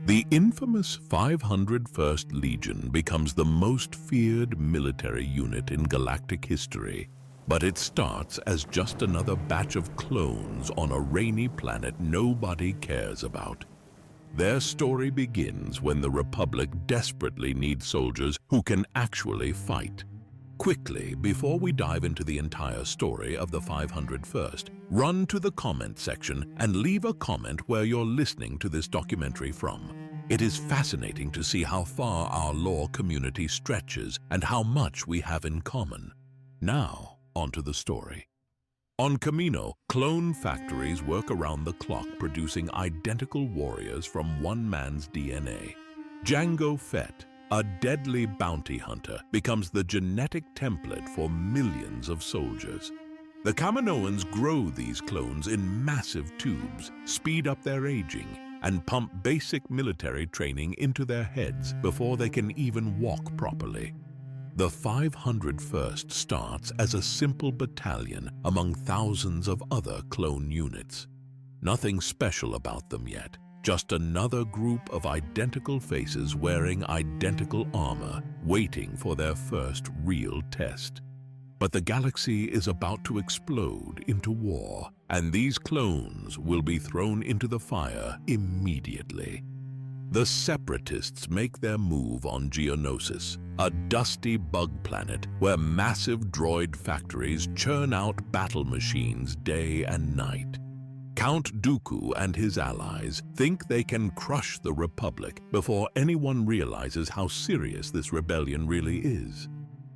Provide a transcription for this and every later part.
The infamous 501st Legion becomes the most feared military unit in galactic history, but it starts as just another batch of clones on a rainy planet nobody cares about. Their story begins when the Republic desperately needs soldiers who can actually fight. Quickly, before we dive into the entire story of the 501st, run to the comment section and leave a comment where you're listening to this documentary from. It is fascinating to see how far our lore community stretches and how much we have in common. Now, onto the story. On Kamino, clone factories work around the clock producing identical warriors from one man's DNA. Jango Fett, a deadly bounty hunter, becomes the genetic template for millions of soldiers. The Kaminoans grow these clones in massive tubes, speed up their aging, and pump basic military training into their heads before they can even walk properly. The 501st starts as a simple battalion among thousands of other clone units. Nothing special about them yet. Just another group of identical faces wearing identical armor, waiting for their first real test. But the galaxy is about to explode into war, and these clones will be thrown into the fire immediately. The Separatists make their move on Geonosis, a dusty bug planet where massive droid factories churn out battle machines day and night. Count Dooku and his allies think they can crush the Republic before anyone realizes how serious this rebellion really is.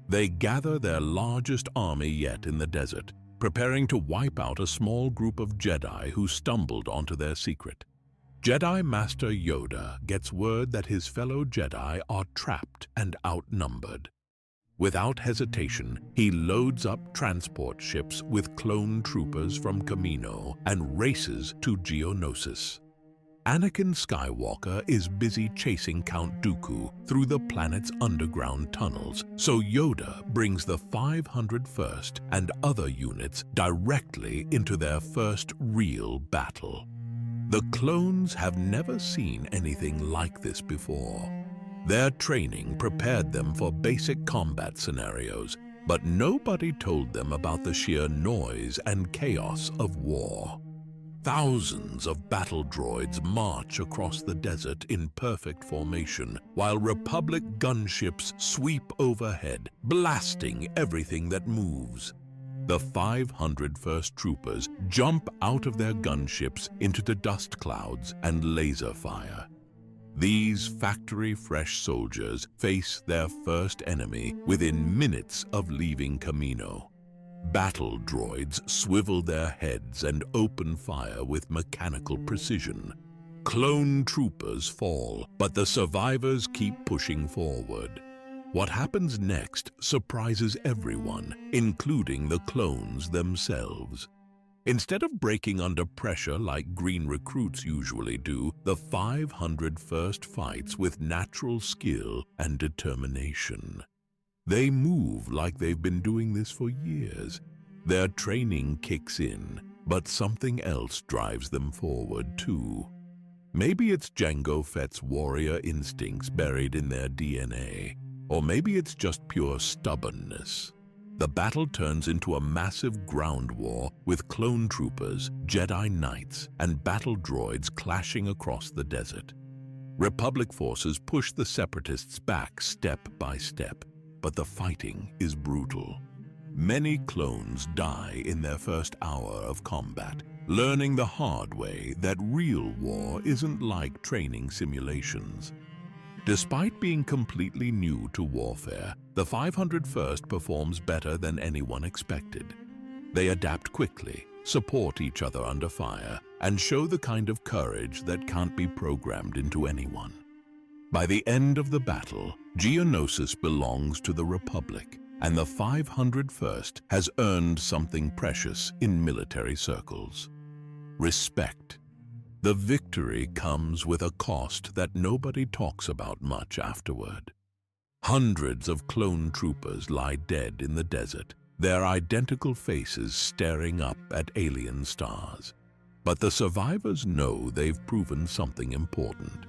They gather their largest army yet in the desert, preparing to wipe out a small group of Jedi who stumbled onto their secret. Jedi Master Yoda gets word that his fellow Jedi are trapped and outnumbered. Without hesitation, he loads up transport ships with clone troopers from Kamino and races to Geonosis. Anakin Skywalker is busy chasing Count Dooku through the planet's underground tunnels, so Yoda brings the 501st and other units directly into their first real battle. The clones have never seen anything like this before. Their training prepared them for basic combat scenarios, but nobody told them about the sheer noise and chaos of war. Thousands of battle droids march across the desert in perfect formation, while Republic gunships sweep overhead, blasting everything that moves. The 501st troopers jump out of their gunships into the dust clouds and laser fire. These factory-fresh soldiers face their first enemy within minutes of leaving Kamino. Battle droids swivel their heads and open fire with mechanical precision. Clone troopers fall, but the survivors keep pushing forward. What happens next surprises everyone, including the clones themselves. Instead of breaking under pressure like green recruits usually do, the 501st fights with natural skill and determination. They move like they've been doing this for years. Their training kicks in, but something else drives them forward too. Maybe it's Jango Fett's warrior instincts buried in their DNA, or maybe it's just pure stubbornness. The battle turns into a massive ground war with clone troopers, Jedi Knights, and battle droids clashing across the desert. Republic forces push the Separatists back step by step, but the fighting is brutal. Many clones die in their first hour of combat, learning the hard way that real war isn't like training simulations. Despite being completely new to warfare, the 501st performs better than anyone expected. They adapt quickly, support each other under fire, and show the kind of courage that can't be programmed into anyone. By the end of the battle, Geonosis belongs to the Republic, and the 501st has earned something precious in military circles: respect. The victory comes with a cost that nobody talks about much afterward. Hundreds of clone troopers lie dead in the desert, their identical faces staring up at alien stars. But the survivors know they've proven something important.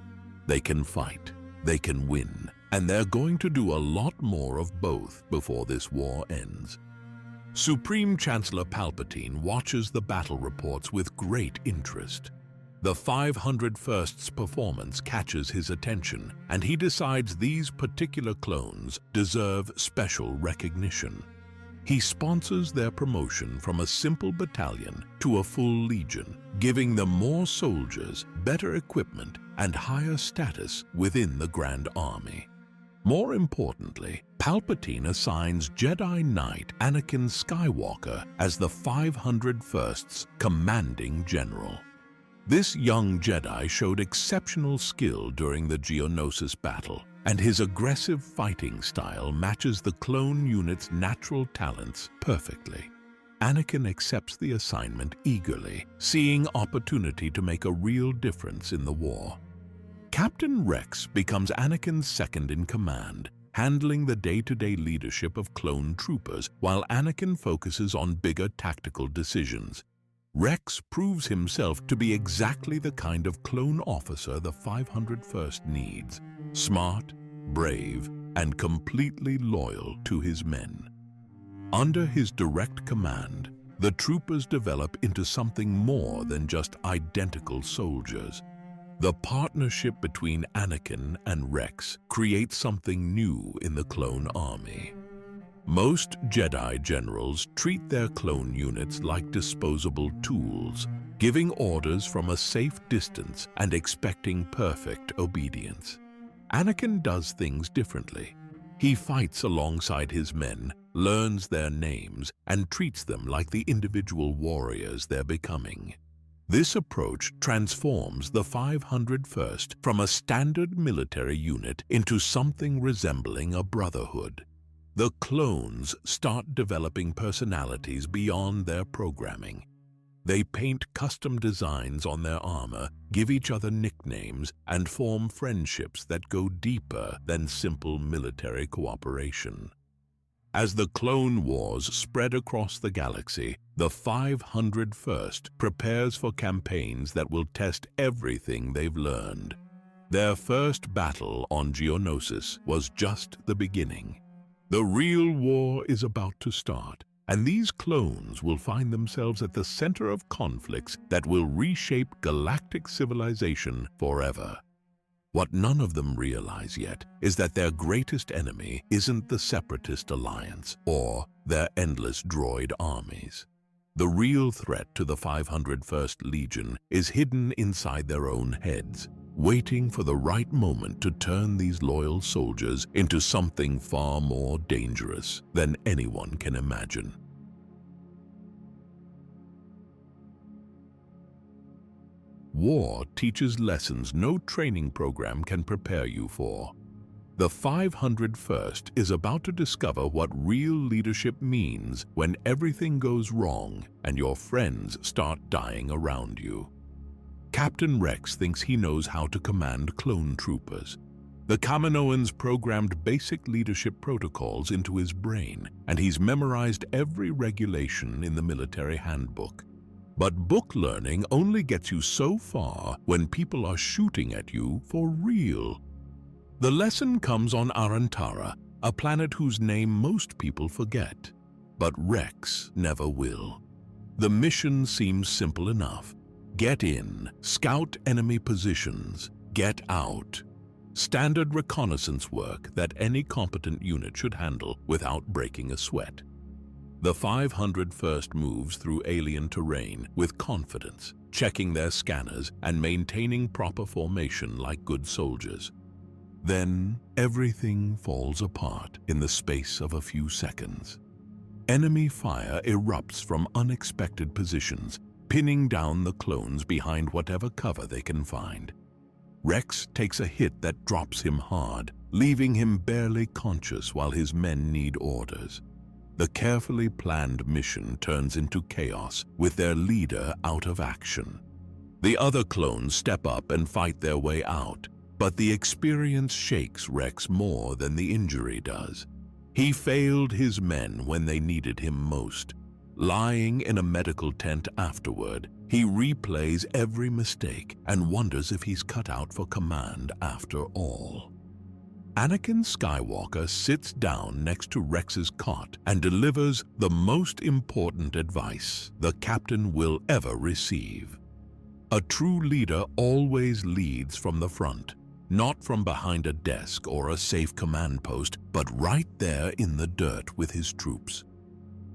They can fight, they can win, and they're going to do a lot more of both before this war ends. Supreme Chancellor Palpatine watches the battle reports with great interest. The 501st's performance catches his attention, and he decides these particular clones deserve special recognition. He sponsors their promotion from a simple battalion to a full legion, giving them more soldiers, better equipment, and higher status within the Grand Army. More importantly, Palpatine assigns Jedi Knight Anakin Skywalker as the 501st's commanding general. This young Jedi showed exceptional skill during the Geonosis battle, and his aggressive fighting style matches the clone unit's natural talents perfectly. Anakin accepts the assignment eagerly, seeing opportunity to make a real difference in the war. Captain Rex becomes Anakin's second-in-command, handling the day-to-day leadership of clone troopers while Anakin focuses on bigger tactical decisions. Rex proves himself to be exactly the kind of clone officer the 501st needs: smart, brave, and completely loyal to his men. Under his direct command, the troopers develop into something more than just identical soldiers. The partnership between Anakin and Rex creates something new in the clone army. Most Jedi generals treat their clone units like disposable tools, giving orders from a safe distance and expecting perfect obedience. Anakin does things differently. He fights alongside his men, learns their names, and treats them like the individual warriors they're becoming. This approach transforms the 501st from a standard military unit into something resembling a brotherhood. The clones start developing personalities beyond their programming. They paint custom designs on their armor, give each other nicknames, and form friendships that go deeper than simple military cooperation. As the Clone Wars spread across the galaxy, the 501st prepares for campaigns that will test everything they've learned. Their first battle on Geonosis was just the beginning. The real war is about to start, and these clones will find themselves at the center of conflicts that will reshape galactic civilization forever. What none of them realize yet is that their greatest enemy isn't the Separatist Alliance or their endless droid armies. The real threat to the 501st Legion is hidden inside their own heads, waiting for the right moment to turn these loyal soldiers into something far more dangerous than anyone can imagine. War teaches lessons no training program can prepare you for. The 501st is about to discover what real leadership means when everything goes wrong and your friends start dying around you. Captain Rex thinks he knows how to command clone troopers. The Kaminoans programmed basic leadership protocols into his brain, and he's memorized every regulation in the military handbook. But book learning only gets you so far when people are shooting at you for real. The lesson comes on Arantara, a planet whose name most people forget. But Rex never will. The mission seems simple enough. Get in, scout enemy positions, get out. Standard reconnaissance work that any competent unit should handle without breaking a sweat. The 501st moves through alien terrain with confidence, checking their scanners and maintaining proper formation like good soldiers. Then everything falls apart in the space of a few seconds. Enemy fire erupts from unexpected positions, pinning down the clones behind whatever cover they can find. Rex takes a hit that drops him hard, leaving him barely conscious while his men need orders. The carefully planned mission turns into chaos, with their leader out of action. The other clones step up and fight their way out, but the experience shakes Rex more than the injury does. He failed his men when they needed him most. Lying in a medical tent afterward, he replays every mistake and wonders if he's cut out for command after all. Anakin Skywalker sits down next to Rex's cot and delivers the most important advice the captain will ever receive. A true leader always leads from the front, not from behind a desk or a safe command post, but right there in the dirt with his troops.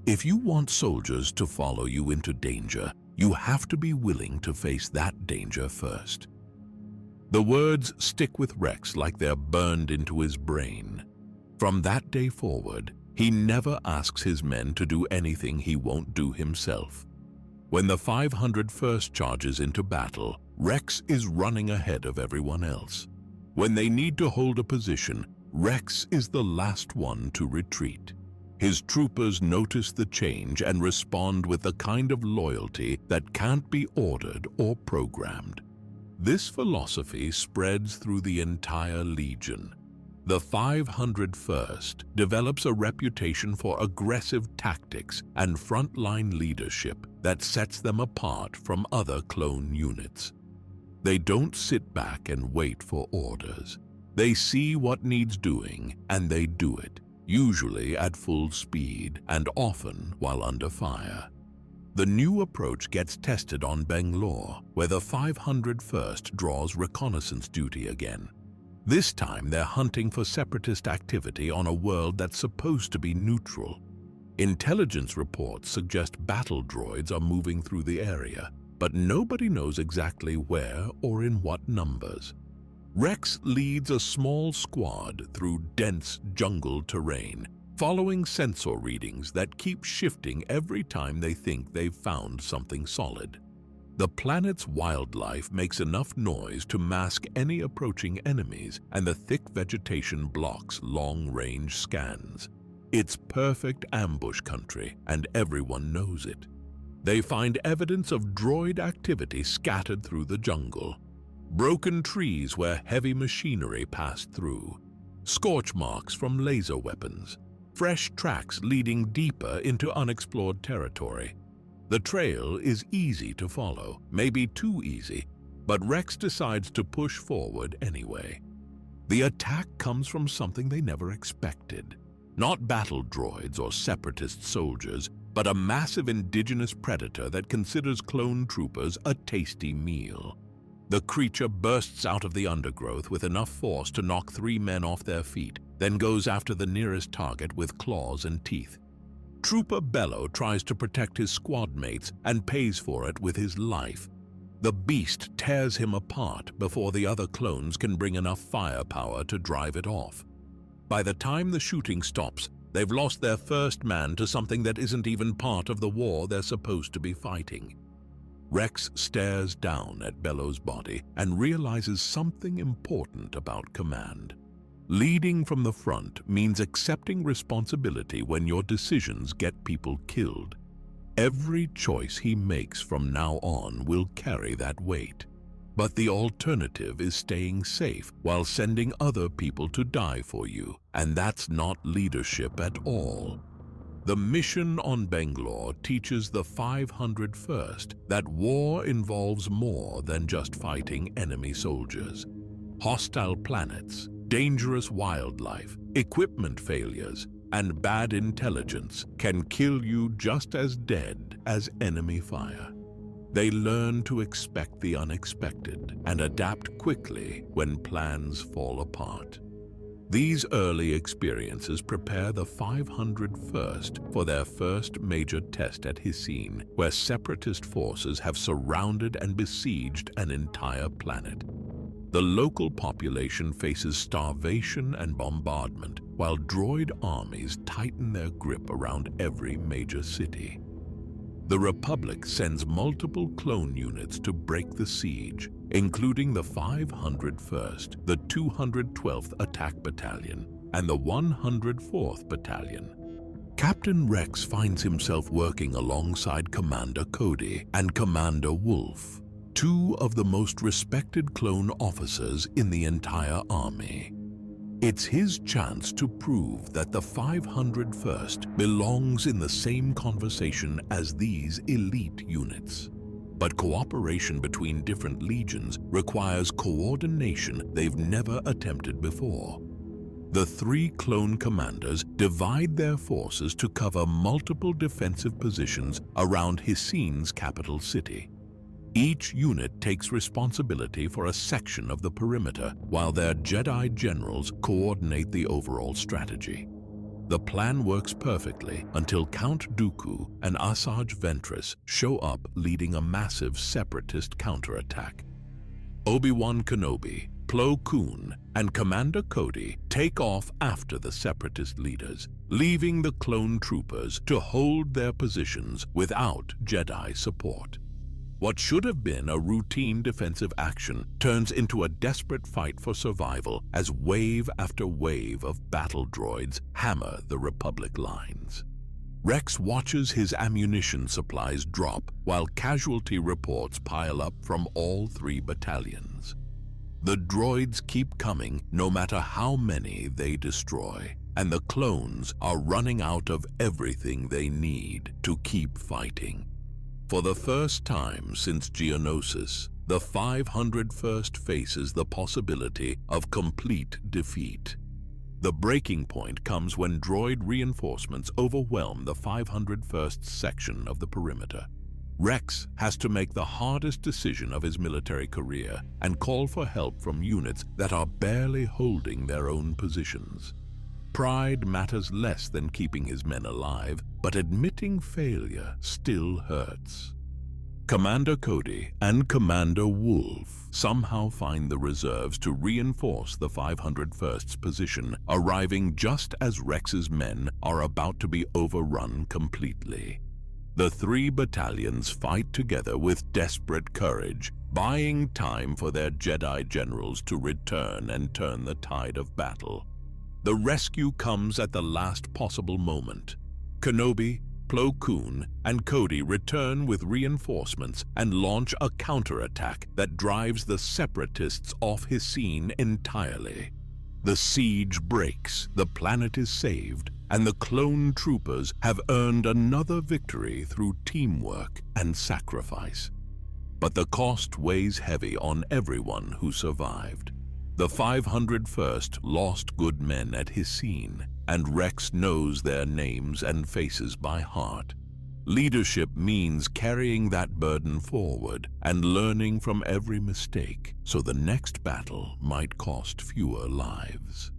If you want soldiers to follow you into danger, you have to be willing to face that danger first. The words stick with Rex like they're burned into his brain. From that day forward, he never asks his men to do anything he won't do himself. When the 501st charges into battle, Rex is running ahead of everyone else. When they need to hold a position, Rex is the last one to retreat. His troopers notice the change and respond with the kind of loyalty that can't be ordered or programmed. This philosophy spreads through the entire Legion. The 501st develops a reputation for aggressive tactics and frontline leadership that sets them apart from other clone units. They don't sit back and wait for orders. They see what needs doing and they do it, usually at full speed and often while under fire. The new approach gets tested on Bengalore, where the 501st draws reconnaissance duty again. This time they're hunting for separatist activity on a world that's supposed to be neutral. Intelligence reports suggest battle droids are moving through the area, but nobody knows exactly where or in what numbers. Rex leads a small squad through dense jungle terrain, following sensor readings that keep shifting every time they think they've found something solid. The planet's wildlife makes enough noise to mask any approaching enemies, and the thick vegetation blocks long-range scans. It's perfect ambush country, and everyone knows it. They find evidence of droid activity scattered through the jungle. Broken trees where heavy machinery passed through. Scorch marks from laser weapons. Fresh tracks leading deeper into unexplored territory. The trail is easy to follow, maybe too easy, but Rex decides to push forward anyway. The attack comes from something they never expected. Not battle droids or separatist soldiers, but a massive indigenous predator that considers clone troopers a tasty meal. The creature bursts out of the undergrowth with enough force to knock 3 men off their feet, then goes after the nearest target with claws and teeth. Trooper Bello tries to protect his squad mates and pays for it with his life. The beast tears him apart before the other clones can bring enough firepower to drive it off. By the time the shooting stops, they've lost their first man to something that isn't even part of the war they're supposed to be fighting. Rex stares down at Bello's body and realizes something important about command. Leading from the front means accepting responsibility when your decisions get people killed. Every choice he makes from now on will carry that weight. But the alternative is staying safe while sending other people to die for you, and that's not leadership at all. The mission on Bengalore teaches the 501st that war involves more than just fighting enemy soldiers. Hostile planets, dangerous wildlife, equipment failures, and bad intelligence can kill you just as dead as enemy fire. They learn to expect the unexpected and adapt quickly when plans fall apart. These early experiences prepare the 501st for their first major test at Hyssene, where separatist forces have surrounded and besieged an entire planet. The local population faces starvation and bombardment, while droid armies tighten their grip around every major city. The Republic sends multiple clone units to break the siege, including the 501st, the 212th Attack Battalion, and the 104th Battalion. Captain Rex finds himself working alongside Commander Cody and Commander Wolf, 2 of the most respected clone officers in the entire army. It's his chance to prove that the 501st belongs in the same conversation as these elite units. But cooperation between different legions requires coordination they've never attempted before. The three clone commanders divide their forces to cover multiple defensive positions around Hissine's capital city. Each unit takes responsibility for a section of the perimeter, while their Jedi generals coordinate the overall strategy. The plan works perfectly until Count Dooku and Asajj Ventress show up leading a massive separatist counterattack. Obi-Wan Kenobi, Plo Koon, and Commander Cody take off after the separatist leaders, leaving the clone troopers to hold their positions without Jedi support. What should have been a routine defensive action turns into a desperate fight for survival as wave after wave of battle droids hammer the Republic lines. Rex watches his ammunition supplies drop while casualty reports pile up from all three battalions. The droids keep coming no matter how many they destroy, and the clones are running out of everything they need to keep fighting. For the first time since Geonosis, the 501st faces the possibility of complete defeat. The breaking point comes when droid reinforcements overwhelm the 501st section of the perimeter. Rex has to make the hardest decision of his military career and call for help from units that are barely holding their own positions. Pride matters less than keeping his men alive, but admitting failure still hurts. Commander Cody and Commander Wolffe somehow find the reserves to reinforce the 501st's position, arriving just as Rex's men are about to be overrun completely. The three battalions fight together with desperate courage, buying time for their Jedi generals to return and turn the tide of battle. The rescue comes at the last possible moment. Kenobi, Plo Koon, and Cody return with reinforcements and launch a counterattack that drives the Separatists off Hissine entirely. The siege breaks, the planet is saved, and the clone troopers have earned another victory through teamwork and sacrifice. But the cost weighs heavy on everyone who survived. The 501st lost good men at Hissine, and Rex knows their names and faces by heart. Leadership means carrying that burden forward and learning from every mistake, so the next battle might cost fewer lives.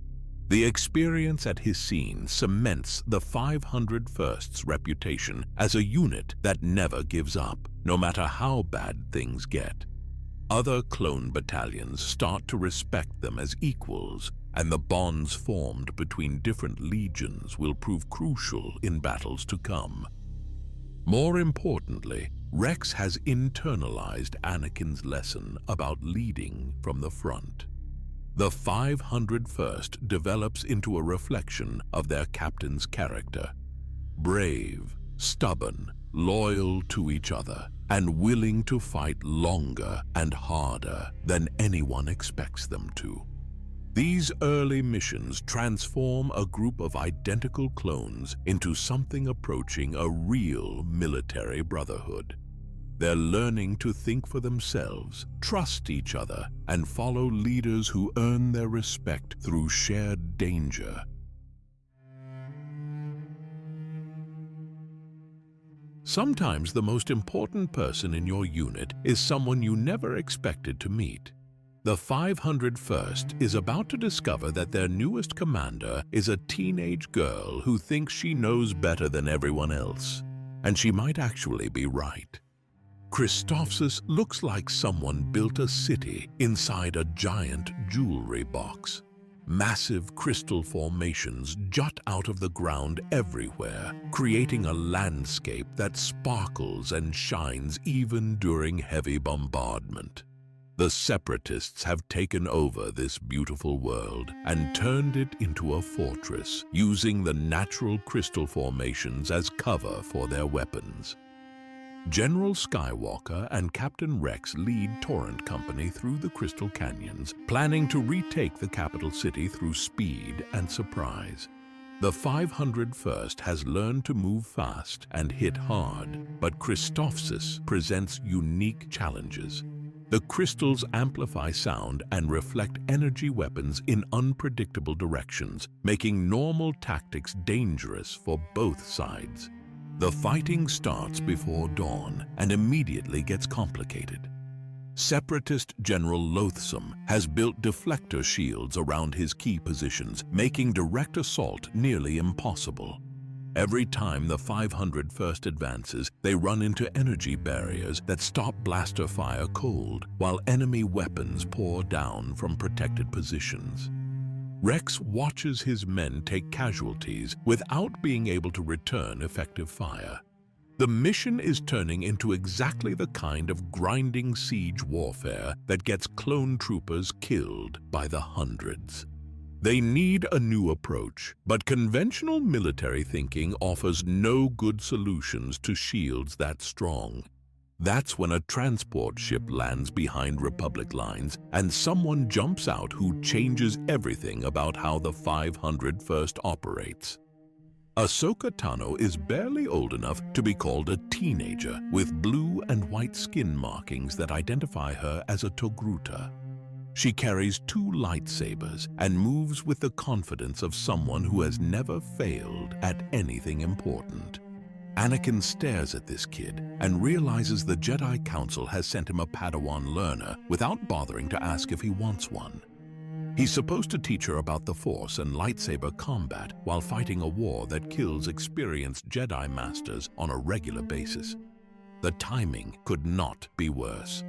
The experience at Hissine cements the 501st's reputation as a unit that never gives up, no matter how bad things get. Other clone battalions start to respect them as equals, and the bonds formed between different legions will prove crucial in battles to come. More importantly, Rex has internalized Anakin's lesson about leading from the front. The 501st develops into a reflection of their captain's character. Brave, stubborn, loyal to each other, and willing to fight longer and harder than anyone expects them to. These early missions transform a group of identical clones into something approaching a real military brotherhood. They're learning to think for themselves, trust each other, and follow leaders who earn their respect through shared danger. Sometimes the most important person in your unit is someone you never expected to meet. The 501st is about to discover that their newest commander is a teenage girl who thinks she knows better than everyone else. And she might actually be right. Christophsis looks like someone built a city inside a giant jewelry box. Massive crystal formations jut out of the ground everywhere, creating a landscape that sparkles and shines even during heavy bombardment. The Separatists have taken over this beautiful world and turned it into a fortress, using the natural crystal formations as cover for their weapons. General Skywalker and Captain Rex lead Torrent Company through the Crystal Canyons, planning to retake the capital city through speed and surprise. The 501st has learned to move fast and hit hard, but Christophsis presents unique challenges. The crystals amplify sound and reflect energy weapons in unpredictable directions, making normal tactics dangerous for both sides. The fighting starts before dawn and immediately gets complicated. Separatist General Loathsome has built deflector shields around his key positions, making direct assault nearly impossible. Every time the 501st advances, they run into energy barriers that stop blaster fire cold, while enemy weapons pour down from protected positions. Rex watches his men take casualties without being able to return effective fire. The mission is turning into exactly the kind of grinding siege warfare that gets clone troopers killed by the hundreds. They need a new approach, but conventional military thinking offers no good solutions to shields that strong. That's when a transport ship lands behind Republic lines and someone jumps out who changes everything about how the 501st operates. Ahsoka Tano is barely old enough to be called a teenager, with blue and white skin markings that identify her as a Togruta. She carries 2 lightsabers and moves with the confidence of someone who has never failed at anything important. Anakin stares at this kid and realizes the Jedi Council has sent him a Padawan learner without bothering to ask if he wants one. He's supposed to teach her about the Force and lightsaber combat while fighting a war that kills experienced Jedi Masters on a regular basis. The timing could not be worse.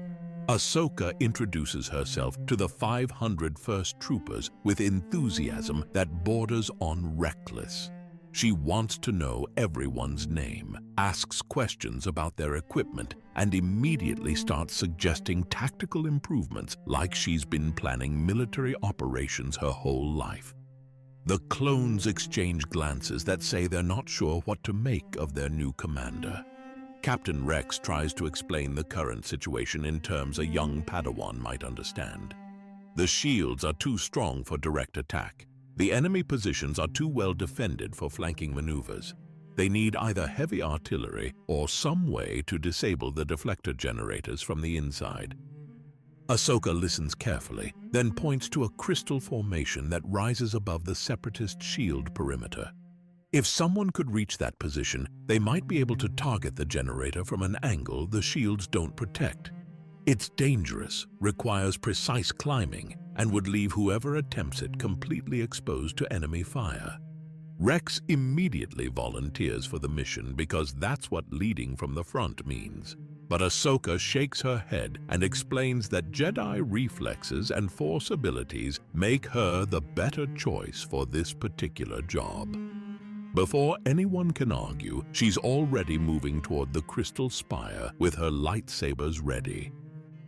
Ahsoka introduces herself to the 501st Troopers with enthusiasm that borders on reckless. She wants to know everyone's name, asks questions about their equipment, and immediately starts suggesting tactical improvements like she's been planning military operations her whole life. The clones exchange glances that say they're not sure what to make of their new commander. Captain Rex tries to explain the current situation in terms a young Padawan might understand. The shields are too strong for direct attack. The enemy positions are too well defended for flanking maneuvers. They need either heavy artillery or some way to disable the deflector generators from the inside. Ahsoka listens carefully, then points to a crystal formation that rises above the Separatist shield perimeter. If someone could reach that position, they might be able to target the generator from an angle the shields don't protect. It's dangerous, requires precise climbing, and would leave whoever attempts it completely exposed to enemy fire. Rex immediately volunteers for the mission because that's what leading from the front means. But Ahsoka shakes her head and explains that Jedi reflexes and Force abilities make her the better choice for this particular job. Before anyone can argue, she's already moving toward the Crystal Spire with her lightsabers ready.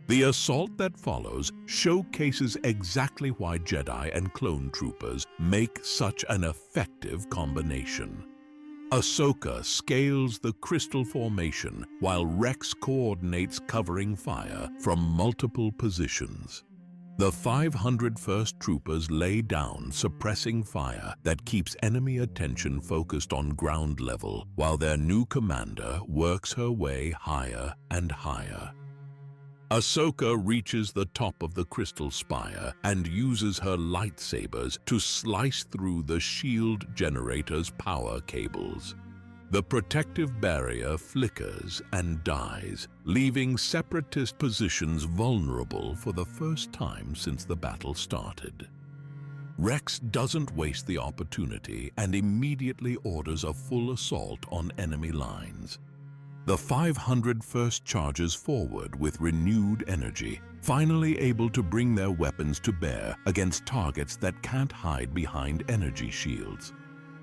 The assault that follows showcases exactly why Jedi and clone troopers make such an effective combination. Ahsoka scales the crystal formation while Rex coordinates covering fire from multiple positions. The 501st Troopers lay down, suppressing fire that keeps enemy attention focused on ground level, while their new commander works her way higher and higher. Ahsoka reaches the top of the Crystal Spire and uses her lightsabers to slice through the shield generator's power cables. The protective barrier flickers and dies, leaving Separatist positions vulnerable for the first time since the battle started. Rex doesn't waste the opportunity and immediately orders a full assault on enemy lines. The 501st charges forward with renewed energy, finally able to bring their weapons to bear against targets that can't hide behind energy shields.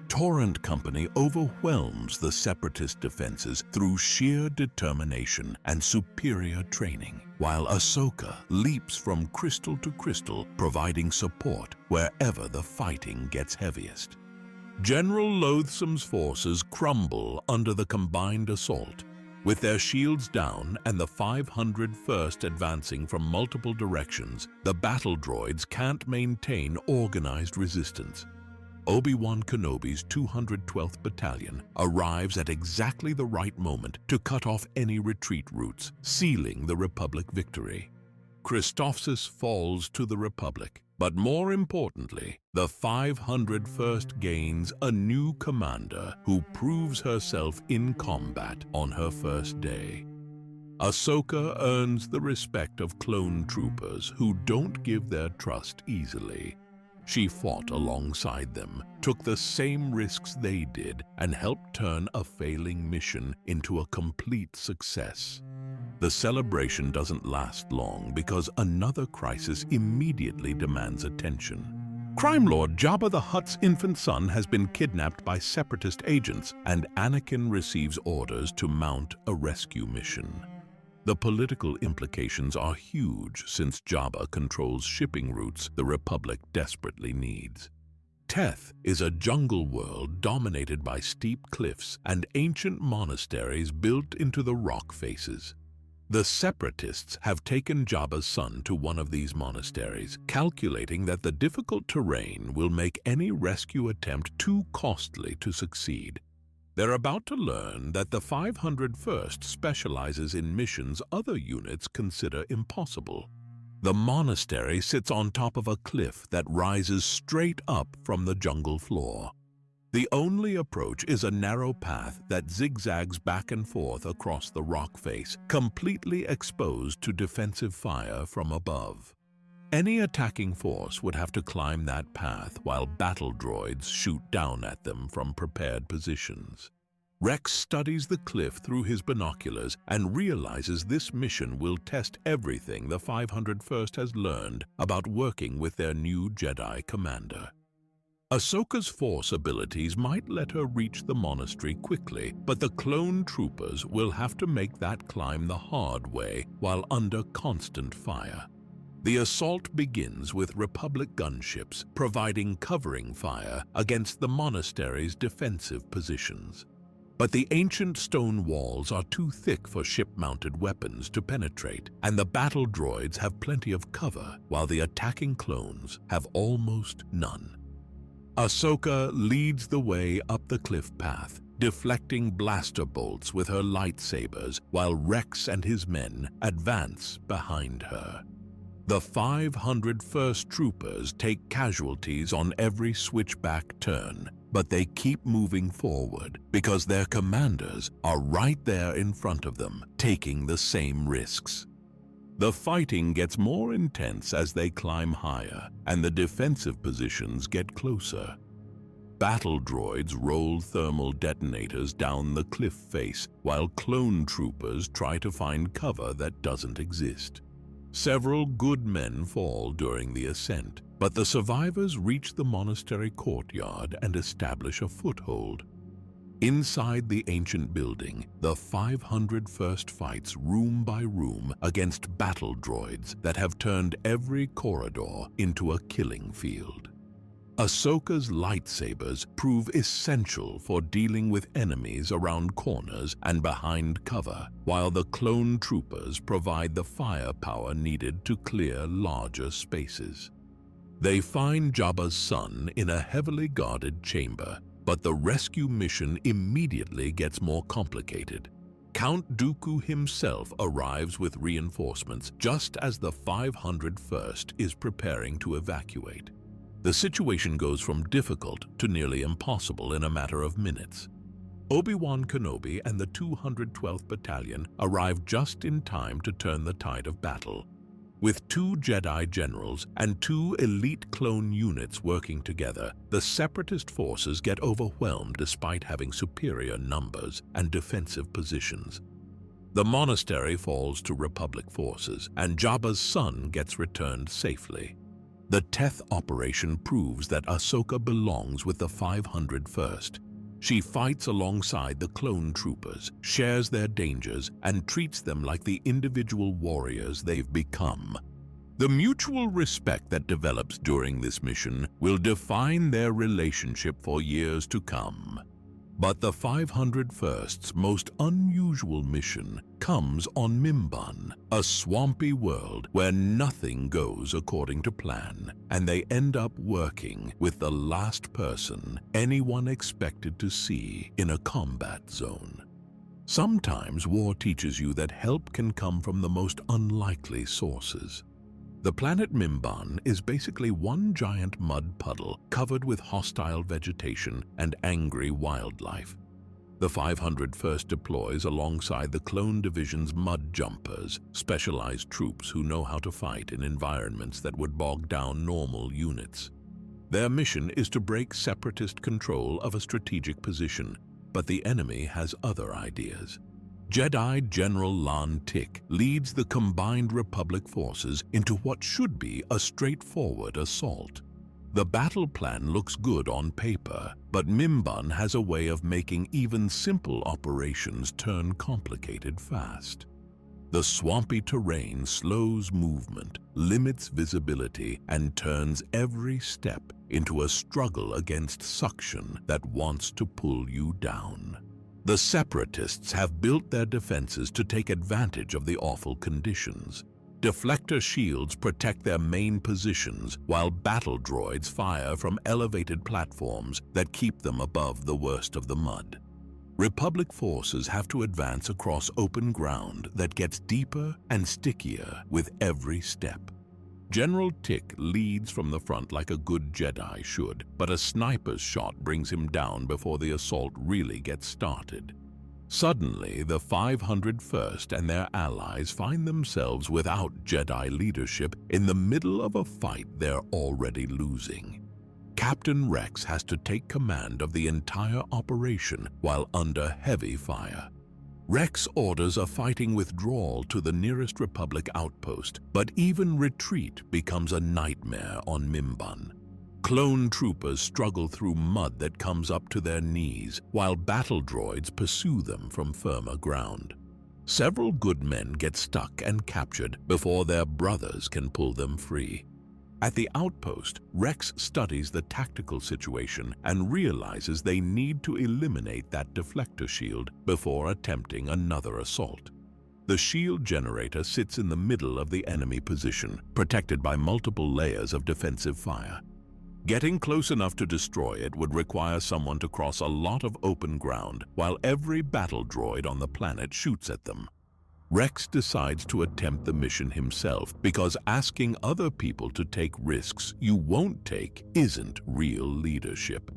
Torrent Company overwhelms the Separatist defenses through sheer determination and superior training, while Ahsoka leaps from crystal to crystal, providing support wherever the fighting gets heaviest. General Loathsome's forces crumble under the combined assault. With their shields down and the 501st advancing from multiple directions, the battle droids can't maintain organized resistance. Obi-Wan Kenobi's 212th Battalion arrives at exactly the right moment to cut off any retreat routes, sealing the Republic victory. Christophsis falls to the Republic, but more importantly, the 501st gains a new commander who proves herself in combat on her first day. Ahsoka earns the respect of clone troopers who don't give their trust easily. She fought alongside them, took the same risks they did, and helped turn a failing mission into a complete success. The celebration doesn't last long because another crisis immediately demands attention. Crime Lord Jabba the Hutt's infant son has been kidnapped by Separatist agents, and Anakin receives orders to mount a rescue mission. The political implications are huge since Jabba controls shipping routes the Republic desperately needs. Teth is a jungle world dominated by steep cliffs and ancient monasteries built into the rock faces. The Separatists have taken Jabba's son to one of these monasteries, calculating that the difficult terrain will make any rescue attempt too costly to succeed. They're about to learn that the 501st specializes in missions other units consider impossible. The monastery sits on top of a cliff that rises straight up from the jungle floor. The only approach is a narrow path that zigzags back and forth across the rock face, completely exposed to defensive fire from above. Any attacking force would have to climb that path while battle droids shoot down at them from prepared positions. Rex studies the cliff through his binoculars and realizes this mission will test everything the 501st has learned about working with their new Jedi commander. Ahsoka's Force abilities might let her reach the monastery quickly, but the clone troopers will have to make that climb the hard way while under constant fire. The assault begins with Republic gunships providing covering fire against the monastery's defensive positions. But the ancient stone walls are too thick for ship-mounted weapons to penetrate, and the battle droids have plenty of cover, while the attacking clones have almost none. Ahsoka leads the way up the cliff path, deflecting blaster bolts with her lightsabers, while Rex and his men advance behind her. The 501st troopers take casualties on every switchback turn, but they keep moving forward because their commanders are right there in front of them, taking the same risks. The fighting gets more intense as they climb higher, and the defensive positions get closer. Battle droids roll thermal detonators down the cliff face, while clone troopers try to find cover that doesn't exist. Several good men fall during the ascent, but the survivors reach the monastery courtyard and establish a foothold. Inside the ancient building, the 501st fights room by room against battle droids that have turned every corridor into a killing field. Ahsoka's lightsabers prove essential for dealing with enemies around corners and behind cover, while the clone troopers provide the firepower needed to clear larger spaces. They find Jabba's son in a heavily guarded chamber, but the rescue mission immediately gets more complicated. Count Dooku himself arrives with reinforcements just as the 501st is preparing to evacuate. The situation goes from difficult to nearly impossible in a matter of minutes. Obi-Wan Kenobi and the 212th Battalion arrive just in time to turn the tide of battle. With 2 Jedi generals and 2 elite clone units working together, the Separatist forces get overwhelmed despite having superior numbers and defensive positions. The monastery falls to Republic forces, and Jabba's son gets returned safely. The Teth operation proves that Ahsoka belongs with the 501st. She fights alongside the clone troopers, shares their dangers, and treats them like the individual warriors they've become. The mutual respect that develops during this mission will define their relationship for years to come. But the 501st's most unusual mission comes on Mimban, a swampy world where nothing goes according to plan, and they end up working with the last person anyone expected to see in a combat zone. Sometimes war teaches you that help can come from the most unlikely sources. The planet Mimban is basically one giant mud puddle covered with hostile vegetation and angry wildlife. The 501st deploys alongside the Clone Division's Mud Jumpers, specialized troops who know how to fight in environments that would bog down normal units. Their mission is to break Separatist control of a strategic position, but the enemy has other ideas. Jedi General Lan Tik leads the combined Republic forces into what should be a straightforward assault. The battle plan looks good on paper, but Mimban has a way of making even simple operations turn complicated fast. The swampy terrain slows movement, limits visibility, and turns every step into a struggle against suction that wants to pull you down. The Separatists have built their defenses to take advantage of the awful conditions. Deflector shields protect their main positions, while battle droids fire from elevated platforms that keep them above the worst of the mud. Republic forces have to advance across open ground that gets deeper and stickier with every step. General Tik leads from the front like a good Jedi should, but a sniper's shot brings him down before the assault really gets started. Suddenly, the 501st and their allies find themselves without Jedi leadership in the middle of a fight they're already losing. Captain Rex has to take command of the entire operation while under heavy fire. Rex orders a fighting withdrawal to the nearest Republic outpost, but even retreat becomes a nightmare on Mimban. Clone troopers struggle through mud that comes up to their knees, while battle droids pursue them from firmer ground. Several good men get stuck and captured before their brothers can pull them free. At the outpost, Rex studies the tactical situation and realizes they need to eliminate that deflector shield before attempting another assault. The shield generator sits in the middle of the enemy position, protected by multiple layers of defensive fire. Getting close enough to destroy it would require someone to cross a lot of open ground, while every battle droid on the planet shoots at them. Rex decides to attempt the mission himself because asking other people to take risks you won't take isn't real leadership.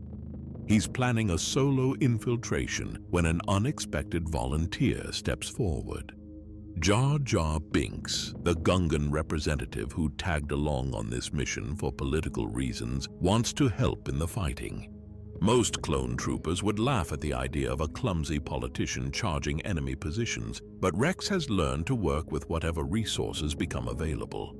He's planning a solo infiltration when an unexpected volunteer steps forward. Jar Jar Binks, the Gungan representative who tagged along on this mission for political reasons, wants to help in the fighting. Most clone troopers would laugh at the idea of a clumsy politician charging enemy positions, but Rex has learned to work with whatever resources become available.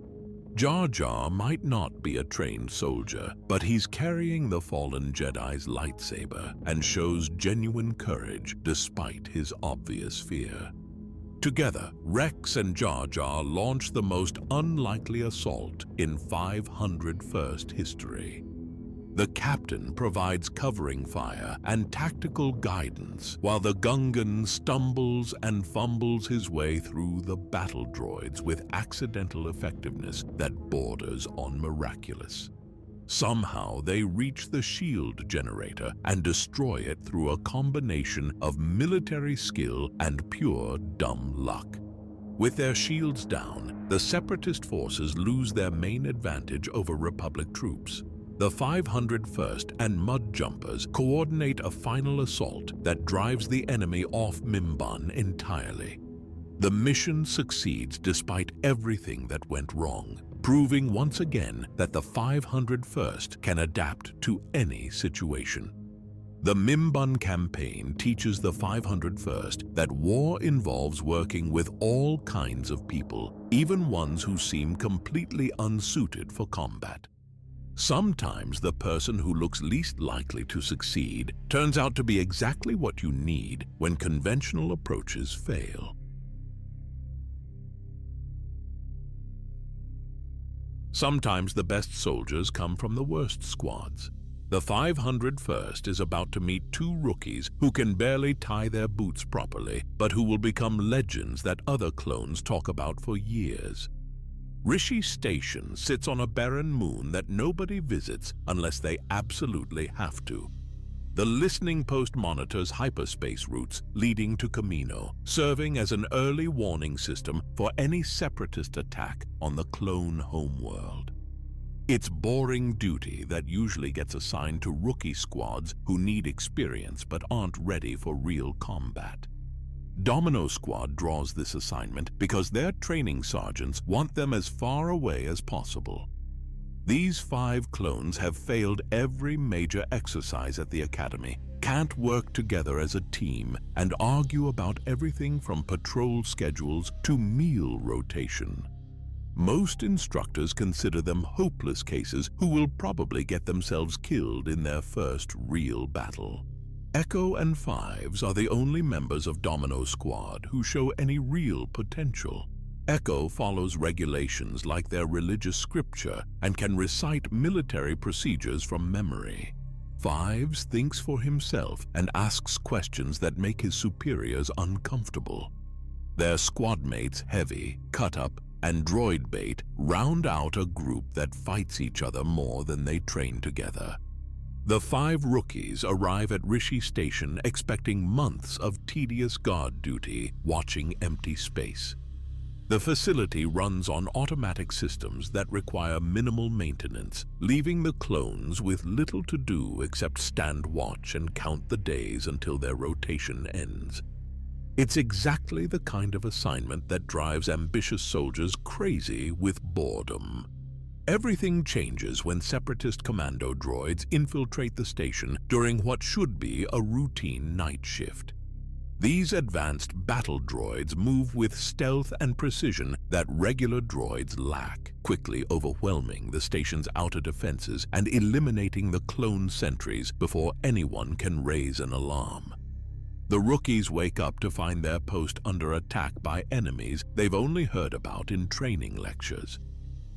Jar Jar might not be a trained soldier, but he's carrying the fallen Jedi's lightsaber and shows genuine courage despite his obvious fear. Together, Rex and Jar Jar launch the most unlikely assault in 501st history. The captain provides covering fire and tactical guidance, while the Gungan stumbles and fumbles his way through the battle droids with accidental effectiveness that borders on miraculous. Somehow they reach the shield generator and destroy it through a combination of military skill and pure dumb luck. With their shields down, the Separatist forces lose their main advantage over Republic troops. The 501st and Mud Jumpers coordinate a final assault that drives the enemy off Mimban entirely. The mission succeeds despite everything that went wrong, proving once again that the 501st can adapt to any situation. The Mimban campaign teaches the 501st that war involves working with all kinds of people, even ones who seem completely unsuited for combat. Sometimes the person who looks least likely to succeed turns out to be exactly what you need when conventional approaches fail. Sometimes the best soldiers come from the worst squads. The 501st is about to meet two rookies who can barely tie their boots properly, but who will become legends that other clones talk about for years. Rishi Station sits on a barren moon that nobody visits unless they absolutely have to. The listening post monitors hyperspace routes leading to Kamino, serving as an early warning system for any separatist attack on the clone homeworld. It's boring duty that usually gets assigned to rookie squads who need experience but aren't ready for real combat. Domino Squad draws this assignment because their training sergeants want them as far away as possible. These 5 clones have failed every major exercise at the Academy, can't work together as a team, and argue about everything from patrol schedules to meal rotation. Most instructors consider them hopeless cases who will probably get themselves killed in their first real battle. Echo and Fives are the only members of Domino Squad who show any real potential. Echo follows regulations like their religious scripture and can recite military procedures from memory. Fives thinks for himself and asks questions that make his superiors uncomfortable. Their squad mates Heavy, Cut Up, and Droid Bait round out a group that fights each other more than they train together. The 5 rookies arrive at Rishi Station expecting months of tedious guard duty, watching empty space. The facility runs on automatic systems that require minimal maintenance, leaving the clones with little to do except stand watch and count the days until their rotation ends. It's exactly the kind of assignment that drives ambitious soldiers crazy with boredom. Everything changes when Separatist commando droids infiltrate the station during what should be a routine night shift. These advanced battle droids move with stealth and precision that regular droids lack, quickly overwhelming the station's outer defenses and eliminating the clone sentries before anyone can raise an alarm. The rookies wake up to find their post under attack by enemies they've only heard about in training lectures.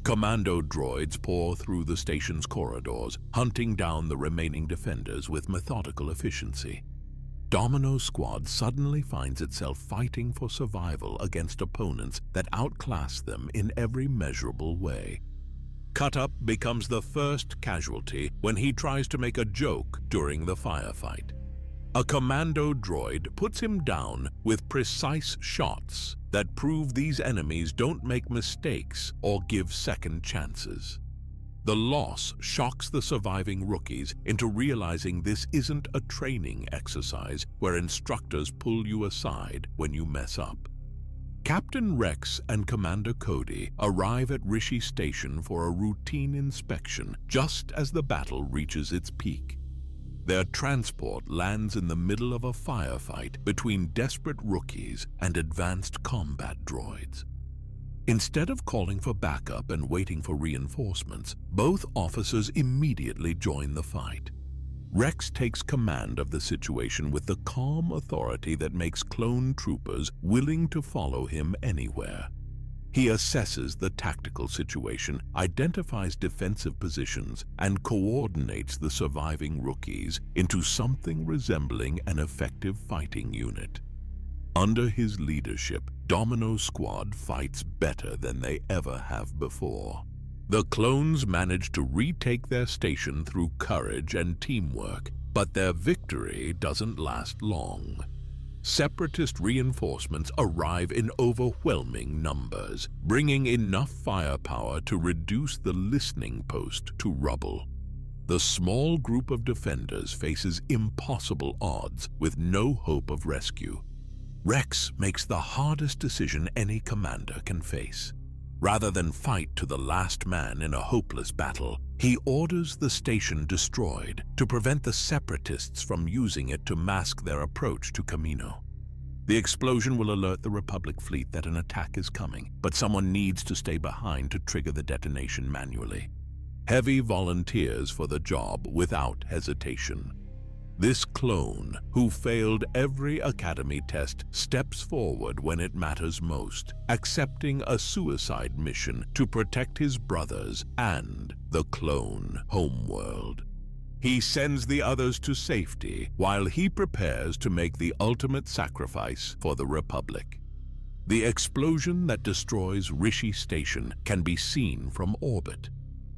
Commando droids pour through the station's corridors, hunting down the remaining defenders with methodical efficiency. Domino Squad suddenly finds itself fighting for survival against opponents that outclass them in every measurable way. Cut Up becomes the first casualty when he tries to make a joke during the firefight. A commando droid puts him down with precise shots that prove these enemies don't make mistakes or give second chances. The loss shocks the surviving rookies into realizing this isn't a training exercise where instructors pull you aside when you mess up. Captain Rex and Commander Cody arrive at Rishi Station for a routine inspection just as the battle reaches its peak. Their transport lands in the middle of a firefight between desperate rookies and advanced combat droids. Instead of calling for backup and waiting for reinforcements, both officers immediately join the fight. Rex takes command of the situation with the calm authority that makes clone troopers willing to follow him anywhere. He assesses the tactical situation, identifies defensive positions, and coordinates the surviving rookies into something resembling an effective fighting unit. Under his leadership, Domino Squad fights better than they ever have before. The clones manage to retake their station through courage and teamwork, but their victory doesn't last long. Separatist reinforcements arrive in overwhelming numbers, bringing enough firepower to reduce the listening post to rubble. The small group of defenders faces impossible odds with no hope of rescue. Rex makes the hardest decision any commander can face. Rather than fight to the last man in a hopeless battle, he orders the station destroyed to prevent the Separatists from using it to mask their approach to Kamino. The explosion will alert the Republic fleet that an attack is coming, but someone needs to stay behind to trigger the detonation manually. Heavy volunteers for the job without hesitation. This clone, who failed every Academy test, steps forward when it matters most, accepting a suicide mission to protect his brothers and the clone homeworld. He sends the others to safety while he prepares to make the ultimate sacrifice for the Republic. The explosion that destroys Rishi Station can be seen from orbit.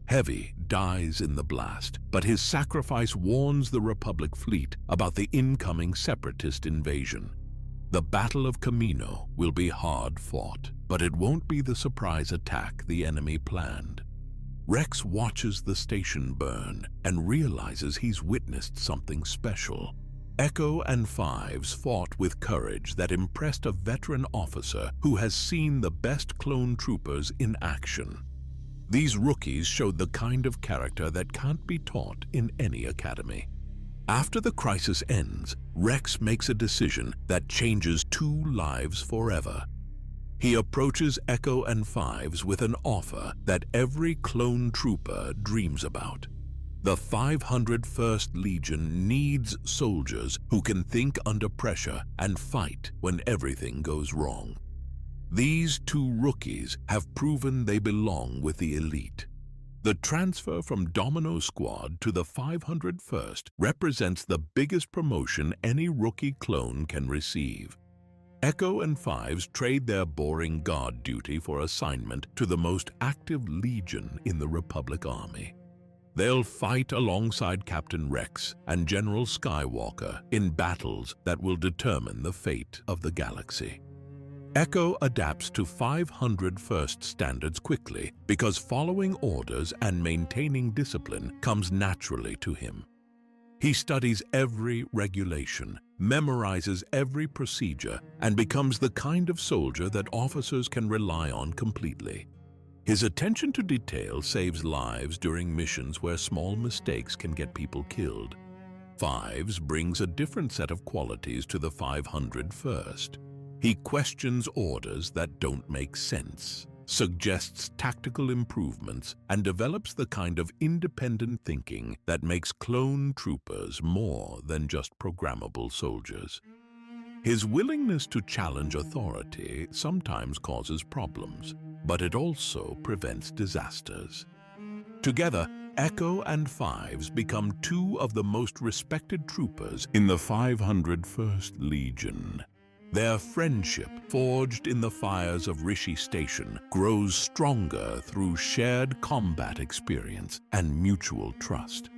Heavy dies in the blast, but his sacrifice warns the Republic fleet about the incoming separatist invasion. The Battle of Camino will be hard fought, but it won't be the surprise attack the enemy planned. Rex watches the station burn and realizes he's witnessed something special. Echo and Fives fought with courage that impressed a veteran officer who has seen the best clone troopers in action. These rookies showed the kind of character that can't be taught in any academy. After the crisis ends, Rex makes a decision that changes 2 lives forever. He approaches Echo and Fives with an offer that every clone trooper dreams about. The 501st Legion needs soldiers who can think under pressure and fight when everything goes wrong. These 2 rookies have proven they belong with the elite. The transfer from Domino Squad to the 501st represents the biggest promotion any rookie clone can receive. Echo and Fives trade their boring guard duty for assignment to the most active Legion in the Republic Army. They'll fight alongside Captain Rex and General Skywalker in battles that will determine the fate of the galaxy. Echo adapts to 501st standards quickly because following orders and maintaining discipline comes naturally to him. He studies every regulation, memorizes every procedure, and becomes the kind of soldier that officers can rely on completely. His attention to detail saves lives during missions where small mistakes can get people killed. Fives brings a different set of qualities to the 501st. He questions orders that don't make sense, suggests tactical improvements, and develops the kind of independent thinking that makes clone troopers more than just programmable soldiers. His willingness to challenge authority sometimes causes problems, but it also prevents disasters. Together, Echo and Fives become 2 of the most respected troopers in the 501st Legion. Their friendship, forged in the fires of Rishi Station, grows stronger through shared combat experience and mutual trust.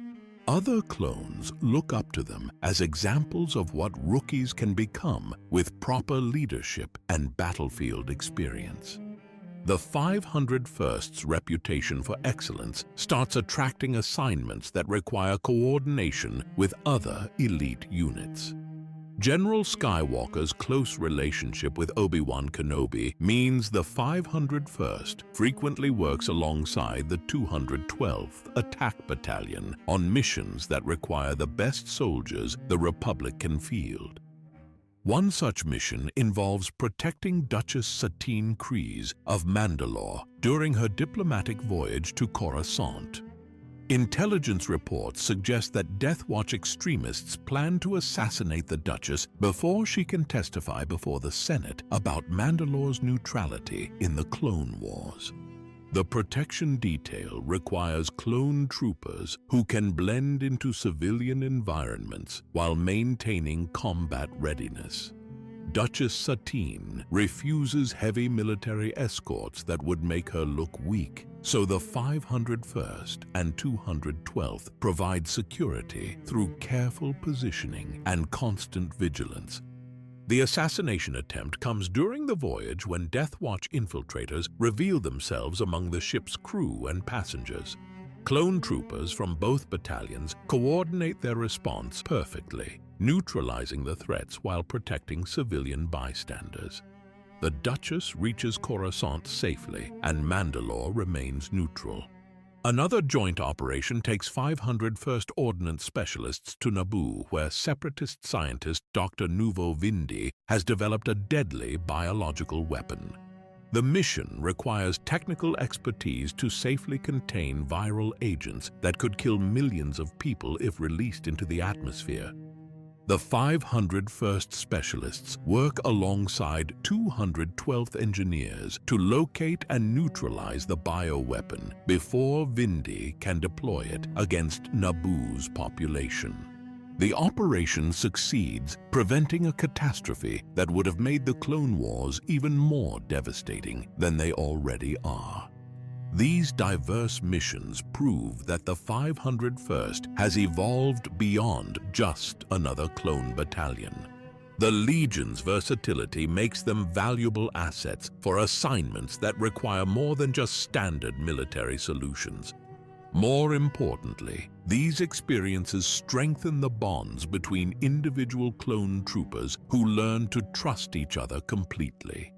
Other clones look up to them as examples of what rookies can become with proper leadership and battlefield experience. The 501st's reputation for excellence starts attracting assignments that require coordination with other elite units. General Skywalker's close relationship with Obi-Wan Kenobi means the 501st frequently works alongside the 212th Attack Battalion on missions that require the best soldiers the Republic can field. One such mission involves protecting Duchess Satine Kryze of Mandalore during her diplomatic voyage to Coruscant. Intelligence reports suggest that Death Watch extremists plan to assassinate the Duchess before she can testify before the Senate about Mandalore's neutrality in the Clone Wars. The protection detail requires clone troopers who can blend into civilian environments while maintaining combat readiness. Duchess Satine refuses heavy military escorts that would make her look weak, so the 501st and 212th provide security through careful positioning and constant vigilance. The assassination attempt comes during the voyage when Death Watch infiltrators reveal themselves among the ship's crew and passengers. Clone troopers from both battalions coordinate their response perfectly, neutralizing the threats while protecting civilian bystanders. The Duchess reaches Coruscant safely, and Mandalore remains neutral. Another joint operation takes 501st Ordnance Specialists to Naboo, where separatist scientist Dr. Nuvo Vindi has developed a deadly biological weapon. The mission requires technical expertise to safely contain viral agents that could kill millions of people if released into the atmosphere. The 501st Specialists work alongside 212th Engineers to locate and neutralize the bioweapon before Vindy can deploy it against Naboo's population. The operation succeeds, preventing a catastrophe that would have made the Clone Wars even more devastating than they already are. These diverse missions prove that the 501st has evolved beyond just another clone battalion. The Legion's versatility makes them valuable assets for assignments that require more than just standard military solutions. More importantly, these experiences strengthen the bonds between individual clone troopers who learn to trust each other completely.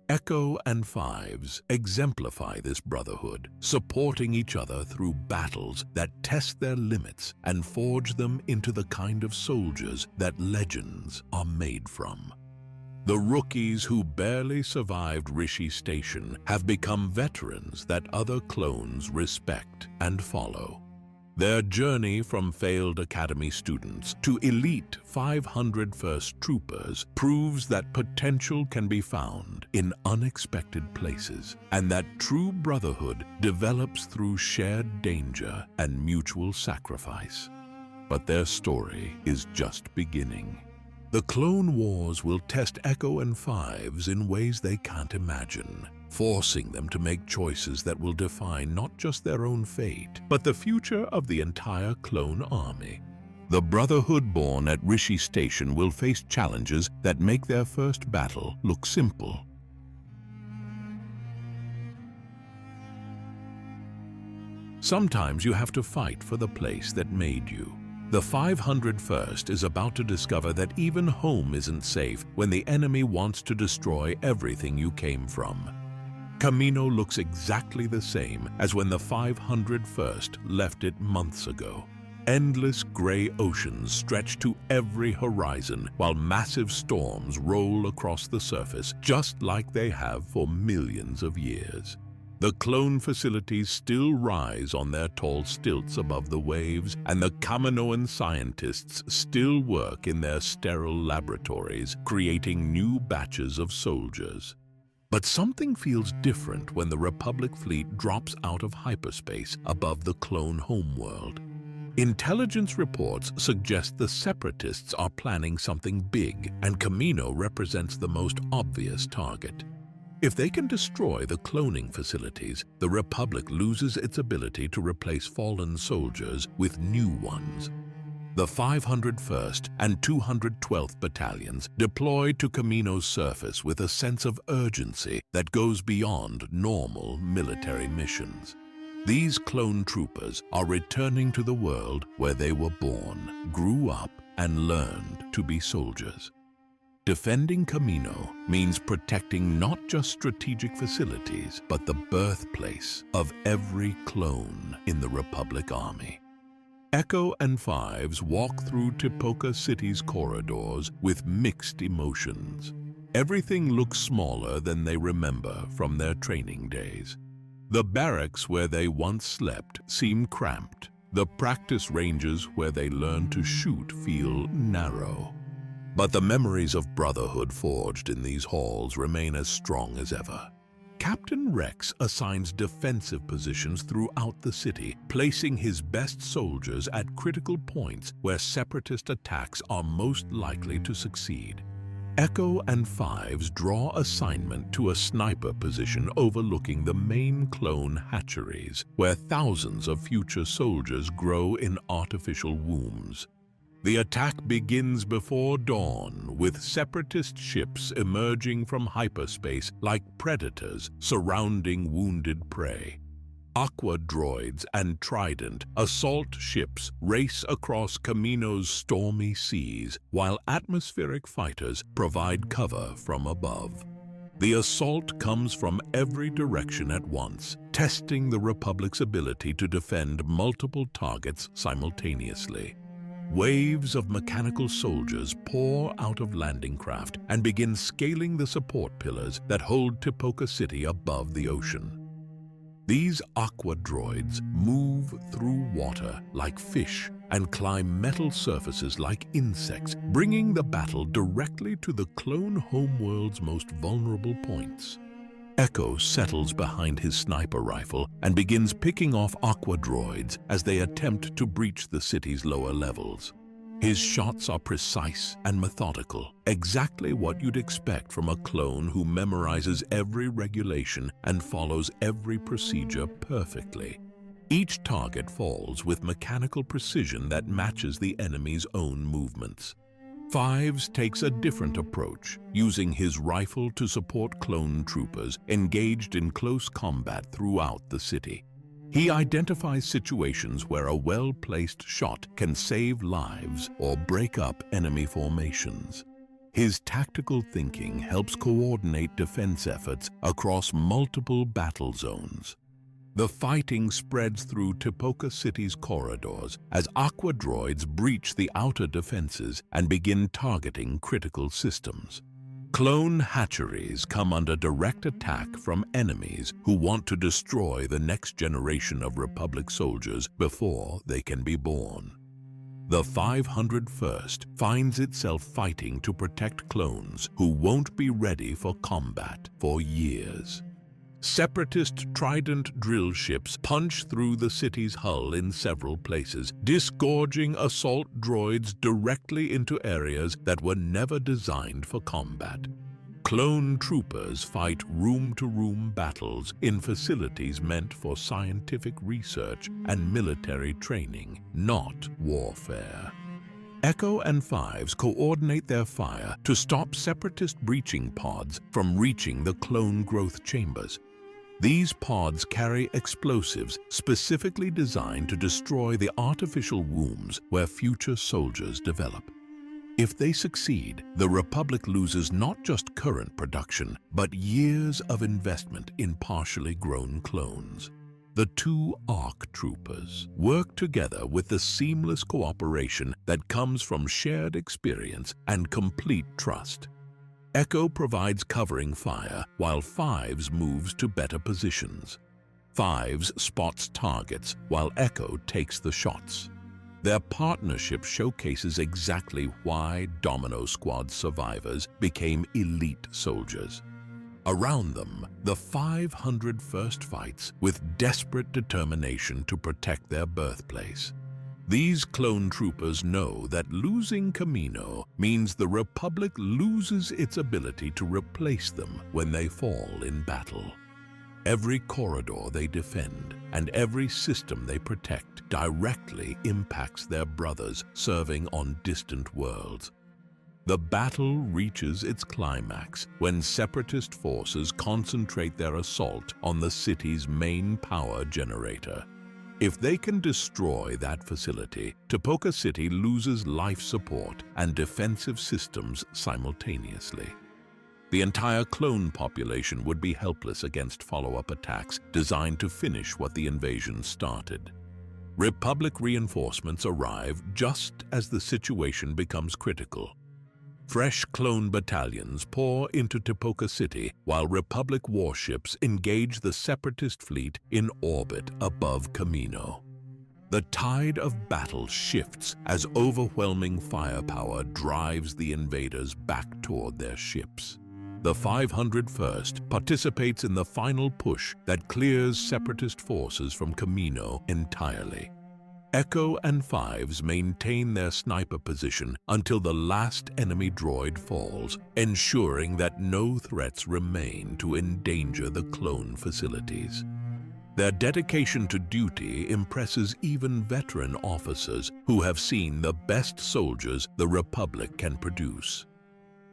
Echo and Fives exemplify this brotherhood, supporting each other through battles that test their limits and forge them into the kind of soldiers that legends are made from. The rookies who barely survived Rishi Station have become veterans that other clones respect and follow. Their journey from failed academy students to elite 501st troopers proves that potential can be found in unexpected places, and that true brotherhood develops through shared danger and mutual sacrifice. But their story is just beginning. The Clone Wars will test Echo and Fives in ways they can't imagine, forcing them to make choices that will define not just their own fate, but the future of the entire clone army. The Brotherhood born at Rishi Station will face challenges that make their first battle look simple. Sometimes you have to fight for the place that made you. The 501st is about to discover that even home isn't safe when the enemy wants to destroy everything you came from. Kamino looks exactly the same as when the 501st left it months ago. Endless gray oceans stretch to every horizon while massive storms roll across the surface, just like they have for millions of years. The clone facilities still rise on their tall stilts above the waves, and the Kaminoan scientists still work in their sterile laboratories, creating new batches of soldiers. But something feels different when the Republic fleet drops out of hyperspace above the clone homeworld. Intelligence reports suggest the Separatists are planning something big, and Kamino represents the most obvious target. If they can destroy the cloning facilities, the Republic loses its ability to replace fallen soldiers with new ones. The 501st and 212th Battalions deploy to Kamino's surface with a sense of urgency that goes beyond normal military missions. These clone troopers are returning to the world where they were born, grew up, and learned to be soldiers. Defending Kamino means protecting not just strategic facilities, but the birthplace of every clone in the Republic Army. Echo and Fives walk through Tipoca City's corridors with mixed emotions. Everything looks smaller than they remember from their training days. The barracks where they once slept seem cramped. The practice ranges where they learn to shoot feel narrow. But the memories of brotherhood forged in these halls remain as strong as ever. Captain Rex assigns defensive positions throughout the city, placing his best soldiers at critical points where Separatist attacks are most likely to succeed. Echo and Fives draw assignment to a sniper position overlooking the main clone hatcheries, where thousands of future soldiers grow in artificial wombs. The attack begins before dawn, with Separatist ships emerging from hyperspace like predators surrounding wounded prey. Aqua droids and Trident assault ships race across Kamino's stormy seas, while atmospheric fighters provide cover from above. The assault comes from every direction at once, testing the Republic's ability to defend multiple targets simultaneously. Waves of mechanical soldiers pour out of landing craft and begin scaling the support pillars that hold Tipoca City above the ocean. These aqua droids move through water like fish and climb metal surfaces like insects, bringing the battle directly to the clone homeworld's most vulnerable points. Echo settles behind his sniper rifle and begins picking off aqua droids as they attempt to breach the city's lower levels. His shots are precise and methodical, exactly what you'd expect from a clone who memorizes every regulation and follows every procedure perfectly. Each target falls with mechanical precision that matches the enemy's own movements. Fives takes a different approach, using his rifle to support clone troopers engaged in close combat throughout the city. He identifies situations where a well-placed shot can save lives or break up enemy formations. His tactical thinking helps coordinate defense efforts across multiple battle zones. The fighting spreads through Tipoca City's corridors as aqua droids breach the outer defenses and begin targeting critical systems. Clone hatcheries come under direct attack from enemies who want to destroy the next generation of Republic soldiers before they can be born. The 501st finds itself fighting to protect clones who won't be ready for combat for years. Separatist Trident drill ships punch through the city's hull in several places, disgorging assault droids directly into areas that were never designed for combat. Clone troopers fight room-to-room battles in facilities meant for scientific research and military training, not warfare. Echo and Fives coordinate their fire to stop Separatist breaching pods from reaching the clone growth chambers. These pods carry explosives specifically designed to destroy the artificial wombs where future soldiers develop. If they succeed, the Republic loses not just current production, but years of investment in partially grown clones. The two ARC troopers work together with the seamless cooperation that comes from shared experience and complete trust. Echo provides covering fire, while Fives moves to better positions. Fives spots targets, while Echo takes the shots. Their partnership showcases exactly why Domino Squad survivors became elite soldiers. Around them, the 501st fights with desperate determination to protect their birthplace. These clone troopers know that losing Kamino means the Republic loses its ability to replace them when they fall in battle. Every corridor they defend and every system they protect directly impacts their brothers serving on distant worlds. The battle reaches its climax when Separatist forces concentrate their assault on the city's main power generator. If they can destroy that facility, Tipoca City loses life support and defensive systems simultaneously. The entire clone population would be helpless against follow-up attacks designed to finish what the invasion started. Republic reinforcements arrive just as the situation becomes critical. Fresh clone battalions pour into Tipoca City while Republic warships engage the Separatist fleet in orbit above Kamino. The tide of battle shifts as overwhelming firepower drives the invaders back toward their ships. The 501st participates in the final push that clears Separatist forces from Kamino entirely. Echo and Fives maintain their sniper position until the last enemy droid falls, ensuring that no threats remain to endanger the clone facilities. Their dedication to duty impresses even veteran officers who have seen the best soldiers the Republic can produce.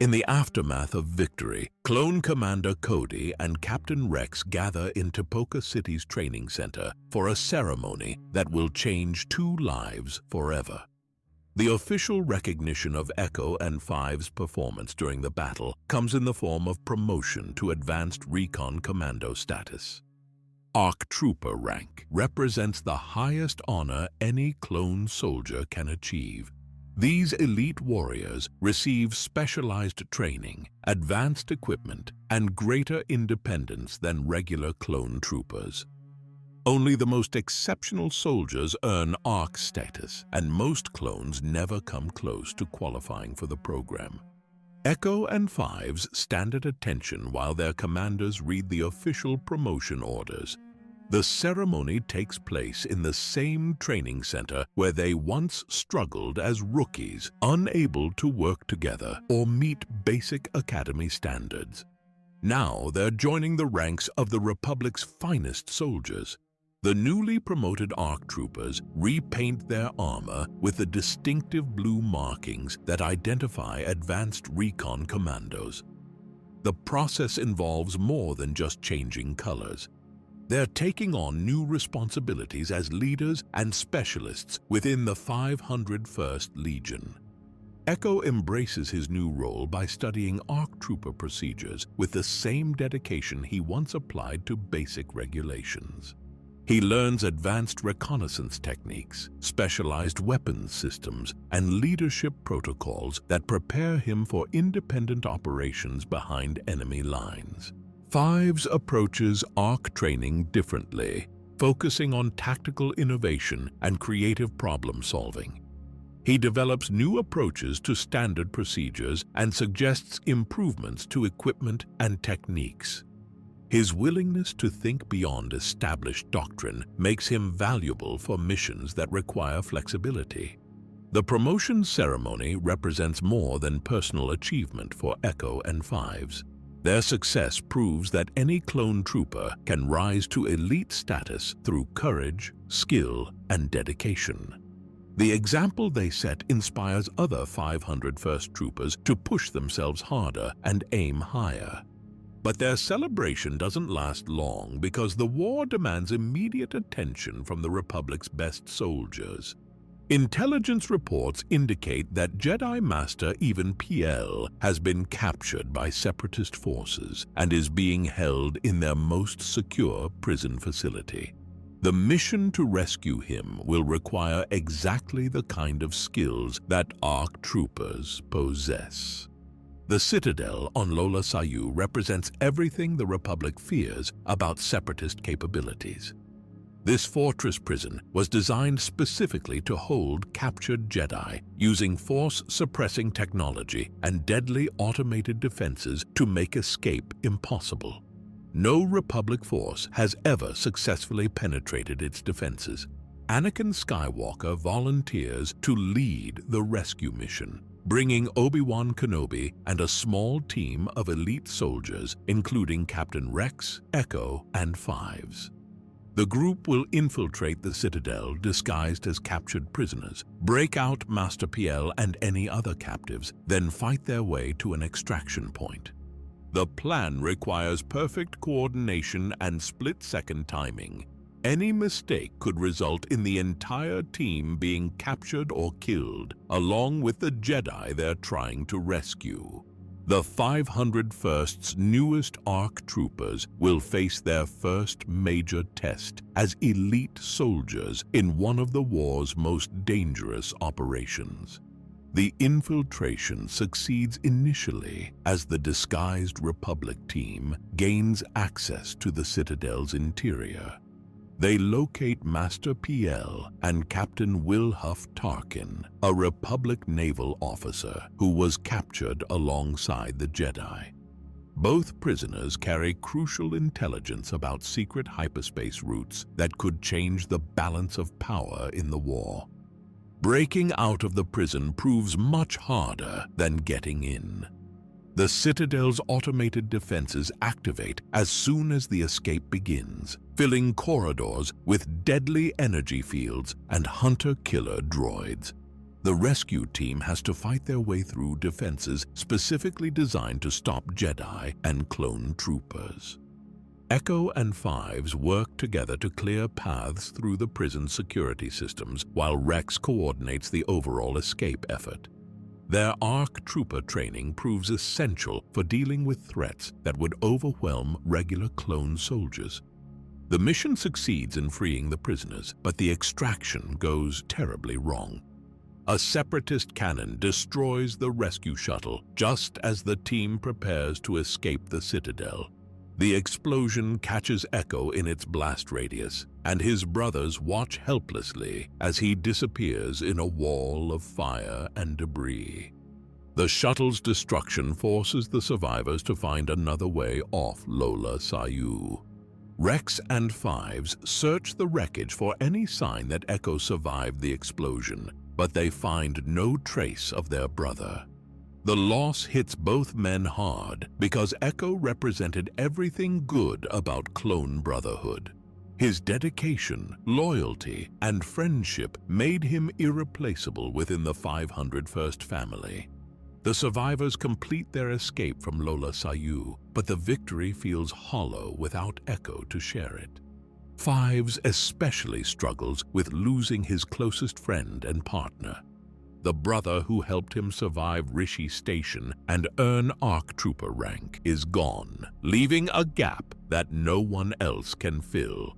In the aftermath of victory, Clone Commander Cody and Captain Rex gather in Tipoca City's training center for a ceremony that will change two lives forever. The official recognition of Echo and Fives' performance during the battle comes in the form of promotion to Advanced Recon Commando status. ARC Trooper rank represents the highest honor any clone soldier can achieve. These elite warriors receive specialized training, advanced equipment, and greater independence than regular clone troopers. Only the most exceptional soldiers earn ARC status, and most clones never come close to qualifying for the program. Echo and Fives stand at attention while their commanders read the official promotion orders. The ceremony takes place in the same training center where they once struggled as rookies, unable to work together or meet basic academy standards. Now they're joining the ranks of the Republic's finest soldiers. The newly promoted ARC troopers repaint their armor with the distinctive blue markings that identify advanced recon commandos. The process involves more than just changing colors. They're taking on new responsibilities as leaders and specialists within the 501st Legion. Echo embraces his new role by studying ARC trooper procedures with the same dedication he once applied to basic regulations. He learns advanced reconnaissance techniques, specialized weapons systems, and leadership protocols that prepare him for independent operations behind enemy lines. Fives approaches ARC training differently, focusing on tactical innovation and creative problem-solving. He develops new approaches to standard procedures and suggests improvements to equipment and techniques. His willingness to think beyond established doctrine makes him valuable for missions that require flexibility. The promotion ceremony represents more than personal achievement for Echo and Fives. Their success proves that any clone trooper can rise to elite status through courage, skill, and dedication. The example they set inspires other 501st troopers to push themselves harder and aim higher. But their celebration doesn't last long because the war demands immediate attention from the Republic's best soldiers. Intelligence reports indicate that Jedi Master Even Piell has been captured by Separatist forces and is being held in their most secure prison facility. The mission to rescue him will require exactly the kind of skills that ARC troopers possess. The Citadel on Lola Sayu represents everything the Republic fears about Separatist capabilities. This fortress prison was designed specifically to hold captured Jedi, using force-suppressing technology and deadly automated defenses to make escape impossible. No Republic force has ever successfully penetrated its defenses. Anakin Skywalker volunteers to lead the rescue mission, bringing Obi-Wan Kenobi and a small team of elite soldiers, including Captain Rex, Echo, and Fives. The group will infiltrate the Citadel disguised as captured prisoners, break out Master Piell and any other captives, then fight their way to an extraction point. The plan requires perfect coordination and split-second timing. Any mistake could result in the entire team being captured or killed, along with the Jedi they're trying to rescue. The 501st's newest ARC troopers will face their first major test as elite soldiers in one of the war's most dangerous operations. The infiltration succeeds initially as the disguised Republic team gains access to the Citadel's interior. They locate Master Piell and Captain Wilhuff Tarkin, a Republic naval officer who was captured alongside the Jedi. Both prisoners carry crucial intelligence about secret hyperspace routes that could change the balance of power in the war. Breaking out of the prison proves much harder than getting in. The Citadel's automated defenses activate as soon as the escape begins, filling corridors with deadly energy fields and hunter-killer droids. The rescue team has to fight their way through defenses specifically designed to stop Jedi and clone troopers. Echo and Fives work together to clear paths through the prison security systems, while Rex coordinates the overall escape effort. Their ARC trooper training proves essential for dealing with threats that would overwhelm regular clone soldiers. The mission succeeds in freeing the prisoners, but the extraction goes terribly wrong. A Separatist cannon destroys the rescue shuttle just as the team prepares to escape the Citadel. The explosion catches Echo in its blast radius, and his brothers watch helplessly as he disappears in a wall of fire and debris. The shuttle's destruction forces the survivors to find another way off Lola Sayu. Rex and Fives search the wreckage for any sign that Echo survived the explosion, but they find no trace of their brother. The loss hits both men hard because Echo represented everything good about Clone Brotherhood. His dedication, loyalty, and friendship made him irreplaceable within the 501st family. The survivors complete their escape from Lola Sayu, but the victory feels hollow without Echo to share it. Fives especially struggles with losing his closest friend and partner. The brother who helped him survive Rishi Station and earn ARC Trooper rank is gone, leaving a gap that no one else can fill.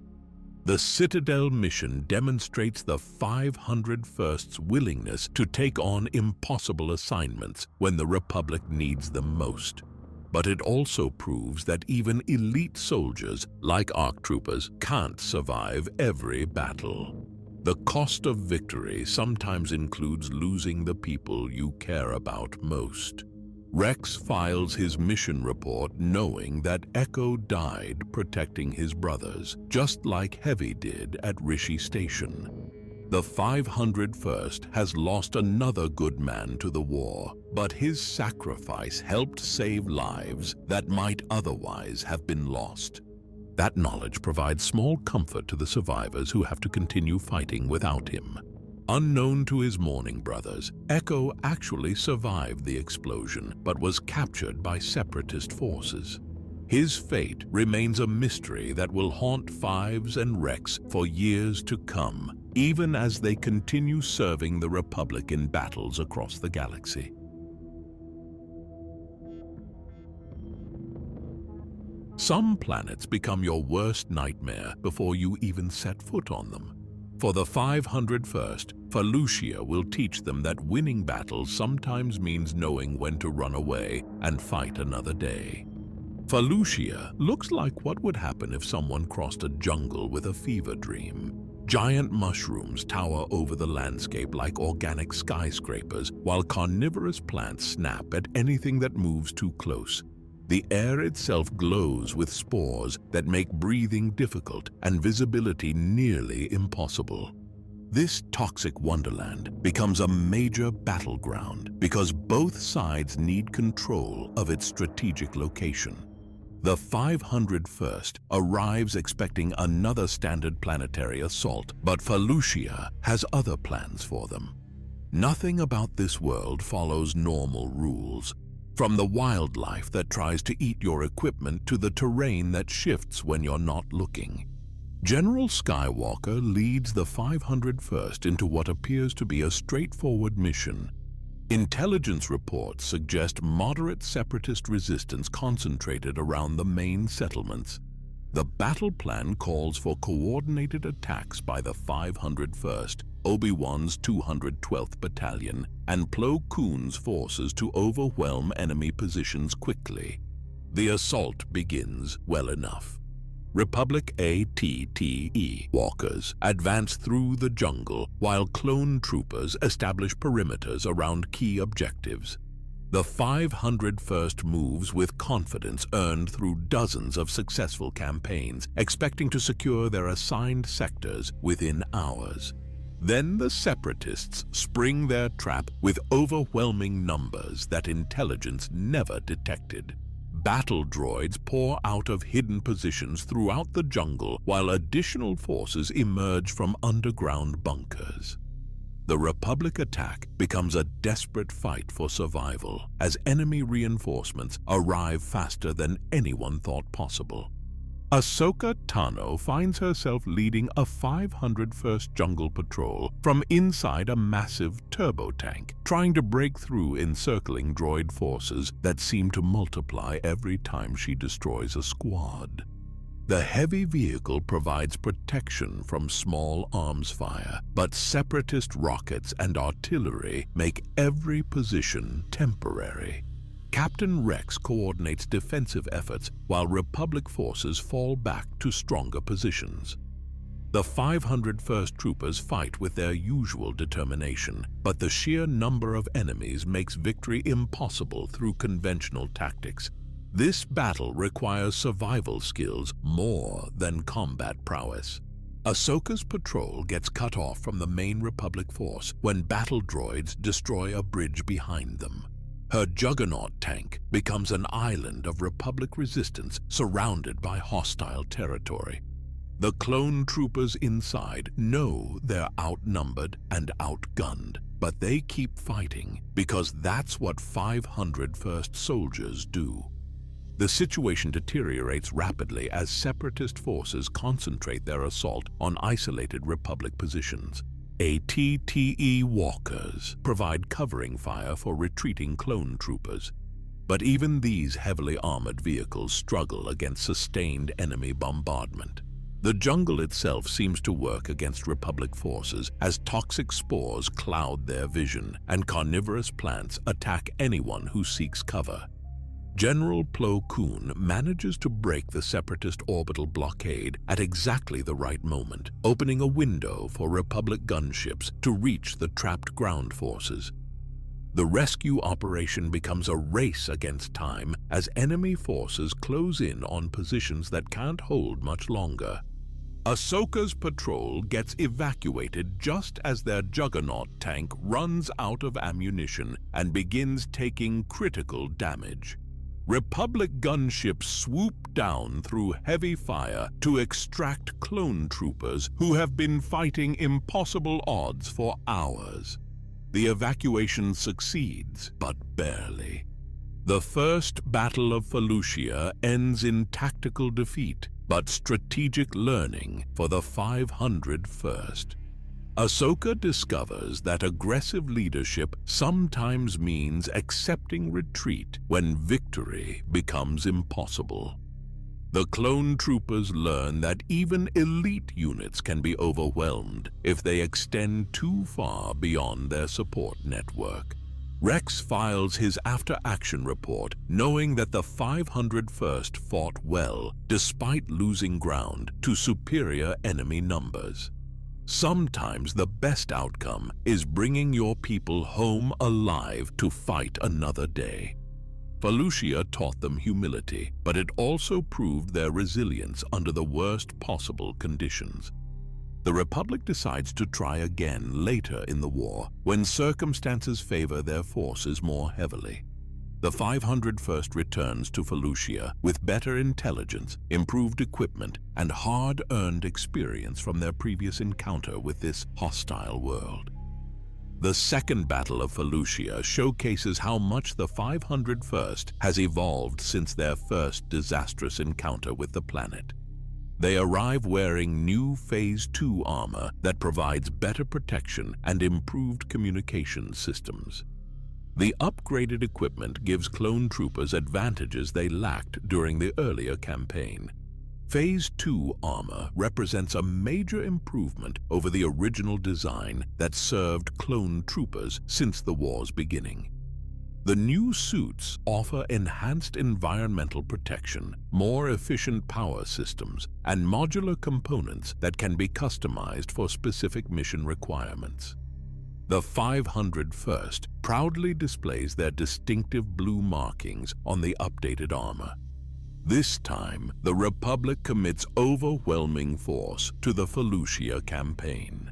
The Citadel mission demonstrates the 501st's willingness to take on impossible assignments when the Republic needs them most. But it also proves that even elite soldiers, like ARC Troopers, can't survive every battle. The cost of victory sometimes includes losing the people you care about most. Rex files his mission report knowing that Echo died protecting his brothers, just like Heavy did at Rishi Station. The 501st has lost another good man to the war, but his sacrifice helped save lives that might otherwise have been lost. That knowledge provides small comfort to the survivors who have to continue fighting without him. Unknown to his mourning brothers, Echo actually survived the explosion but was captured by separatist forces. His fate remains a mystery that will haunt Fives and Rex for years to come, even as they continue serving the Republic in battles across the galaxy. Some planets become your worst nightmare before you even set foot on them. For the 501st, Felucia will teach them that winning battles sometimes means knowing when to run away and fight another day. Felucia looks like what would happen if someone crossed a jungle with a fever dream. Giant mushrooms tower over the landscape like organic skyscrapers, while carnivorous plants snap at anything that moves too close. The air itself glows with spores that make breathing difficult and visibility nearly impossible. This toxic wonderland becomes a major battleground because both sides need control of its strategic location. The 501st arrives expecting another standard planetary assault, but Felucia has other plans for them. Nothing about this world follows normal rules. From the wildlife that tries to eat your equipment to the terrain that shifts when you're not looking. General Skywalker leads the 501st into what appears to be a straightforward mission. Intelligence reports suggest moderate separatist resistance concentrated around the main settlements. The battle plan calls for coordinated attacks by the 501st, Obi-Wan's 212th Battalion, and Plo Koon's forces to overwhelm enemy positions quickly. The assault begins well enough. Republic ATTE walkers advance through the jungle while clone troopers establish perimeters around key objectives. The 501st moves with confidence earned through dozens of successful campaigns, expecting to secure their assigned sectors within hours. Then the Separatists spring their trap with overwhelming numbers that intelligence never detected. Battle droids pour out of hidden positions throughout the jungle while additional forces emerge from underground bunkers. The Republic attack becomes a desperate fight for survival as enemy reinforcements arrive faster than anyone thought possible. Ahsoka Tano finds herself leading a 501st Jungle Patrol from inside a massive turbo tank, trying to break through encircling droid forces that seem to multiply every time she destroys a squad. The heavy vehicle provides protection from small arms fire, but separatist rockets and artillery make every position temporary. Captain Rex coordinates defensive efforts while Republic forces fall back to stronger positions. The 501st Troopers fight with their usual determination, but the sheer number of enemies makes victory impossible through conventional tactics. This battle requires survival skills more than combat prowess. Ahsoka's patrol gets cut off from the main Republic force when battle droids destroy a bridge behind them. Her Juggernaut tank becomes an island of Republic resistance surrounded by hostile territory. The clone troopers inside know they're outnumbered and outgunned, but they keep fighting because that's what 501st soldiers do. The situation deteriorates rapidly as Separatist forces concentrate their assault on isolated Republic positions. ATTE walkers provide covering fire for retreating clone troopers. But even these heavily armored vehicles struggle against sustained enemy bombardment. The jungle itself seems to work against Republic forces as toxic spores cloud their vision and carnivorous plants attack anyone who seeks cover. General Plo Koon manages to break the Separatist orbital blockade at exactly the right moment, opening a window for Republic gunships to reach the trapped ground forces. The rescue operation becomes a race against time as enemy forces close in on positions that can't hold much longer. Ahsoka's patrol gets evacuated just as their Juggernaut tank runs out of ammunition and begins taking critical damage. Republic gunships swoop down through heavy fire to extract clone troopers who have been fighting impossible odds for hours. The evacuation succeeds, but barely. The First Battle of Felucia ends in tactical defeat, but strategic learning for the 501st. Ahsoka discovers that aggressive leadership sometimes means accepting retreat when victory becomes impossible. The clone troopers learn that even elite units can be overwhelmed if they extend too far beyond their support network. Rex files his after-action report, knowing that the 501st fought well despite losing ground to superior enemy numbers. Sometimes the best outcome is bringing your people home alive to fight another day. Felucia taught them humility, but it also proved their resilience under the worst possible conditions. The Republic decides to try again later in the war, when circumstances favor their forces more heavily. The 501st returns to Felucia with better intelligence, improved equipment, and hard-earned experience from their previous encounter with this hostile world. The Second Battle of Felucia showcases how much the 501st has evolved since their first disastrous encounter with the planet. They arrive wearing new Phase 2 armor that provides better protection and improved communication systems. The upgraded equipment gives clone troopers advantages they lacked during the earlier campaign. Phase 2 armor represents a major improvement over the original design that served clone troopers since the war's beginning. The new suits offer enhanced environmental protection, more efficient power systems, and modular components that can be customized for specific mission requirements. The 501st proudly displays their distinctive blue markings on the updated armor. This time, the Republic commits overwhelming force to the Felucia campaign.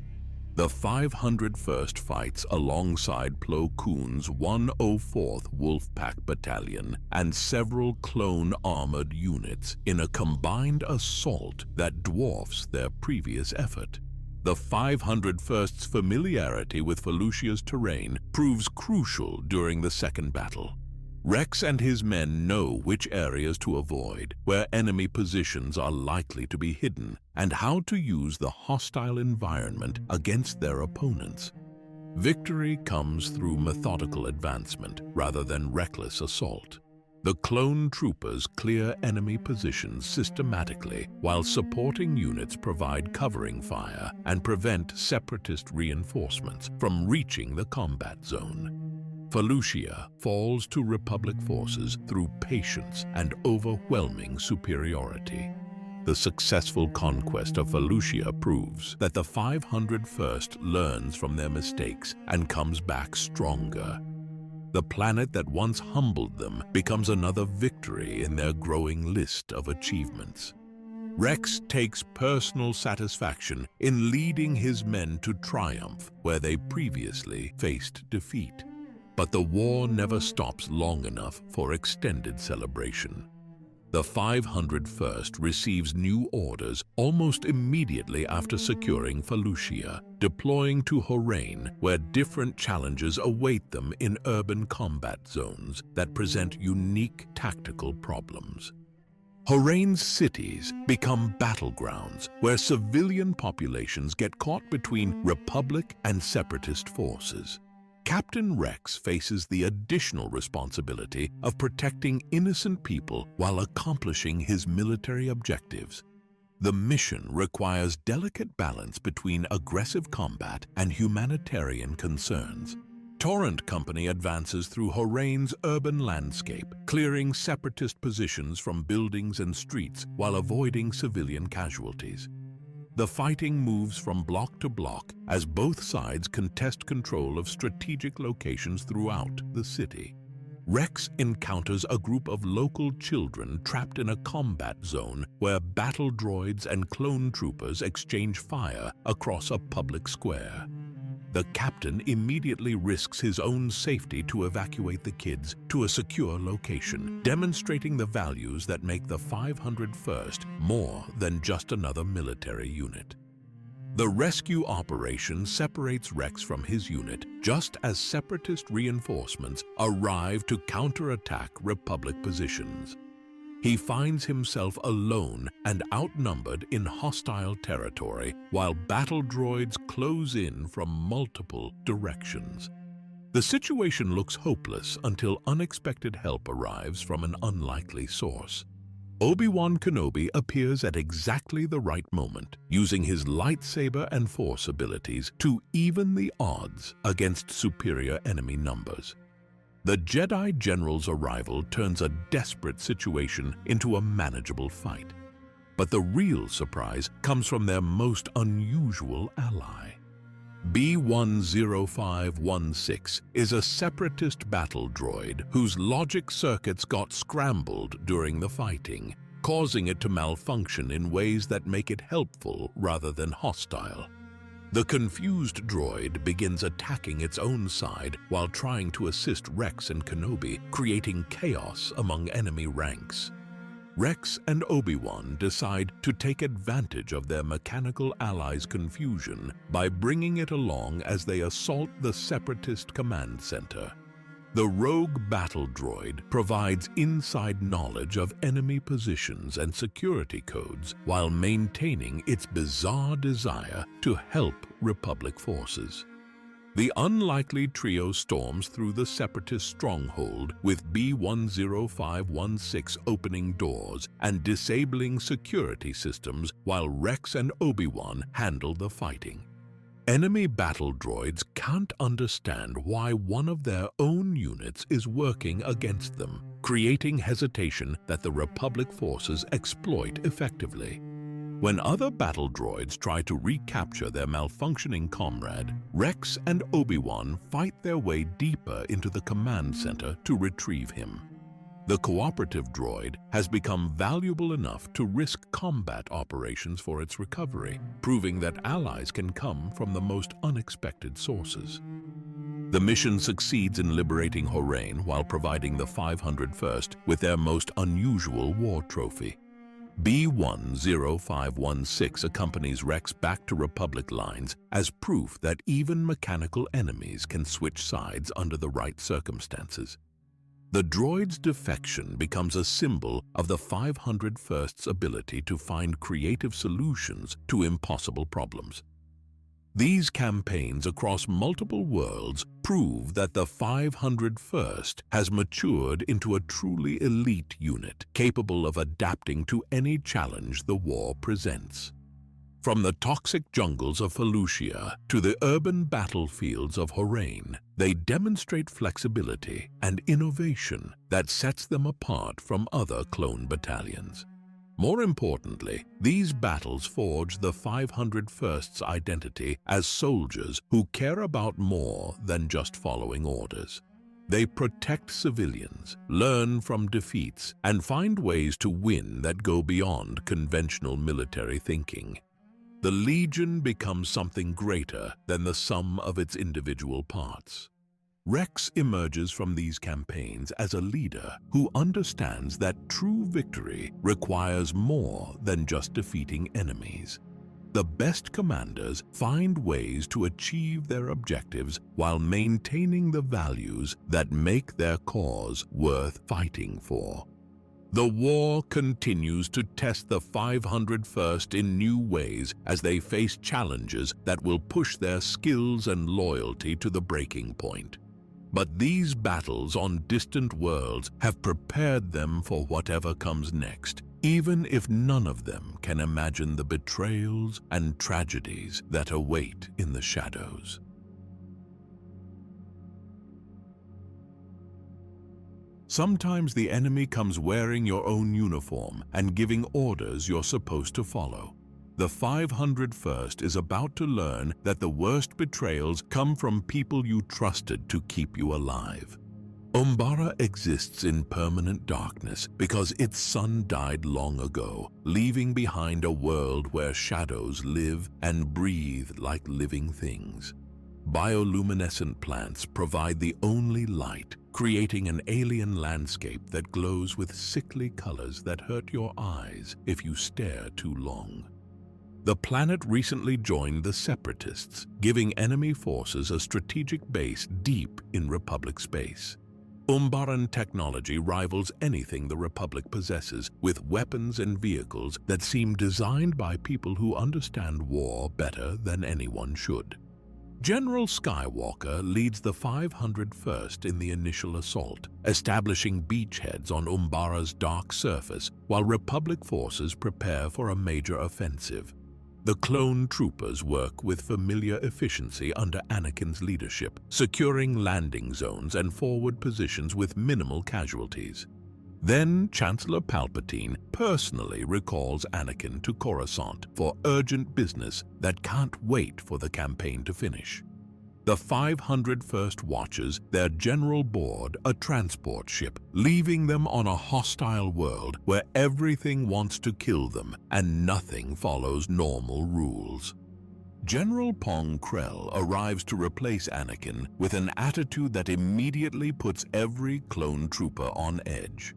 The 501st fights alongside Plo Koon's 104th Wolfpack Battalion and several clone armored units in a combined assault that dwarfs their previous effort. The 501st's familiarity with Felucia's terrain proves crucial during the second battle. Rex and his men know which areas to avoid, where enemy positions are likely to be hidden, and how to use the hostile environment against their opponents. Victory comes through methodical advancement rather than reckless assault. The clone troopers clear enemy positions systematically while supporting units provide covering fire and prevent separatist reinforcements from reaching the combat zone. Felucia falls to Republic forces through patience and overwhelming superiority. The successful conquest of Felucia proves that the 501st learns from their mistakes and comes back stronger. The planet that once humbled them becomes another victory in their growing list of achievements. Rex takes personal satisfaction in leading his men to triumph where they previously faced defeat. But the war never stops long enough for extended celebration. The 501st receives new orders almost immediately after securing Felucia, deploying to Horain, where different challenges await them in urban combat zones that present unique tactical problems. Horain's cities become battlegrounds where civilian populations get caught between Republic and Separatist forces. Captain Rex faces the additional responsibility of protecting innocent people while accomplishing his military objectives. The mission requires delicate balance between aggressive combat and humanitarian concerns. Torrent Company advances through Horain's urban landscape, clearing Separatist positions from buildings and streets while avoiding civilian casualties. The fighting moves from block to block as both sides contest control of strategic locations throughout the city. Rex encounters a group of local children trapped in a combat zone where battle droids and clone troopers exchange fire across a public square. The captain immediately risks his own safety to evacuate the kids to a secure location, demonstrating the values that make the 501st more than just another military unit. The rescue operation separates Rex from his unit just as Separatist reinforcements arrive to counterattack Republic positions. He finds himself alone and outnumbered in hostile territory while battle droids close in from multiple directions. The situation looks hopeless until unexpected help arrives from an unlikely source. Obi-Wan Kenobi appears at exactly the right moment, using his lightsaber and Force abilities to even the odds against superior enemy numbers. The Jedi General's arrival turns a desperate situation into a manageable fight. But the real surprise comes from their most unusual ally. B-10516 is a Separatist battle droid whose logic circuits got scrambled during the fighting, causing it to malfunction in ways that make it helpful rather than hostile. The confused droid begins attacking its own side while trying to assist Rex and Kenobi, creating chaos among enemy ranks. Rex and Obi-Wan decide to take advantage of their mechanical allies' confusion by bringing it along as they assault the Separatist command center. The rogue battle droid provides inside knowledge of enemy positions and security codes while maintaining its bizarre desire to help Republic forces. The unlikely trio storms through the Separatist stronghold with B-10516 opening doors and disabling security systems while Rex and Obi-Wan handle the fighting. Enemy battle droids can't understand why one of their own units is working against them, creating hesitation that the Republic forces exploit effectively. When other battle droids try to recapture their malfunctioning comrade, Rex and Obi-Wan fight their way deeper into the command center to retrieve him. The cooperative droid has become valuable enough to risk combat operations for its recovery, proving that allies can come from the most unexpected sources. The mission succeeds in liberating Horain while providing the 501st with their most unusual war trophy. B-10516 accompanies Rex back to Republic lines as proof that even mechanical enemies can switch sides under the right circumstances. The droid's defection becomes a symbol of the 501st's ability to find creative solutions to impossible problems. These campaigns across multiple worlds prove that the 501st has matured into a truly elite unit capable of adapting to any challenge the war presents. From the toxic jungles of Felucia to the urban battlefields of Horain, they demonstrate flexibility and innovation that sets them apart from other clone battalions. More importantly, these battles forge the 501st's identity as soldiers who care about more than just following orders. They protect civilians, learn from defeats, and find ways to win that go beyond conventional military thinking. The Legion becomes something greater than the sum of its individual parts. Rex emerges from these campaigns as a leader who understands that true victory requires more than just defeating enemies. The best commanders find ways to achieve their objectives while maintaining the values that make their cause worth fighting for. The war continues to test the 501st in new ways as they face challenges that will push their skills and loyalty to the breaking point. But these battles on distant worlds have prepared them for whatever comes next, even if none of them can imagine the betrayals and tragedies that await in the shadows. Sometimes the enemy comes wearing your own uniform and giving orders you're supposed to follow. The 501st is about to learn that the worst betrayals come from people you trusted to keep you alive. Umbara exists in permanent darkness because its sun died long ago, leaving behind a world where shadows live and breathe like living things. Bioluminescent plants provide the only light, creating an alien landscape that glows with sickly colors that hurt your eyes if you stare too long. The planet recently joined the Separatists, giving enemy forces a strategic base deep in Republic space. Umbaran technology rivals anything the Republic possesses, with weapons and vehicles that seem designed by people who understand war better than anyone should. General Skywalker leads the 501st in the initial assault, establishing beachheads on Umbara's dark surface while Republic forces prepare for a major offensive. The clone troopers work with familiar efficiency under Anakin's leadership, securing landing zones and forward positions with minimal casualties. Then Chancellor Palpatine personally recalls Anakin to Coruscant for urgent business that can't wait for the campaign to finish. The 501st watches their general board a transport ship, leaving them on a hostile world where everything wants to kill them and nothing follows normal rules. General Pong Krell arrives to replace Anakin with an attitude that immediately puts every clone trooper on edge.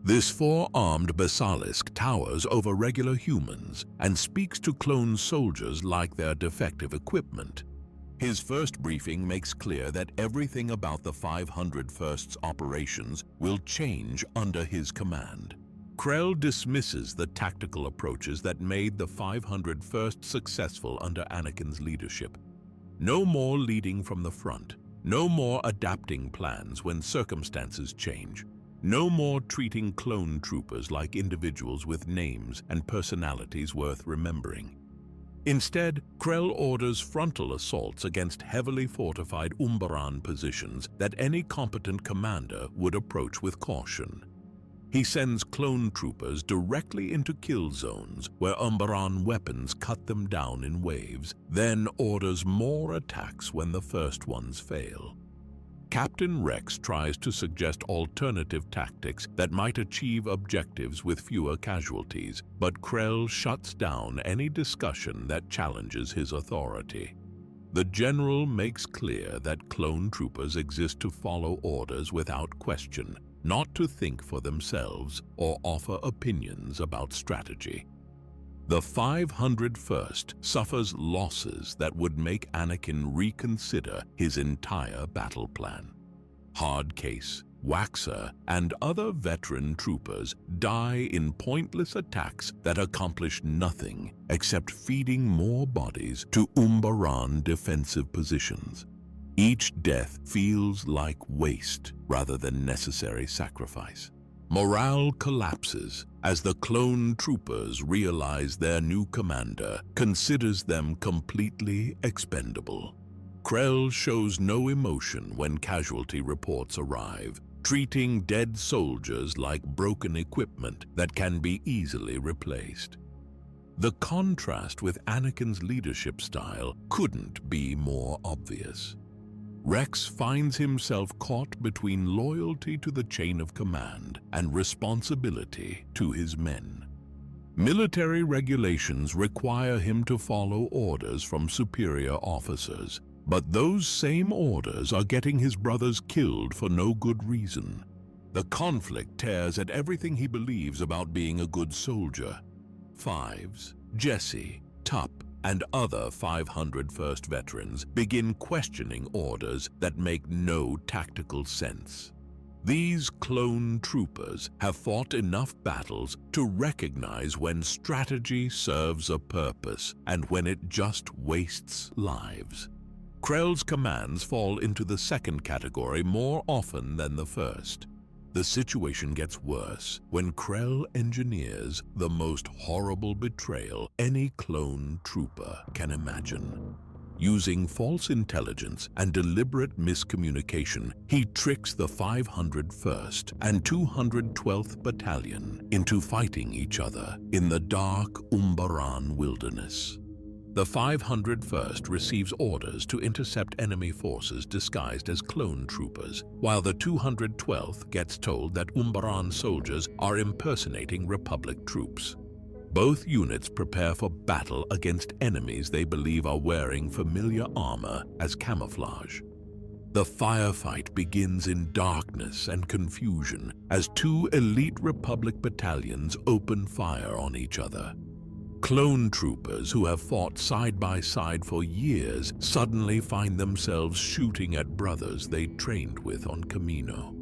This four-armed basilisk towers over regular humans and speaks to clone soldiers like their defective equipment. His first briefing makes clear that everything about the 501st's operations will change under his command. Krell dismisses the tactical approaches that made the 501st successful under Anakin's leadership. No more leading from the front, no more adapting plans when circumstances change. No more treating clone troopers like individuals with names and personalities worth remembering. Instead, Krell orders frontal assaults against heavily fortified Umbaran positions that any competent commander would approach with caution. He sends clone troopers directly into kill zones where Umbaran weapons cut them down in waves, then orders more attacks when the first ones fail. Captain Rex tries to suggest alternative tactics that might achieve objectives with fewer casualties, but Krell shuts down any discussion that challenges his authority. The general makes clear that clone troopers exist to follow orders without question, not to think for themselves or offer opinions about strategy. The 501st suffers losses that would make Anakin reconsider his entire battle plan. Hardcase, Waxer, and other veteran troopers die in pointless attacks that accomplish nothing except feeding more bodies to Umbaran defensive positions. Each death feels like waste rather than necessary sacrifice. Morale collapses as the clone troopers realize their new commander considers them completely expendable. Krell shows no emotion when casualty reports arrive, treating dead soldiers like broken equipment that can be easily replaced. The contrast with Anakin's leadership style couldn't be more obvious. Rex finds himself caught between loyalty to the chain of command and responsibility to his men. Military regulations require him to follow orders from superior officers, but those same orders are getting his brothers killed for no good reason. The conflict tears at everything he believes about being a good soldier. Fives, Jesse, Tup, and other 501st veterans begin questioning orders that make no tactical sense. These clone troopers have fought enough battles to recognize when strategy serves a purpose and when it just wastes lives. Krell's commands fall into the second category more often than the first. The situation gets worse when Krell engineers the most horrible betrayal any clone trooper can imagine. Using false intelligence and deliberate miscommunication, he tricks the 501st and 212th Battalion into fighting each other in the dark Umbaran wilderness. The 501st receives orders to intercept enemy forces disguised as clone troopers, while the 212th gets told that Umbaran soldiers are impersonating Republic troops. Both units prepare for battle against enemies they believe are wearing familiar armor as camouflage. The firefight begins in darkness and confusion as two elite Republic battalions open fire on each other. Clone troopers who have fought side by side for years suddenly find themselves shooting at brothers they trained with on Kamino.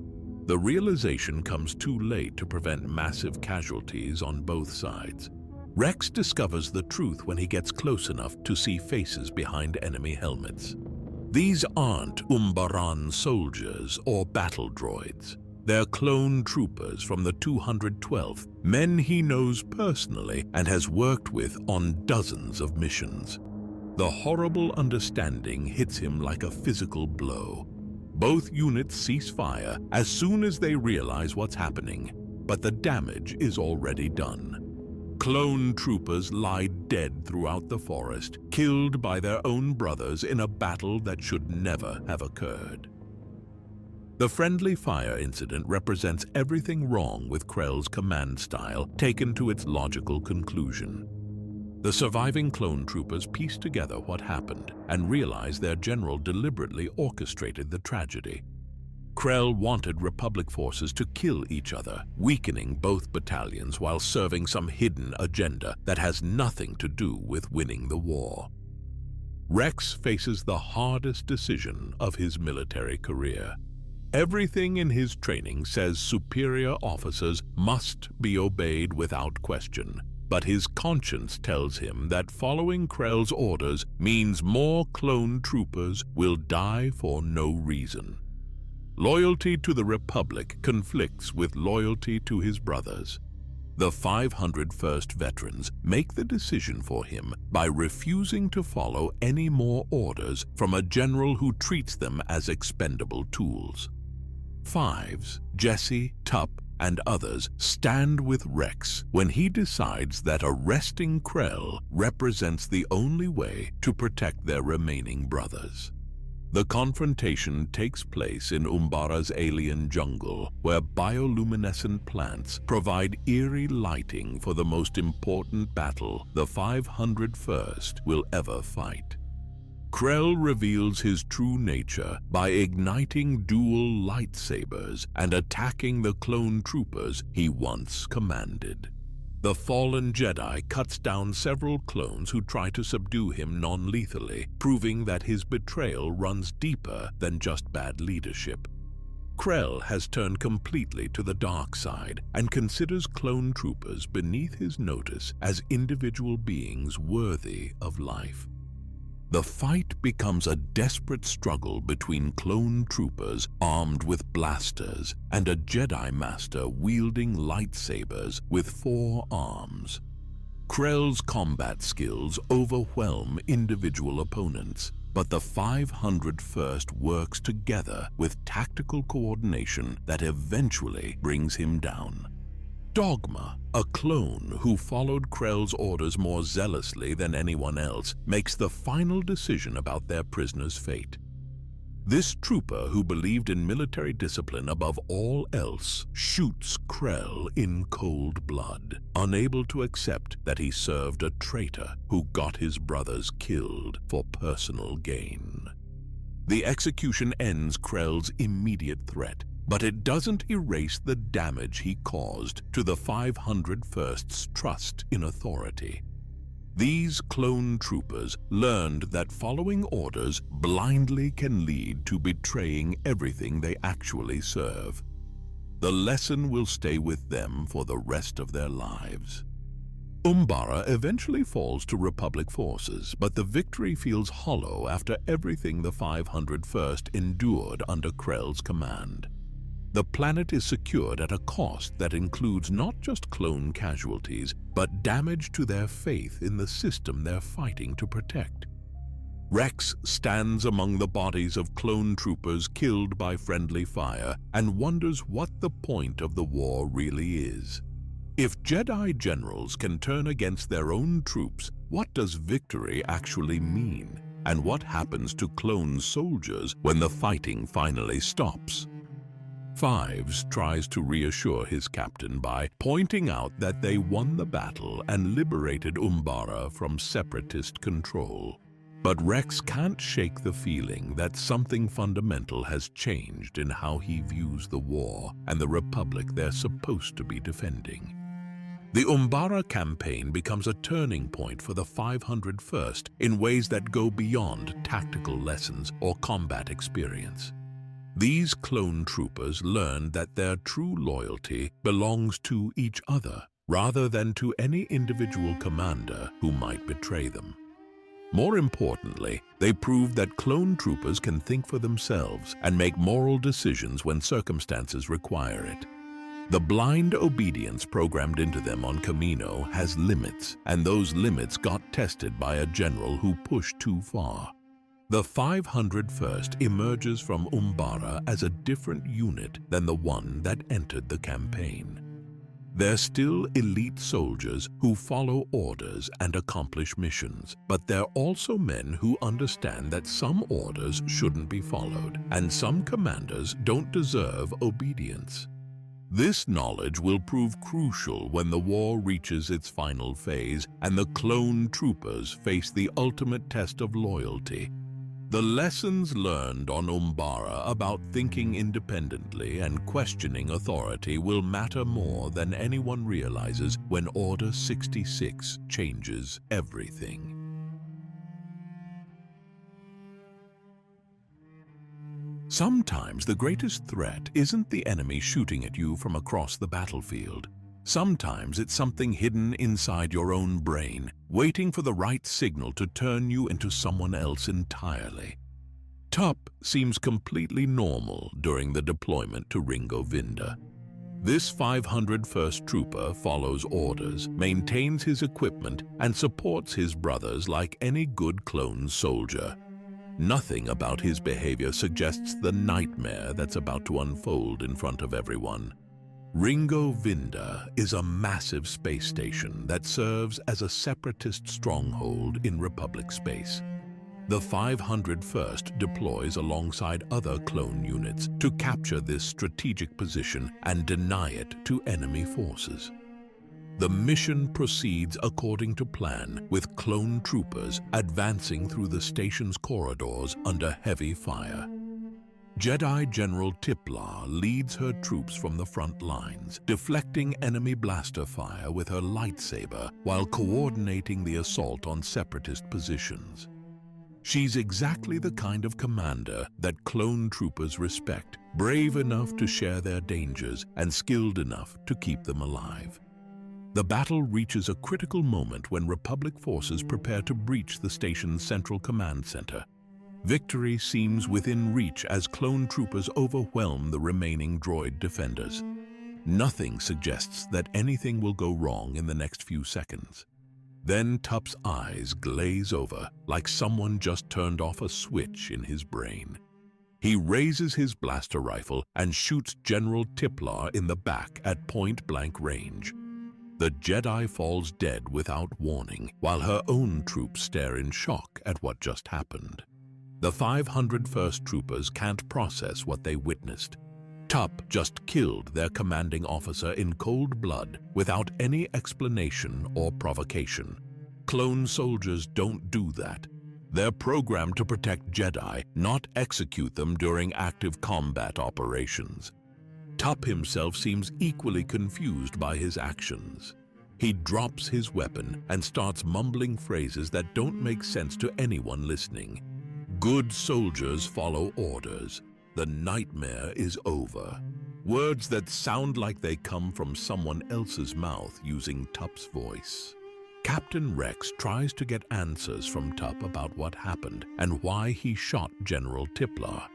The realization comes too late to prevent massive casualties on both sides. Rex discovers the truth when he gets close enough to see faces behind enemy helmets. These aren't Umbaran soldiers or battle droids. They're clone troopers from the 212th, men he knows personally and has worked with on dozens of missions. The horrible understanding hits him like a physical blow. Both units cease fire as soon as they realize what's happening, but the damage is already done. Clone troopers lie dead throughout the forest, killed by their own brothers in a battle that should never have occurred. The friendly fire incident represents everything wrong with Krell's command style taken to its logical conclusion. The surviving clone troopers piece together what happened and realize their general deliberately orchestrated the tragedy. Krell wanted Republic forces to kill each other, weakening both battalions while serving some hidden agenda that has nothing to do with winning the war. Rex faces the hardest decision of his military career. Everything in his training says superior officers must be obeyed without question, but his conscience tells him that following Krell's orders means more clone troopers will die for no reason. Loyalty to the Republic conflicts with loyalty to his brothers. The 501st veterans make the decision for him by refusing to follow any more orders from a general who treats them as expendable tools. Fives, Jesse, Tup, and others stand with Rex when he decides that arresting Krell represents the only way to protect their remaining brothers. The confrontation takes place in Umbara's alien jungle, where bioluminescent plants provide eerie lighting for the most important battle the 501st will ever fight. Krell reveals his true nature by igniting dual lightsabers and attacking the clone troopers he once commanded. The fallen Jedi cuts down several clones who try to subdue him non-lethally, proving that his betrayal runs deeper than just bad leadership. Krell has turned completely to the dark side and considers clone troopers beneath his notice as individual beings worthy of life. The fight becomes a desperate struggle between clone troopers armed with blasters and a Jedi Master wielding lightsabers with 4 arms. Krell's combat skills overwhelm individual opponents, but the 501st works together with tactical coordination that eventually brings him down. Dogma, a clone who followed Krell's orders more zealously than anyone else, makes the final decision about their prisoner's fate. This trooper, who believed in military discipline above all else, shoots Krell in cold blood, unable to accept that he served a traitor who got his brothers killed for personal gain. The execution ends Krell's immediate threat, but it doesn't erase the damage he caused to the 501st's trust in authority. These clone troopers learned that following orders blindly can lead to betraying everything they actually serve. The lesson will stay with them for the rest of their lives. Umbara eventually falls to Republic forces, but the victory feels hollow after everything the 501st endured under Krell's command. The planet is secured at a cost that includes not just clone casualties, but damage to their faith in the system they're fighting to protect. Rex stands among the bodies of clone troopers killed by friendly fire and wonders what the point of the war really is. If Jedi generals can turn against their own troops, what does victory actually mean? And what happens to clone soldiers when the fighting finally stops? Fives tries to reassure his captain by pointing out that they won the battle and liberated Umbara from separatist control. But Rex can't shake the feeling that something fundamental has changed in how he views the war and the Republic they're supposed to be defending. The Umbara campaign becomes a turning point for the 501st in ways that go beyond tactical lessons or combat experience. These clone troopers learned that their true loyalty belongs to each other, rather than to any individual commander who might betray them. More importantly, they proved that clone troopers can think for themselves and make moral decisions when circumstances require it. The blind obedience programmed into them on Kamino has limits, and those limits got tested by a general who pushed too far. The 501st emerges from Umbara as a different unit than the one that entered the campaign. They're still elite soldiers who follow orders and accomplish missions, but they're also men who understand that some orders shouldn't be followed, and some commanders don't deserve obedience. This knowledge will prove crucial when the war reaches its final phase and the clone troopers face the ultimate test of loyalty. The lessons learned on Umbara about thinking independently and questioning authority will matter more than anyone realizes when Order 66 changes everything. Sometimes the greatest threat isn't the enemy shooting at you from across the battlefield. Sometimes it's something hidden inside your own brain, waiting for the right signal to turn you into someone else entirely. Tup seems completely normal during the deployment to Ringo Vinda. This 501st trooper follows orders, maintains his equipment, and supports his brothers like any good clone soldier. Nothing about his behavior suggests the nightmare that's about to unfold in front of everyone. Ringo Vinda is a massive space station that serves as a separatist stronghold in Republic space. The 501st deploys alongside other clone units to capture this strategic position and deny it to enemy forces. The mission proceeds according to plan, with clone troopers advancing through the station's corridors under heavy fire. Jedi General Tiplar leads her troops from the front lines, deflecting enemy blaster fire with her lightsaber while coordinating the assault on separatist positions. She's exactly the kind of commander that clone troopers respect, brave enough to share their dangers and skilled enough to keep them alive. The battle reaches a critical moment when Republic forces prepare to breach the station's central command center. Victory seems within reach as clone troopers overwhelm the remaining droid defenders. Nothing suggests that anything will go wrong in the next few seconds. Then Tup's eyes glaze over, like someone just turned off a switch in his brain. He raises his blaster rifle and shoots General Tiplar in the back at point-blank range. The Jedi falls dead without warning, while her own troops stare in shock at what just happened. The 501st Troopers can't process what they witnessed. Tup just killed their commanding officer in cold blood without any explanation or provocation. Clone soldiers don't do that. They're programmed to protect Jedi, not execute them during active combat operations. Tup himself seems equally confused by his actions. He drops his weapon and starts mumbling phrases that don't make sense to anyone listening. Good soldiers follow orders. The nightmare is over. Words that sound like they come from someone else's mouth using Tup's voice. Captain Rex tries to get answers from Tup about what happened and why he shot General Tiplar,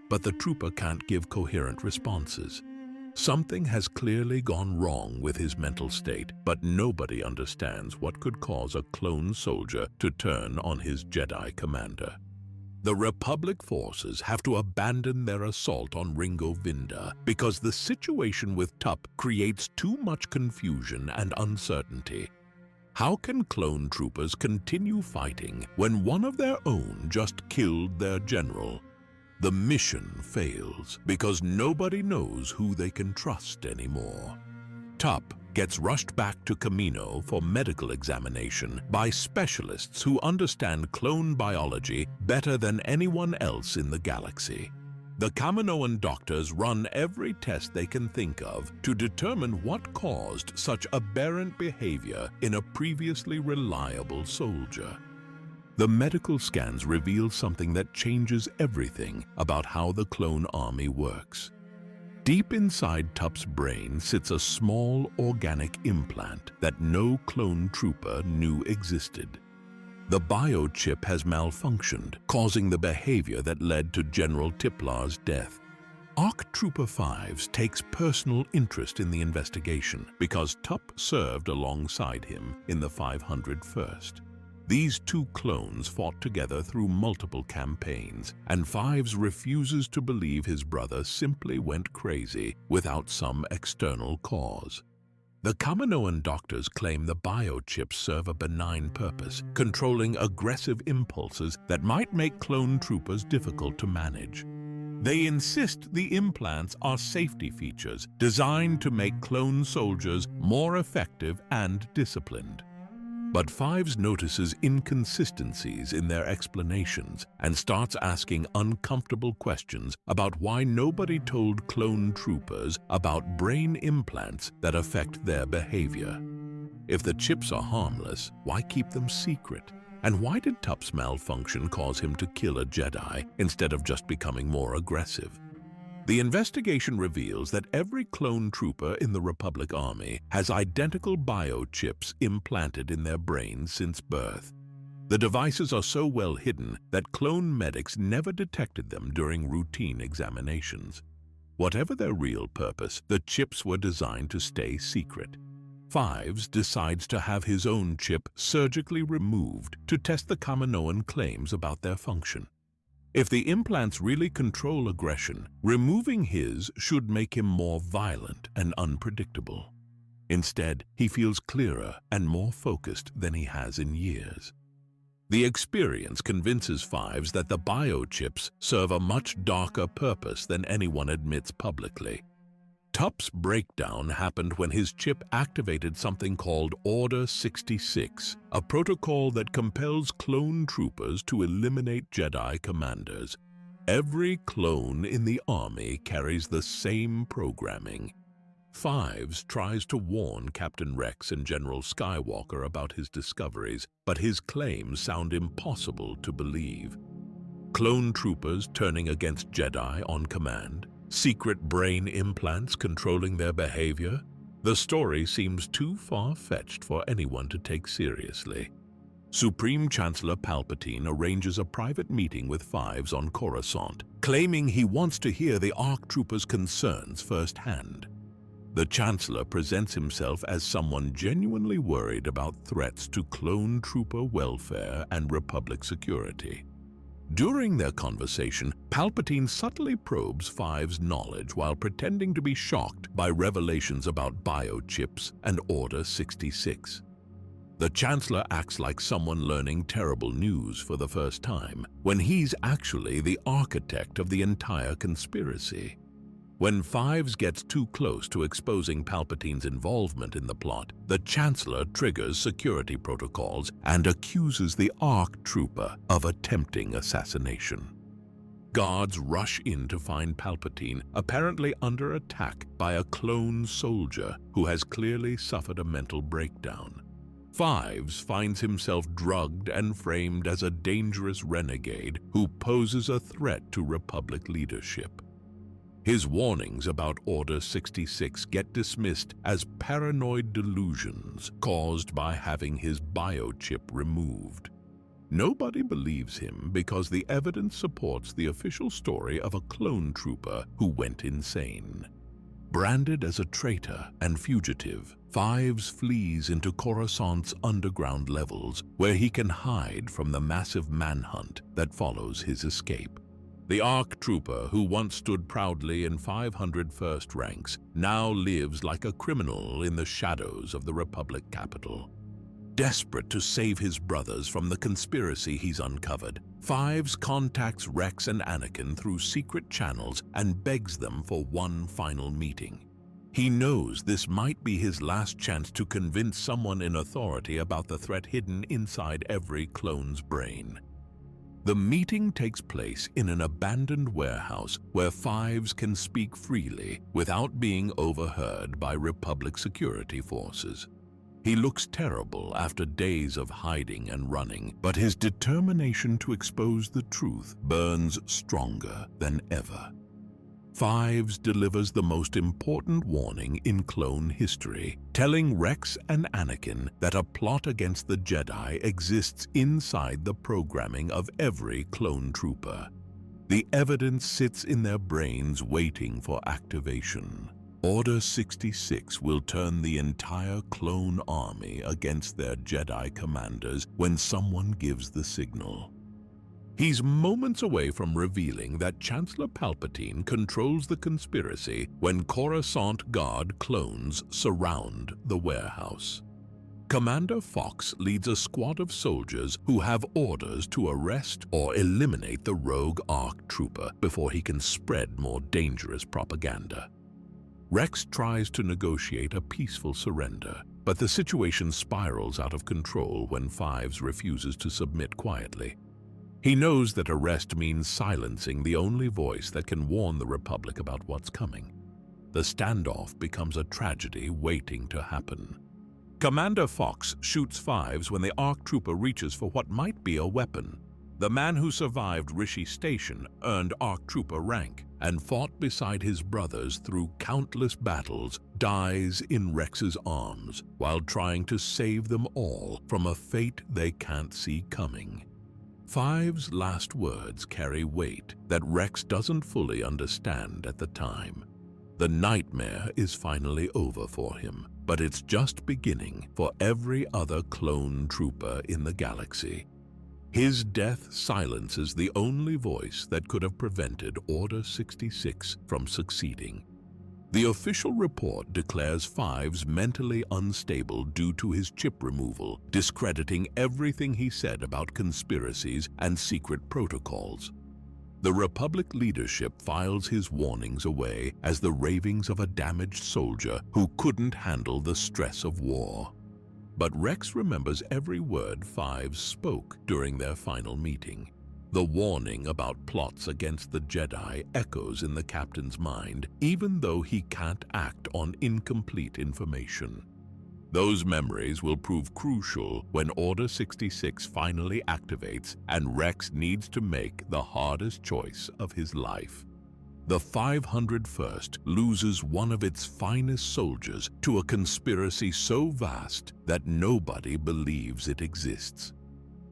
but the trooper can't give coherent responses. Something has clearly gone wrong with his mental state, but nobody understands what could cause a clone soldier to turn on his Jedi commander. The Republic forces have to abandon their assault on Ringo Vinda because the situation with Tup creates too much confusion and uncertainty. How can clone troopers continue fighting when one of their own just killed their general? The mission fails because nobody knows who they can trust anymore. Tup gets rushed back to Kamino for medical examination by specialists who understand clone biology better than anyone else in the galaxy. The Kaminoan doctors run every test they can think of to determine what caused such aberrant behavior in a previously reliable soldier. The medical scans reveal something that changes everything about how the clone army works. Deep inside Tup's brain sits a small organic implant that no clone trooper knew existed. The biochip has malfunctioned, causing the behavior that led to General Tiplar's death. ARC Trooper 5s takes personal interest in the investigation because Tup served alongside him in the 501st. These two clones fought together through multiple campaigns, and Fives refuses to believe his brother simply went crazy without some external cause. The Kaminoan doctors claim the biochips serve a benign purpose, controlling aggressive impulses that might make clone troopers difficult to manage. They insist the implants are safety features designed to make clone soldiers more effective and disciplined. But Fives notices inconsistencies in their explanations and starts asking uncomfortable questions about why nobody told clone troopers about brain implants that affect their behavior. If the chips are harmless, why keep them secret? And why did Tup's malfunction cause him to kill a Jedi instead of just becoming more aggressive? The investigation reveals that every clone trooper in the Republic Army has identical biochips implanted in their brains since birth. The devices are so well hidden that clone medics never detected them during routine examinations. Whatever their real purpose, the chips were designed to stay secret. Fives decides to have his own chip surgically removed to test the Kaminoan claims about their function. If the implants really control aggression, removing his should make him more violent and unpredictable. Instead, he feels clearer and more focused than he has in years. The experience convinces Fives that the biochips serve a much darker purpose than anyone admits publicly. Tup's breakdown happened when his chip activated something called Order 66, a protocol that compels clone troopers to eliminate Jedi commanders. Every clone in the army carries the same programming. Fives tries to warn Captain Rex and General Skywalker about his discoveries, but his claims sound impossible to believe. Clone troopers turning against Jedi on command, secret brain implants controlling their behavior. The story seems too far-fetched for anyone to take seriously. Supreme Chancellor Palpatine arranges a private meeting with Fives on Coruscant, claiming he wants to hear the ARC troopers' concerns firsthand. The Chancellor presents himself as someone genuinely worried about threats to clone trooper welfare and Republic security. During their conversation, Palpatine subtly probes Fives' knowledge while pretending to be shocked by revelations about biochips and Order 66. The Chancellor acts like someone learning terrible news for the first time, when he's actually the architect of the entire conspiracy. When Fives gets too close to exposing Palpatine's involvement in the plot, the Chancellor triggers security protocols and accuses the ARC trooper of attempting assassination. Guards rush in to find Palpatine, apparently under attack by a clone soldier who has clearly suffered a mental breakdown. Fives finds himself drugged and framed as a dangerous renegade who poses a threat to Republic leadership. His warnings about Order 66 get dismissed as paranoid delusions caused by having his biochip removed. Nobody believes him because the evidence supports the official story of a clone trooper who went insane. Branded as a traitor and fugitive, Fives flees into Coruscant's underground levels, where he can hide from the massive manhunt that follows his escape. The ARC trooper, who once stood proudly in 501st ranks, now lives like a criminal in the shadows of the Republic capital. Desperate to save his brothers from the conspiracy he's uncovered, Fives contacts Rex and Anakin through secret channels and begs them for one final meeting. He knows this might be his last chance to convince someone in authority about the threat hidden inside every clone's brain. The meeting takes place in an abandoned warehouse where Fives can speak freely without being overheard by Republic security forces. He looks terrible after days of hiding and running, but his determination to expose the truth burns stronger than ever. Fives delivers the most important warning in clone history, telling Rex and Anakin that a plot against the Jedi exists inside the programming of every clone trooper. The evidence sits in their brains waiting for activation. Order 66 will turn the entire clone army against their Jedi commanders when someone gives the signal. He's moments away from revealing that Chancellor Palpatine controls the conspiracy when Coruscant Guard clones surround the warehouse. Commander Fox leads a squad of soldiers who have orders to arrest or eliminate the rogue ARC trooper before he can spread more dangerous propaganda. Rex tries to negotiate a peaceful surrender, but the situation spirals out of control when Fives refuses to submit quietly. He knows that arrest means silencing the only voice that can warn the Republic about what's coming. The standoff becomes a tragedy waiting to happen. Commander Fox shoots Fives when the ARC trooper reaches for what might be a weapon. The man who survived Rishi Station earned ARC trooper rank and fought beside his brothers through countless battles, dies in Rex's arms while trying to save them all from a fate they can't see coming. Fives' last words carry weight that Rex doesn't fully understand at the time. The nightmare is finally over for him, but it's just beginning for every other clone trooper in the galaxy. His death silences the only voice that could have prevented Order 66 from succeeding. The official report declares Fives mentally unstable due to his chip removal, discrediting everything he said about conspiracies and secret protocols. The Republic leadership files his warnings away as the ravings of a damaged soldier who couldn't handle the stress of war. But Rex remembers every word Fives spoke during their final meeting. The warning about plots against the Jedi echoes in the captain's mind, even though he can't act on incomplete information. Those memories will prove crucial when Order 66 finally activates and Rex needs to make the hardest choice of his life. The 501st loses one of its finest soldiers to a conspiracy so vast that nobody believes it exists.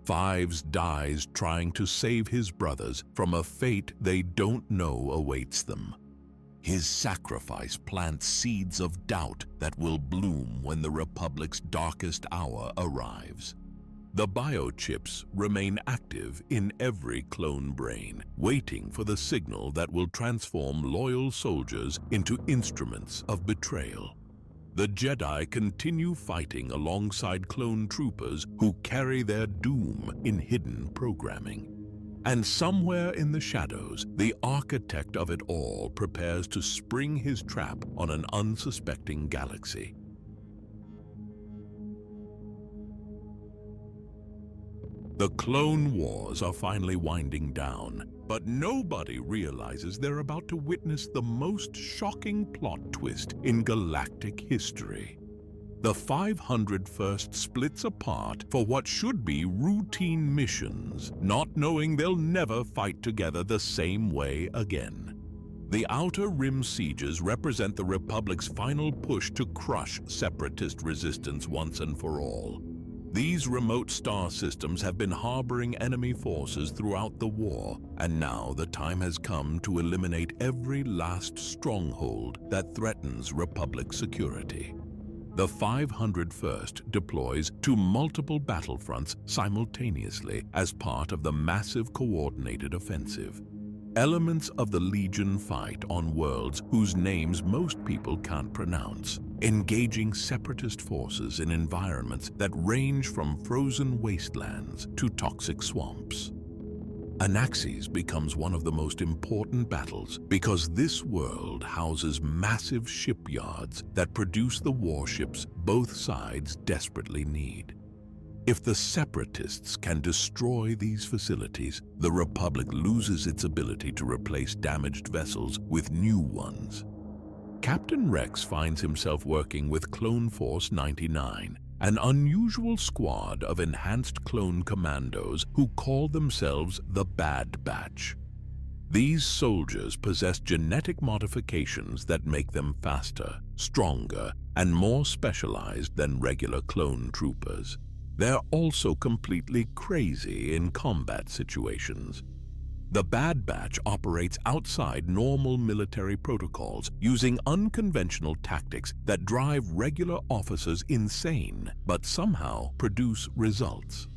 Fives dies trying to save his brothers from a fate they don't know awaits them. His sacrifice plants seeds of doubt that will bloom when the Republic's darkest hour arrives. The biochips remain active in every clone brain, waiting for the signal that will transform loyal soldiers into instruments of betrayal. The Jedi continue fighting alongside clone troopers who carry their doom in hidden programming. And somewhere in the shadows, the architect of it all prepares to spring his trap on an unsuspecting galaxy. The Clone Wars are finally winding down, but nobody realizes they're about to witness the most shocking plot twist in galactic history. The 501st splits apart for what should be routine missions, not knowing they'll never fight together the same way again. The Outer Rim sieges represent the Republic's final push to crush Separatist resistance once and for all. These remote star systems have been harboring enemy forces throughout the war, and now the time has come to eliminate every last stronghold that threatens Republic security. The 501st deploys to multiple battlefronts simultaneously as part of the massive coordinated offensive. Elements of the Legion fight on worlds whose names most people can't pronounce, engaging Separatist forces in environments that range from frozen wastelands to toxic swamps. Anaxes becomes one of the most important battles because this world houses massive shipyards that produce the warships both sides desperately need. If the Separatists can destroy these facilities, the Republic loses its ability to replace damaged vessels with new ones. Captain Rex finds himself working with Clone Force 99, an unusual squad of enhanced clone commandos who call themselves the Bad Batch. These soldiers possess genetic modifications that make them faster, stronger, and more specialized than regular clone troopers. They're also completely crazy in combat situations. The Bad Batch operates outside normal military protocols, using unconventional tactics that drive regular officers insane, but somehow produce results.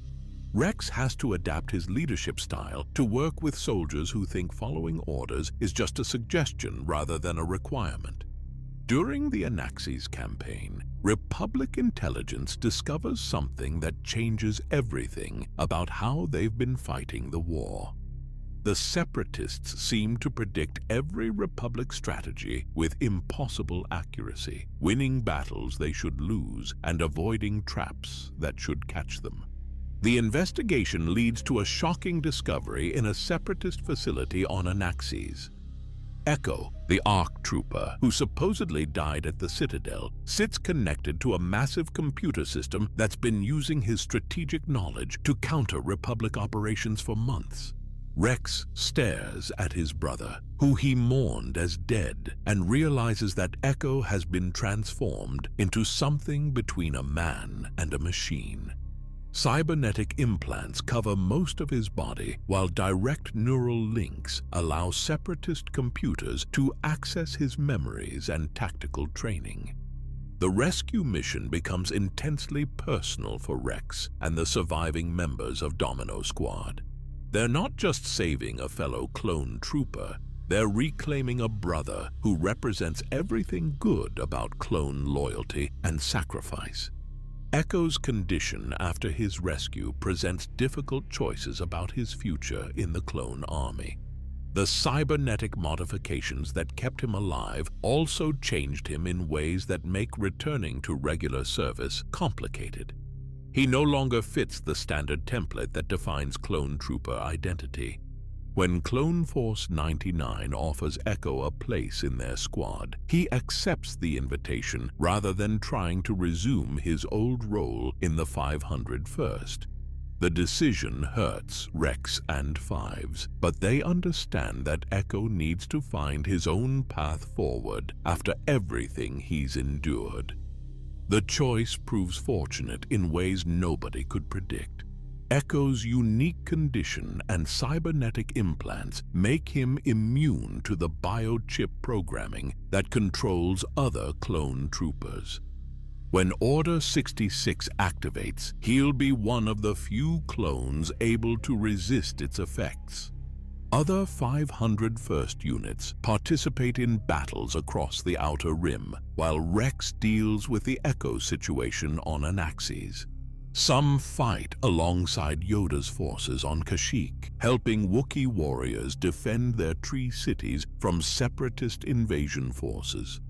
Rex has to adapt his leadership style to work with soldiers who think following orders is just a suggestion rather than a requirement. During the Anaxes campaign, Republic intelligence discovers something that changes everything about how they've been fighting the war. The Separatists seem to predict every Republic strategy with impossible accuracy, winning battles they should lose and avoiding traps that should catch them. The investigation leads to a shocking discovery in a Separatist facility on Anaxes. Echo, the ARC trooper, who supposedly died at the Citadel, sits connected to a massive computer system that's been using his strategic knowledge to counter Republic operations for months. Rex stares at his brother, who he mourned as dead, and realizes that Echo has been transformed into something between a man and a machine. Cybernetic implants cover most of his body, while direct neural links allow Separatist computers to access his memories and tactical training. The rescue mission becomes intensely personal for Rex and the surviving members of Domino Squad. They're not just saving a fellow clone trooper, they're reclaiming a brother who represents everything good about clone loyalty and sacrifice. Echo's condition after his rescue presents difficult choices about his future in the clone army. The cybernetic modifications that kept him alive also changed him in ways that make returning to regular service complicated. He no longer fits the standard template that defines clone trooper identity. When Clone Force 99 offers Echo a place in their squad, he accepts the invitation rather than trying to resume his old role in the 501st. The decision hurts Rex and Fives, but they understand that Echo needs to find his own path forward after everything he's endured. The choice proves fortunate in ways nobody could predict. Echo's unique condition and cybernetic implants make him immune to the biochip programming that controls other clone troopers. When Order 66 activates, he'll be one of the few clones able to resist its effects. Other 501st units participate in battles across the Outer Rim, while Rex deals with the Echo situation on Anaxes. Some fight alongside Yoda's forces on Kashyyyk, helping Wookiee warriors defend their tree cities from separatist invasion forces.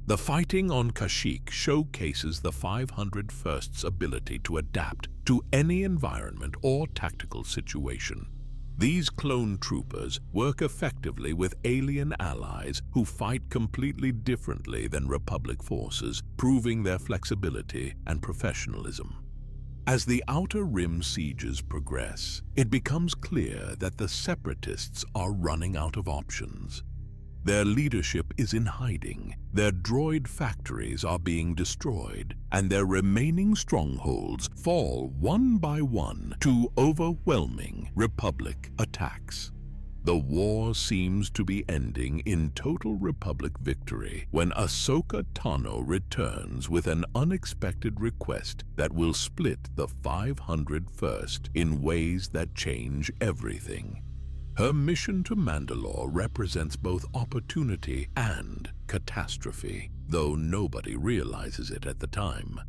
The fighting on Kashyyyk showcases the 501st's ability to adapt to any environment or tactical situation. These clone troopers work effectively with alien allies who fight completely differently than Republic forces, proving their flexibility and professionalism. As the Outer Rim sieges progress, it becomes clear that the Separatists are running out of options. Their leadership is in hiding, their droid factories are being destroyed, and their remaining strongholds fall one by one to overwhelming Republic attacks. The war seems to be ending in total Republic victory when Ahsoka Tano returns with an unexpected request that will split the 501st in ways that change everything. Her mission to Mandalore represents both opportunity and catastrophe, though nobody realizes it at the time.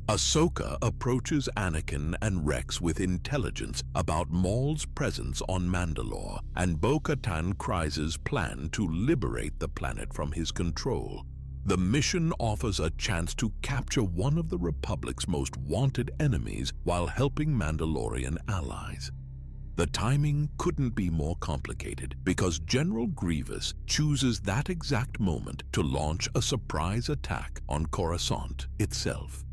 Ahsoka approaches Anakin and Rex with intelligence about Maul's presence on Mandalore and Bo-Katan Kryze's plan to liberate the planet from his control. The mission offers a chance to capture one of the Republic's most wanted enemies while helping Mandalorian allies. The timing couldn't be more complicated because General Grievous chooses that exact moment to launch a surprise attack on Coruscant itself.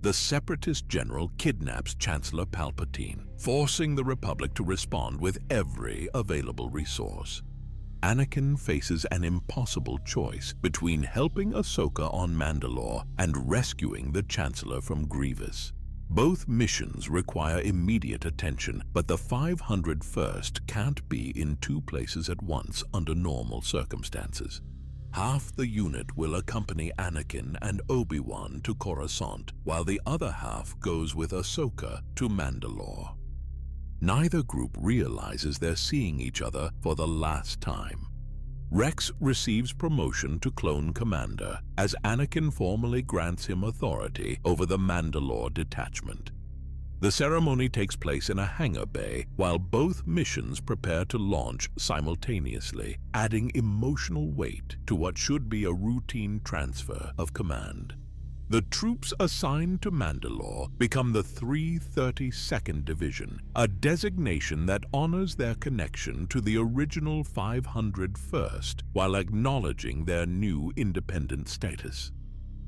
The Separatist general kidnaps Chancellor Palpatine, forcing the Republic to respond with every available resource. Anakin faces an impossible choice between helping Ahsoka on Mandalore and rescuing the Chancellor from Grievous. Both missions require immediate attention, but the 501st can't be in two places at once under normal circumstances. Half the unit will accompany Anakin and Obi-Wan to Coruscant, while the other half goes with Ahsoka to Mandalore. Neither group realizes they're seeing each other for the last time. Rex receives promotion to Clone Commander as Anakin formally grants him authority over the Mandalore detachment. The ceremony takes place in a hangar bay while both missions prepare to launch simultaneously, adding emotional weight to what should be a routine transfer of command. The troops assigned to Mandalore become the 332nd Division, a designation that honors their connection to the original 501st while acknowledging their new independent status.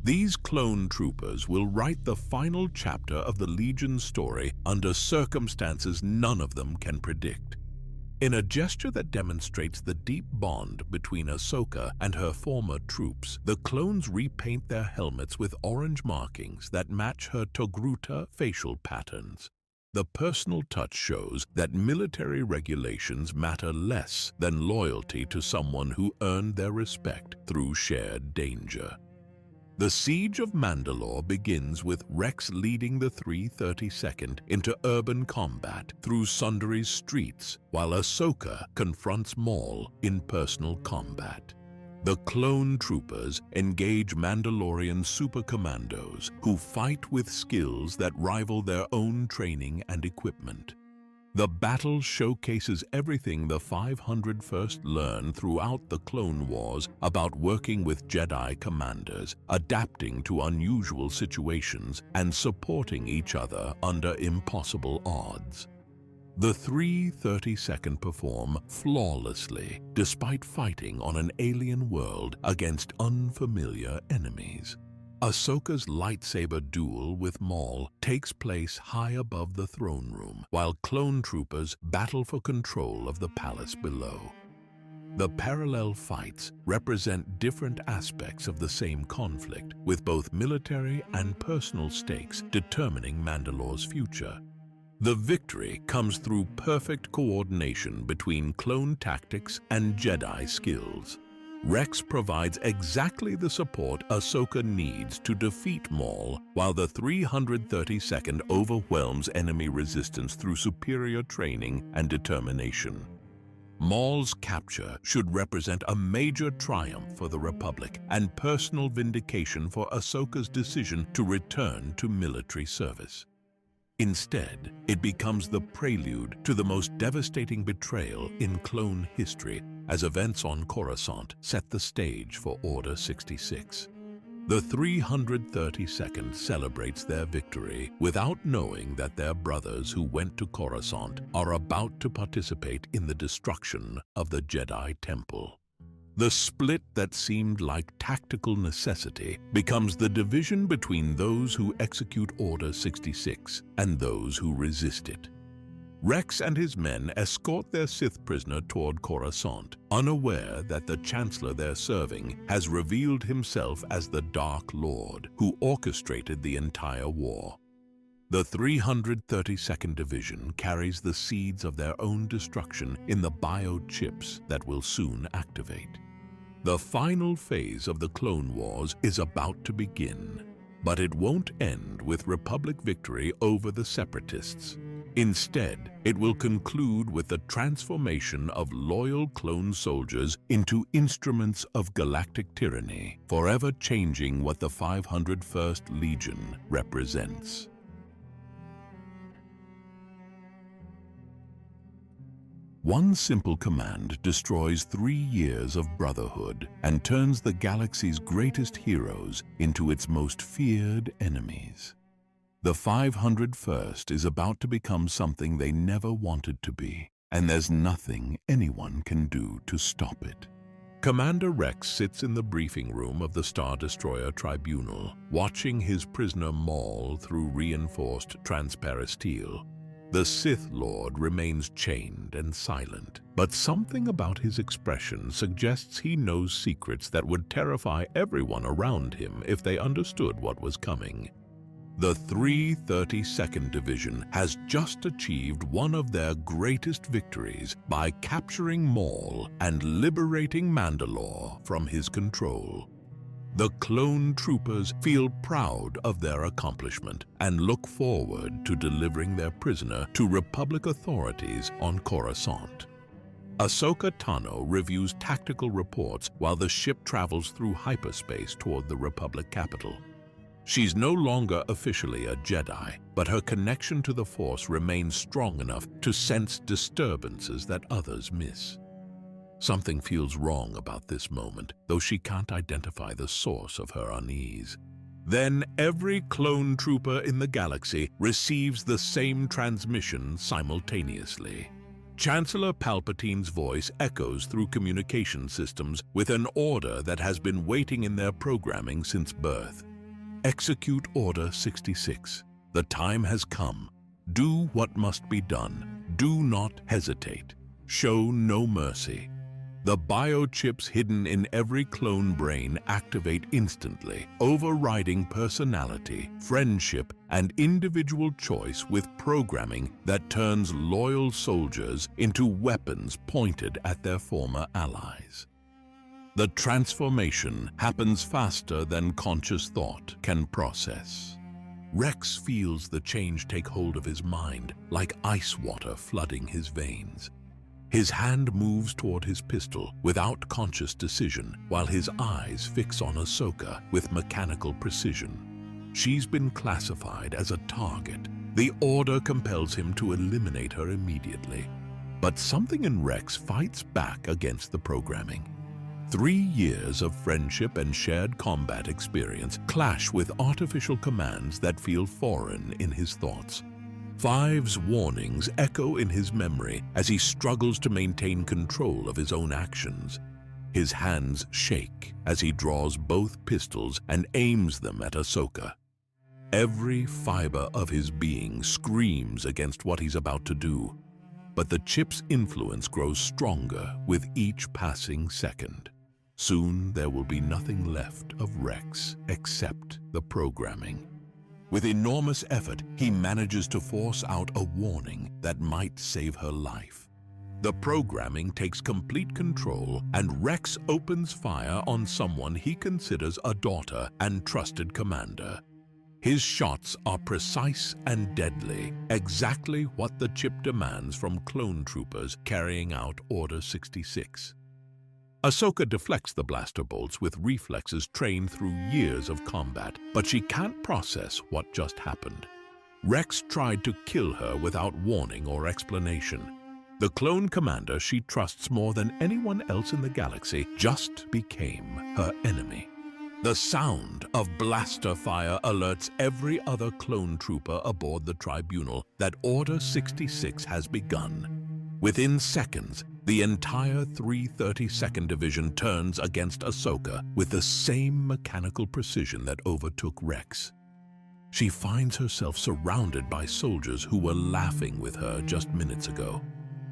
These clone troopers will write the final chapter of the Legion's story under circumstances none of them can predict. In a gesture that demonstrates the deep bond between Ahsoka and her former troops, the clones repaint their helmets with orange markings that match her Togruta facial patterns. The personal touch shows that military regulations matter less than loyalty to someone who earned their respect through shared danger. The siege of Mandalore begins with Rex leading the 332nd into urban combat through Sundari's streets, while Ahsoka confronts Maul in personal combat. The clone troopers engage Mandalorian super commandos who fight with skills that rival their own training and equipment. The battle showcases everything the 501st learned throughout the Clone Wars about working with Jedi commanders, adapting to unusual situations, and supporting each other under impossible odds. The 332nd perform flawlessly despite fighting on an alien world against unfamiliar enemies. Ahsoka's lightsaber duel with Maul takes place high above the throne room, while clone troopers battle for control of the palace below. The parallel fights represent different aspects of the same conflict, with both military and personal stakes determining Mandalore's future. The victory comes through perfect coordination between clone tactics and Jedi skills. Rex provides exactly the support Ahsoka needs to defeat Maul, while the 332nd overwhelms enemy resistance through superior training and determination. Maul's capture should represent a major triumph for the Republic and personal vindication for Ahsoka's decision to return to military service. Instead, it becomes the prelude to the most devastating betrayal in clone history, as events on Coruscant set the stage for Order 66. The 332nd celebrates their victory without knowing that their brothers who went to Coruscant are about to participate in the destruction of the Jedi Temple. The split that seemed like tactical necessity becomes the division between those who execute Order 66 and those who resist it. Rex and his men escort their Sith prisoner toward Coruscant, unaware that the Chancellor they're serving has revealed himself as the Dark Lord who orchestrated the entire war. The 332nd Division carries the seeds of their own destruction in the biochips that will soon activate. The final phase of the Clone Wars is about to begin, but it won't end with Republic victory over the Separatists. Instead, it will conclude with the transformation of loyal clone soldiers into instruments of galactic tyranny, forever changing what the 501st Legion represents. One simple command destroys 3 years of brotherhood and turns the galaxy's greatest heroes into its most feared enemies. The 501st is about to become something they never wanted to be, and there's nothing anyone can do to stop it. Commander Rex sits in the briefing room of the Star Destroyer Tribunal, watching his prisoner Maul through reinforced transparisteel. The Sith Lord remains chained and silent, but something about his expression suggests he knows secrets that would terrify everyone around him if they understood what was coming. The 332nd Division has just achieved one of their greatest victories by capturing Maul and liberating Mandalore from his control. The clone troopers feel proud of their accomplishment and look forward to delivering their prisoner to Republic authorities on Coruscant. Ahsoka Tano reviews tactical reports while the ship travels through hyperspace toward the Republic capital. She's no longer officially a Jedi, but her connection to the Force remains strong enough to sense disturbances that others miss. Something feels wrong about this moment, though she can't identify the source of her unease. Then every clone trooper in the galaxy receives the same transmission simultaneously. Chancellor Palpatine's voice echoes through communication systems with an order that has been waiting in their programming since birth. Execute Order 66. The time has come. Do what must be done. Do not hesitate. Show no mercy. The biochips hidden in every clone brain activate instantly, overriding personality, friendship, and individual choice with programming that turns loyal soldiers into weapons pointed at their former allies. The transformation happens faster than conscious thought can process. Rex feels the change take hold of his mind, like ice water flooding his veins. His hand moves toward his pistol without conscious decision, while his eyes fix on Ahsoka with mechanical precision. She's been classified as a target. The order compels him to eliminate her immediately. But something in Rex fights back against the programming. 3 years of friendship and shared combat experience clash with artificial commands that feel foreign in his thoughts. Five's warnings echo in his memory as he struggles to maintain control of his own actions. His hands shake as he draws both pistols and aims them at Ahsoka. Every fiber of his being screams against what he's about to do, but the chip's influence grows stronger with each passing second. Soon there will be nothing left of Rex except the programming. With enormous effort, he manages to force out a warning that might save her life. The programming takes complete control, and Rex opens fire on someone he considers a daughter and trusted commander. His shots are precise and deadly, exactly what the chip demands from clone troopers carrying out Order 66. Ahsoka deflects the blaster bolts with reflexes trained through years of combat, but she can't process what just happened. Rex tried to kill her without warning or explanation. The clone commander she trusts more than anyone else in the galaxy just became her enemy. The sound of blaster fire alerts every other clone trooper aboard the Tribunal that Order 66 has begun. Within seconds, the entire 332nd Division turns against Ahsoka with the same mechanical precision that overtook Rex. She finds herself surrounded by soldiers who were laughing with her just minutes ago.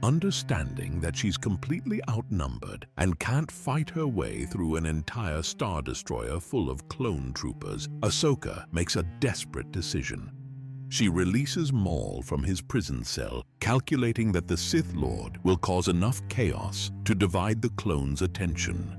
Understanding that she's completely outnumbered and can't fight her way through an entire Star Destroyer full of clone troopers, Ahsoka makes a desperate decision. She releases Maul from his prison cell, calculating that the Sith Lord will cause enough chaos to divide the clones' attention.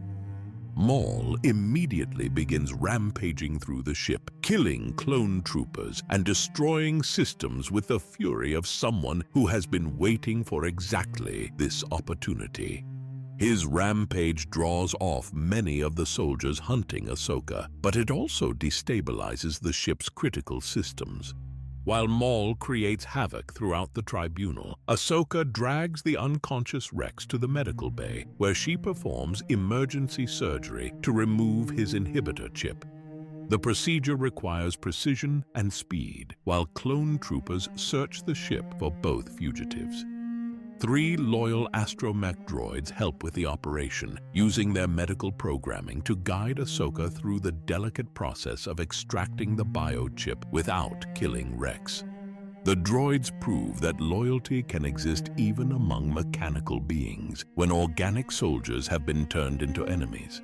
Maul immediately begins rampaging through the ship, killing clone troopers and destroying systems with the fury of someone who has been waiting for exactly this opportunity. His rampage draws off many of the soldiers hunting Ahsoka, but it also destabilizes the ship's critical systems. While Maul creates havoc throughout the Tribunal, Ahsoka drags the unconscious Rex to the medical bay, where she performs emergency surgery to remove his inhibitor chip. The procedure requires precision and speed, while clone troopers search the ship for both fugitives. 3 loyal astromech droids help with the operation, using their medical programming to guide Ahsoka through the delicate process of extracting the biochip without killing Rex. The droids prove that loyalty can exist even among mechanical beings when organic soldiers have been turned into enemies.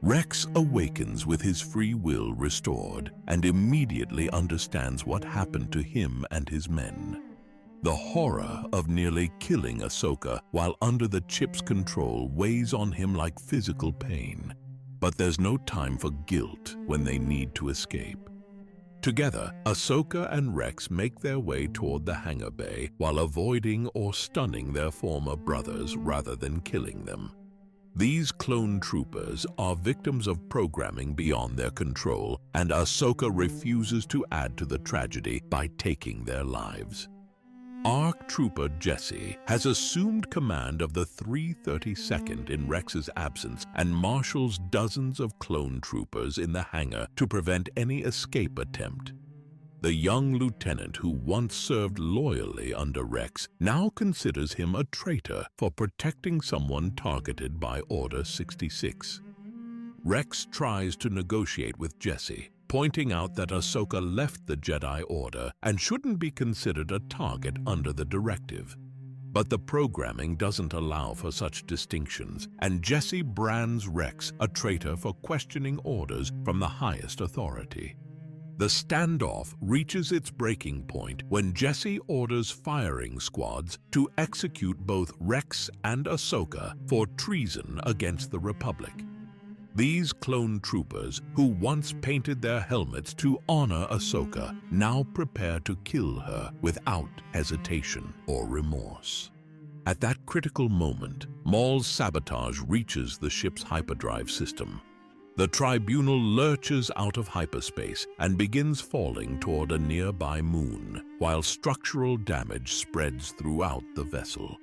Rex awakens with his free will restored and immediately understands what happened to him and his men. The horror of nearly killing Ahsoka while under the chip's control weighs on him like physical pain. But there's no time for guilt when they need to escape. Together, Ahsoka and Rex make their way toward the hangar bay while avoiding or stunning their former brothers rather than killing them. These clone troopers are victims of programming beyond their control, and Ahsoka refuses to add to the tragedy by taking their lives. ARC Trooper Jesse has assumed command of the 332nd in Rex's absence and marshals dozens of clone troopers in the hangar to prevent any escape attempt. The young lieutenant who once served loyally under Rex now considers him a traitor for protecting someone targeted by Order 66. Rex tries to negotiate with Jesse, pointing out that Ahsoka left the Jedi Order and shouldn't be considered a target under the directive. But the programming doesn't allow for such distinctions, and Jesse brands Rex a traitor for questioning orders from the highest authority. The standoff reaches its breaking point when Jesse orders firing squads to execute both Rex and Ahsoka for treason against the Republic. These clone troopers, who once painted their helmets to honor Ahsoka, now prepare to kill her without hesitation or remorse. At that critical moment, Maul's sabotage reaches the ship's hyperdrive system. The Tribunal lurches out of hyperspace and begins falling toward a nearby moon, while structural damage spreads throughout the vessel.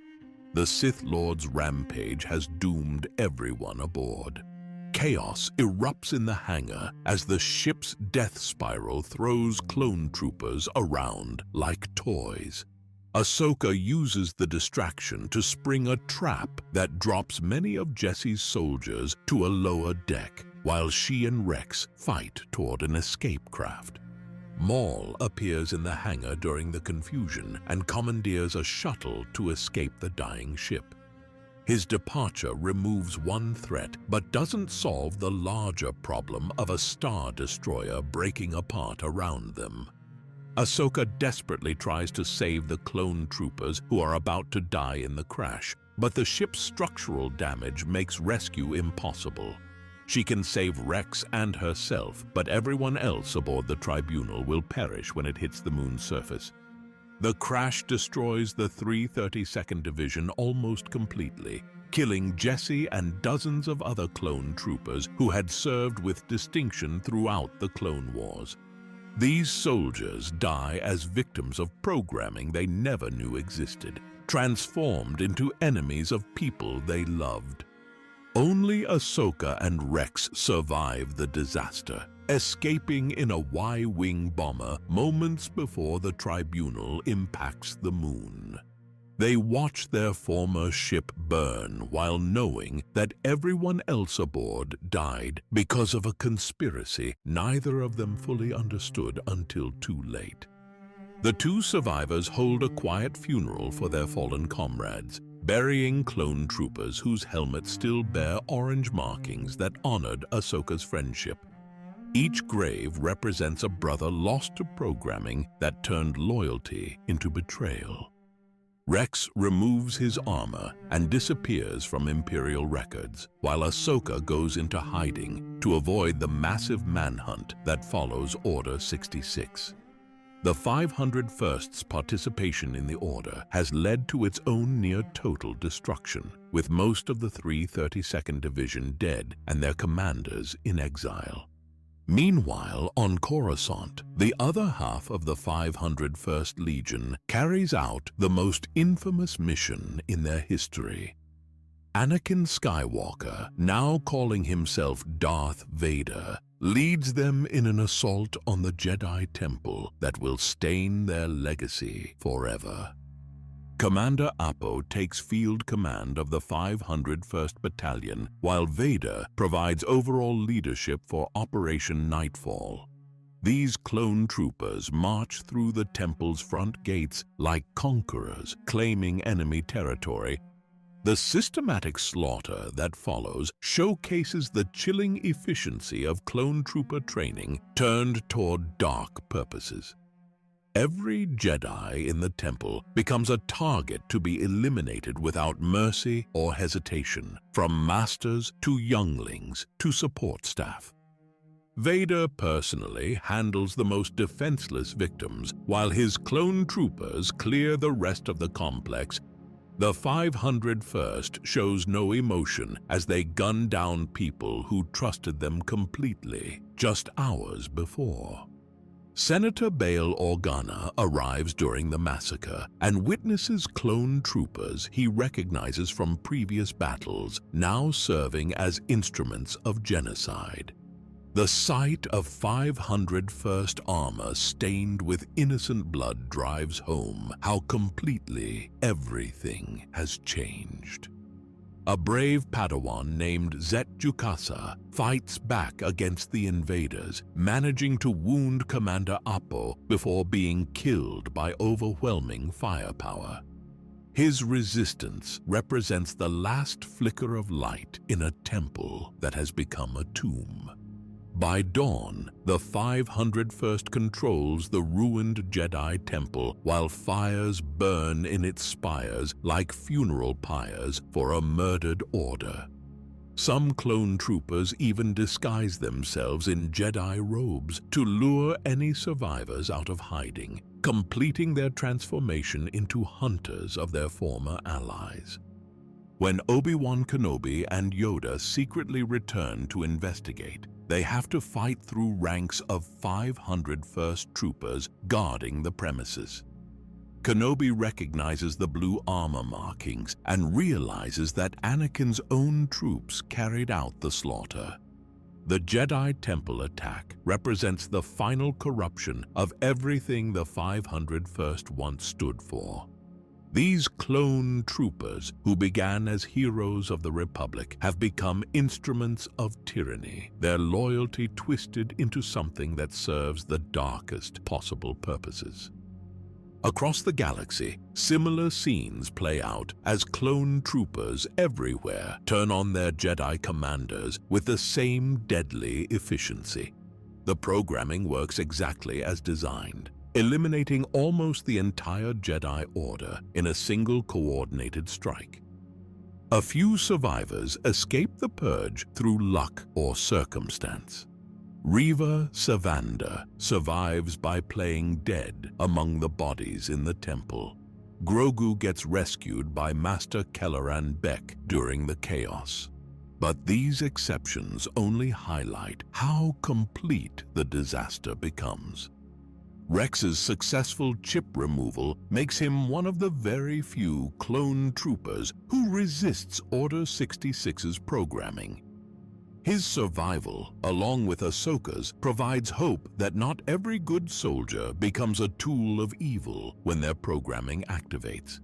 The Sith Lord's rampage has doomed everyone aboard. Chaos erupts in the hangar as the ship's death spiral throws clone troopers around like toys. Ahsoka uses the distraction to spring a trap that drops many of Jesse's soldiers to a lower deck, while she and Rex fight toward an escape craft. Maul appears in the hangar during the confusion and commandeers a shuttle to escape the dying ship. His departure removes one threat but doesn't solve the larger problem of a Star Destroyer breaking apart around them. Ahsoka desperately tries to save the clone troopers who are about to die in the crash, but the ship's structural damage makes rescue impossible. She can save Rex and herself, but everyone else aboard the Tribunal will perish when it hits the moon's surface. The crash destroys the 332nd Division almost completely, killing Jesse and dozens of other clone troopers who had served with distinction throughout the Clone Wars. These soldiers die as victims of programming they never knew existed, transformed into enemies of people they loved. Only Ahsoka and Rex survive the disaster, escaping in a Y-wing bomber moments before the Tribunal impacts the moon. They watch their former ship burn while knowing that everyone else aboard died because of a conspiracy neither of them fully understood until too late. The two survivors hold a quiet funeral for their fallen comrades, burying clone troopers whose helmets still bear orange markings that honored Ahsoka's friendship. Each grave represents a brother lost to programming that turned loyalty into betrayal. Rex removes his armor and disappears from Imperial records, while Ahsoka goes into hiding to avoid the massive manhunt that follows Order 66. The 501st's participation in the Order has led to its own near-total destruction, with most of the 332nd Division dead and their commanders in exile. Meanwhile, on Coruscant, the other half of the 501st Legion carries out the most infamous mission in their history. Anakin Skywalker, now calling himself Darth Vader, leads them in an assault on the Jedi Temple that will stain their legacy forever. Commander Appo takes field command of the 501st Battalion, while Vader provides overall leadership for Operation Nightfall. These clone troopers march through the temple's front gates like conquerors claiming enemy territory. The systematic slaughter that follows showcases the chilling efficiency of clone trooper training turned toward dark purposes. Every Jedi in the temple becomes a target to be eliminated without mercy or hesitation, from masters to younglings to support staff. Vader personally handles the most defenseless victims, while his clone troopers clear the rest of the complex. The 501st shows no emotion as they gun down people who trusted them completely just hours before. Senator Bail Organa arrives during the massacre and witnesses clone troopers he recognizes from previous battles now serving as instruments of genocide. The sight of 501st armor stained with innocent blood drives home how completely everything has changed. A brave Padawan named Zet Jukasa fights back against the invaders, managing to wound Commander Appo before being killed by overwhelming firepower. His resistance represents the last flicker of light in a temple that has become a tomb. By dawn, the 501st controls the ruined Jedi Temple while fires burn in its spires like funeral pyres for a murdered order. Some clone troopers even disguise themselves in Jedi robes to lure any survivors out of hiding, completing their transformation into hunters of their former allies. When Obi-Wan Kenobi and Yoda secretly return to investigate, they have to fight through ranks of 501st troopers guarding the premises. Kenobi recognizes the blue armor markings and realizes that Anakin's own troops carried out the slaughter. The Jedi Temple attack represents the final corruption of everything the 501st once stood for. These clone troopers, who began as heroes of the Republic, have become instruments of tyranny, their loyalty twisted into something that serves the darkest possible purposes. Across the galaxy, similar scenes play out as clone troopers everywhere turn on their Jedi commanders with the same deadly efficiency. The programming works exactly as designed, eliminating almost the entire Jedi Order in a single coordinated strike. A few survivors escape the purge through luck or circumstance. Reva Savander survives by playing dead among the bodies in the temple. Grogu gets rescued by Master Kelleran Beck during the chaos. But these exceptions only highlight how complete the disaster becomes. Rex's successful chip removal makes him one of the very few clone troopers who resists Order 66's programming. His survival, along with Ahsoka's, provides hope that not every good soldier becomes a tool of evil when their programming activates.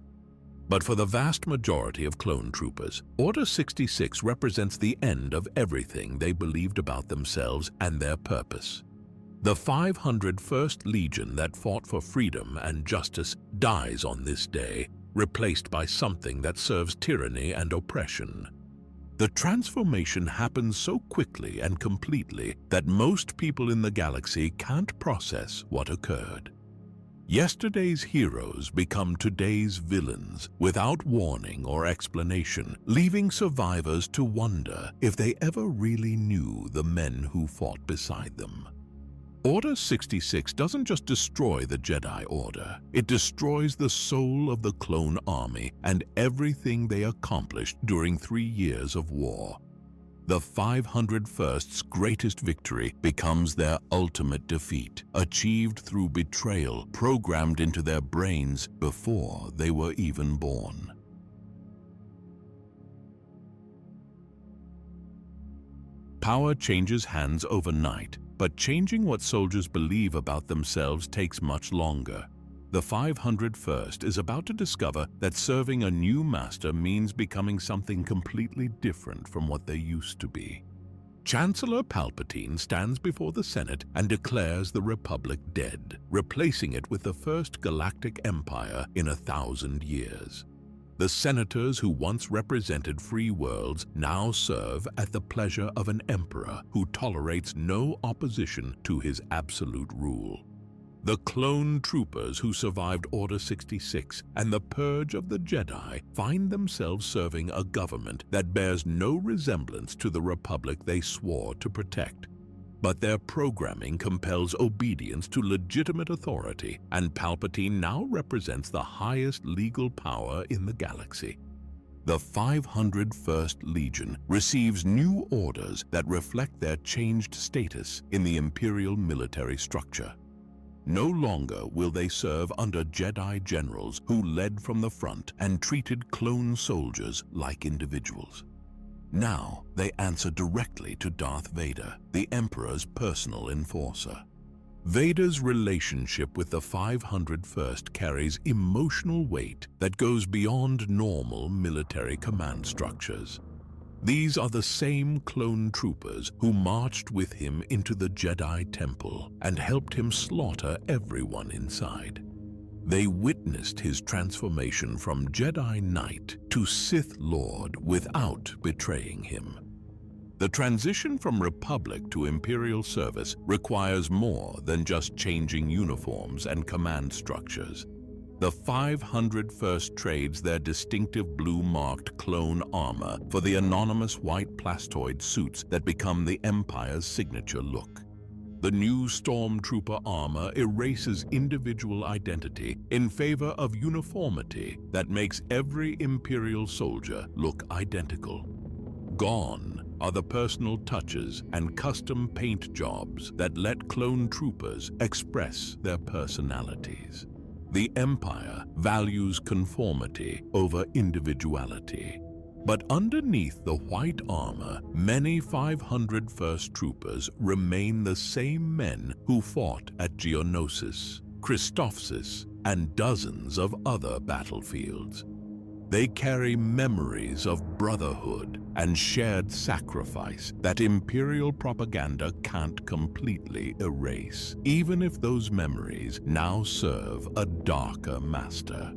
But for the vast majority of clone troopers, Order 66 represents the end of everything they believed about themselves and their purpose. The 501st Legion that fought for freedom and justice dies on this day, replaced by something that serves tyranny and oppression. The transformation happens so quickly and completely that most people in the galaxy can't process what occurred. Yesterday's heroes become today's villains without warning or explanation, leaving survivors to wonder if they ever really knew the men who fought beside them. Order 66 doesn't just destroy the Jedi Order, it destroys the soul of the clone army and everything they accomplished during 3 years of war. The 501st's greatest victory becomes their ultimate defeat, achieved through betrayal programmed into their brains before they were even born. Power changes hands overnight, but changing what soldiers believe about themselves takes much longer. The 501st is about to discover that serving a new master means becoming something completely different from what they used to be. Chancellor Palpatine stands before the Senate and declares the Republic dead, replacing it with the first galactic empire in 1,000 years. The senators who once represented free worlds now serve at the pleasure of an emperor who tolerates no opposition to his absolute rule. The clone troopers who survived Order 66 and the purge of the Jedi find themselves serving a government that bears no resemblance to the Republic they swore to protect. But their programming compels obedience to legitimate authority, and Palpatine now represents the highest legal power in the galaxy. The 501st Legion receives new orders that reflect their changed status in the Imperial military structure. No longer will they serve under Jedi generals who led from the front and treated clone soldiers like individuals. Now they answer directly to Darth Vader, the Emperor's personal enforcer. Vader's relationship with the 501st carries emotional weight that goes beyond normal military command structures. These are the same clone troopers who marched with him into the Jedi Temple and helped him slaughter everyone inside. They witnessed his transformation from Jedi Knight to Sith Lord without betraying him. The transition from Republic to Imperial service requires more than just changing uniforms and command structures. The 501st trades their distinctive blue-marked clone armor for the anonymous white plastoid suits that become the Empire's signature look. The new Stormtrooper armor erases individual identity in favor of uniformity that makes every Imperial soldier look identical. Gone are the personal touches and custom paint jobs that let clone troopers express their personalities. The Empire values conformity over individuality. But underneath the white armor, many 501st troopers remain the same men who fought at Geonosis. Christophsis, and dozens of other battlefields. They carry memories of brotherhood and shared sacrifice that imperial propaganda can't completely erase, even if those memories now serve a darker master.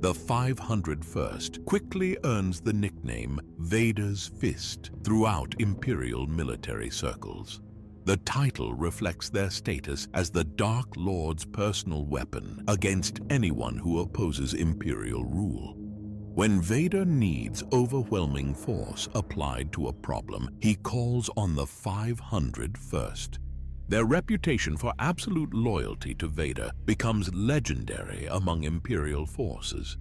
The 501st quickly earns the nickname Vader's Fist throughout imperial military circles. The title reflects their status as the Dark Lord's personal weapon against anyone who opposes imperial rule. When Vader needs overwhelming force applied to a problem, he calls on the 501st. Their reputation for absolute loyalty to Vader becomes legendary among Imperial forces.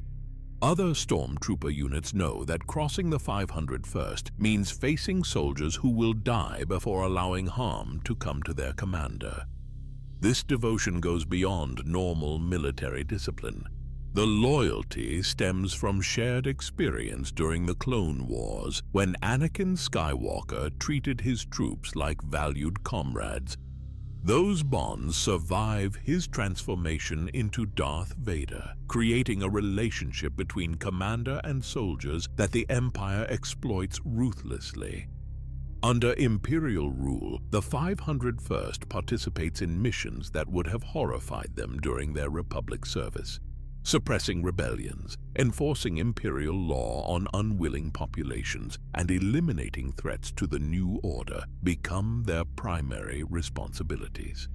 Other stormtrooper units know that crossing the 501st means facing soldiers who will die before allowing harm to come to their commander. This devotion goes beyond normal military discipline. The loyalty stems from shared experience during the Clone Wars, when Anakin Skywalker treated his troops like valued comrades. Those bonds survive his transformation into Darth Vader, creating a relationship between commander and soldiers that the Empire exploits ruthlessly. Under Imperial rule, the 501st participates in missions that would have horrified them during their Republic service. Suppressing rebellions, enforcing Imperial law on unwilling populations, and eliminating threats to the New Order become their primary responsibilities.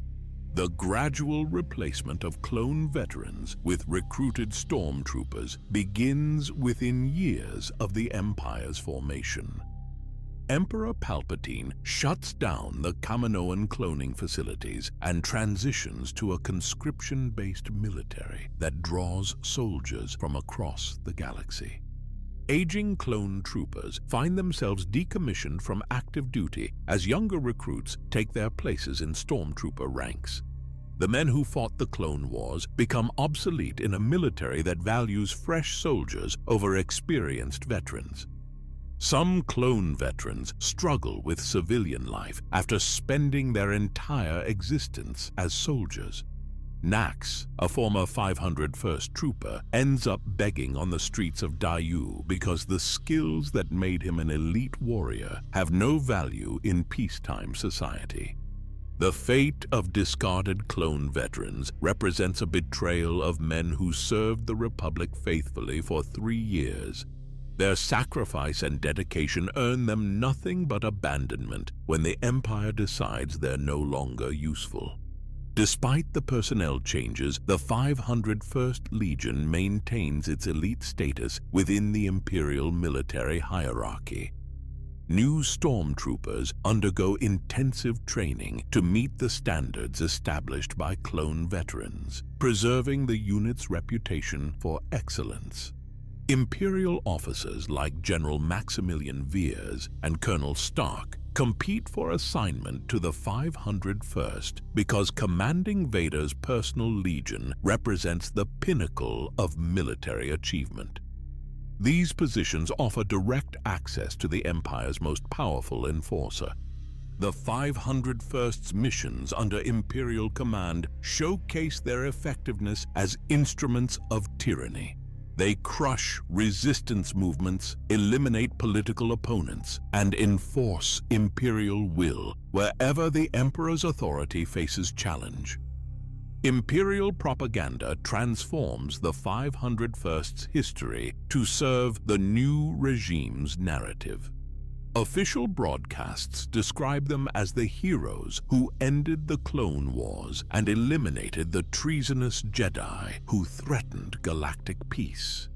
The gradual replacement of clone veterans with recruited stormtroopers begins within years of the Empire's formation. Emperor Palpatine shuts down the Kaminoan cloning facilities and transitions to a conscription-based military that draws soldiers from across the galaxy. Aging clone troopers find themselves decommissioned from active duty as younger recruits take their places in stormtrooper ranks. The men who fought the Clone Wars become obsolete in a military that values fresh soldiers over experienced veterans. Some clone veterans struggle with civilian life after spending their entire existence as soldiers. Nax, a former 501st trooper, ends up begging on the streets of Daiyu because the skills that made him an elite warrior have no value in peacetime society. The fate of discarded clone veterans represents a betrayal of men who served the Republic faithfully for 3 years. Their sacrifice and dedication earn them nothing but abandonment when the Empire decides they're no longer useful. Despite the personnel changes, the 501st Legion maintains its elite status within the Imperial military hierarchy. New stormtroopers undergo intensive training to meet the standards established by clone veterans, preserving the unit's reputation for excellence. Imperial officers like General Maximilian Veers and Colonel Stark compete for assignment to the 501st because commanding Vader's personal legion represents the pinnacle of military achievement. These positions offer direct access to the Empire's most powerful enforcer. The 501st's missions under Imperial command showcase their effectiveness as instruments of tyranny. They crush resistance movements, eliminate political opponents, and enforce Imperial will wherever the Emperor's authority faces challenge. Imperial propaganda transforms the 501st's history to serve the new regime's narrative. Official broadcasts describe them as the heroes who ended the Clone Wars and eliminated the treasonous Jedi who threatened galactic peace.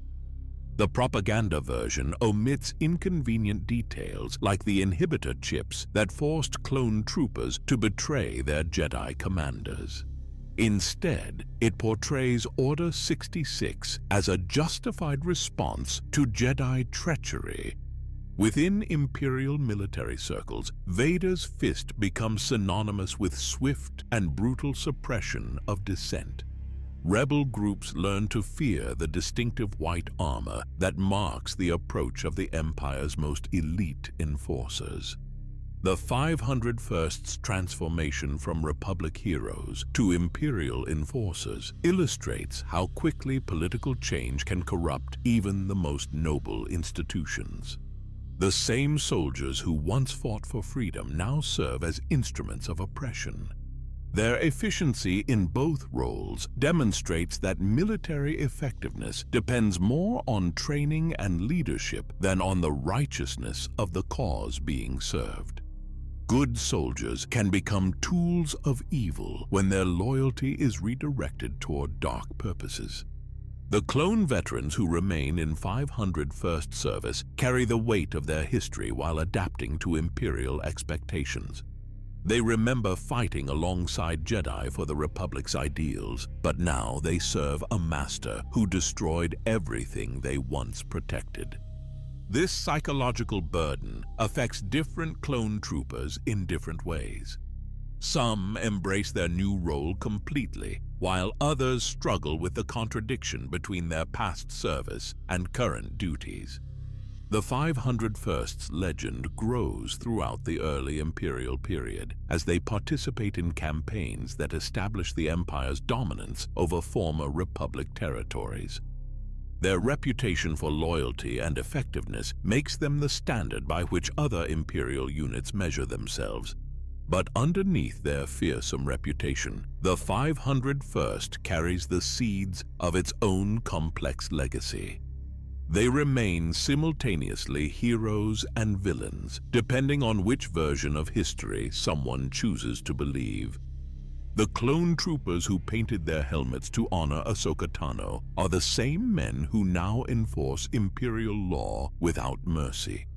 The propaganda version omits inconvenient details like the inhibitor chips that forced clone troopers to betray their Jedi commanders. Instead, it portrays Order 66 as a justified response to Jedi treachery. Within Imperial military circles, Vader's fist becomes synonymous with swift and brutal suppression of dissent. Rebel groups learn to fear the distinctive white armor that marks the approach of the Empire's most elite enforcers. The 501st's transformation from Republic heroes to Imperial enforcers illustrates how quickly political change can corrupt even the most noble institutions. The same soldiers who once fought for freedom now serve as instruments of oppression. Their efficiency in both roles demonstrates that military effectiveness depends more on training and leadership than on the righteousness of the cause being served. Good soldiers can become tools of evil when their loyalty is redirected toward dark purposes. The clone veterans who remain in 501st service carry the weight of their history while adapting to Imperial expectations. They remember fighting alongside Jedi for the Republic's ideals, but now they serve a master who destroyed everything they once protected. This psychological burden affects different clone troopers in different ways. Some embrace their new role completely, while others struggle with the contradiction between their past service and current duties. The 501st's legend grows throughout the early Imperial period as they participate in campaigns that establish the Empire's dominance over former Republic territories. Their reputation for loyalty and effectiveness makes them the standard by which other Imperial units measure themselves. But underneath their fearsome reputation, the 501st carries the seeds of its own complex legacy. They remain simultaneously heroes and villains, depending on which version of history someone chooses to believe. The clone troopers who painted their helmets to honor Ahsoka Tano are the same men who now enforce Imperial law without mercy.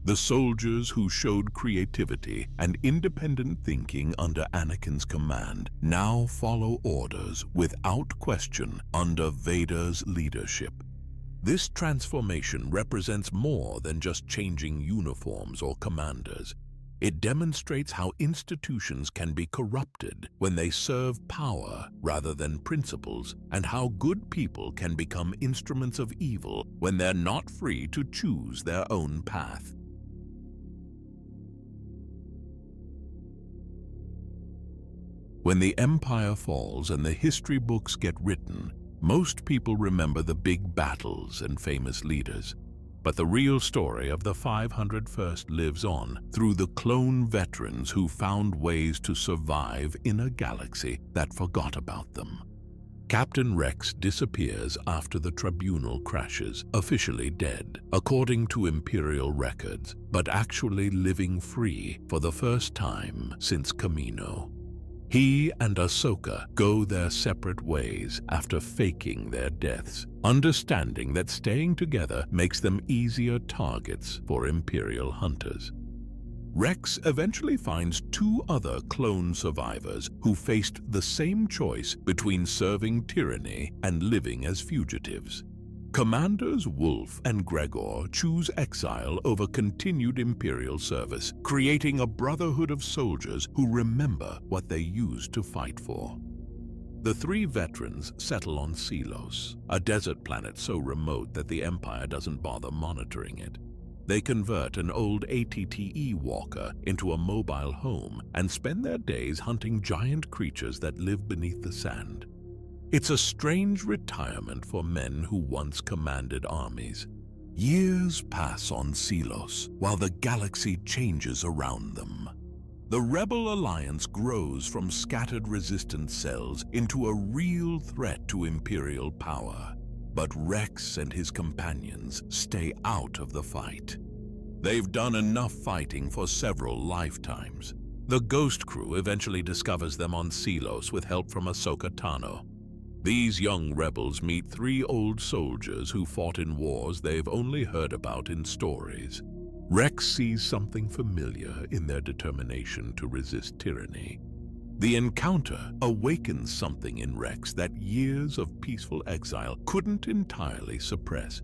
The soldiers who showed creativity and independent thinking under Anakin's command now follow orders without question under Vader's leadership. This transformation represents more than just changing uniforms or commanders. It demonstrates how institutions can be corrupted when they serve power rather than principles, and how good people can become instruments of evil when they're not free to choose their own path. When the Empire falls and the history books get written, most people remember the big battles and famous leaders. But the real story of the 501st lives on through the clone veterans who found ways to survive in a galaxy that forgot about them. Captain Rex disappears after the Tribunal crashes, officially dead, according to Imperial records, but actually living free for the first time since Kamino. He and Ahsoka go their separate ways after faking their deaths, understanding that staying together makes them easier targets for Imperial hunters. Rex eventually finds two other clone survivors who faced the same choice between serving tyranny and living as fugitives. Commanders Wolf and Gregor choose exile over continued Imperial service, creating a brotherhood of soldiers who remember what they used to fight for. The three veterans settle on Selos, a desert planet so remote that the Empire doesn't bother monitoring it. They convert an old ATTE walker into a mobile home and spend their days hunting giant creatures that live beneath the sand. It's a strange retirement for men who once commanded armies. Years pass on Selos while the galaxy changes around them. The Rebel Alliance grows from scattered resistance cells into a real threat to Imperial power. But Rex and his companions stay out of the fight. They've done enough fighting for several lifetimes. The Ghost Crew eventually discovers them on Selos with help from Ahsoka Tano. These young rebels meet three old soldiers who fought in wars they've only heard about in stories. Rex sees something familiar in their determination to resist tyranny. The encounter awakens something in Rex that years of peaceful exile couldn't entirely suppress.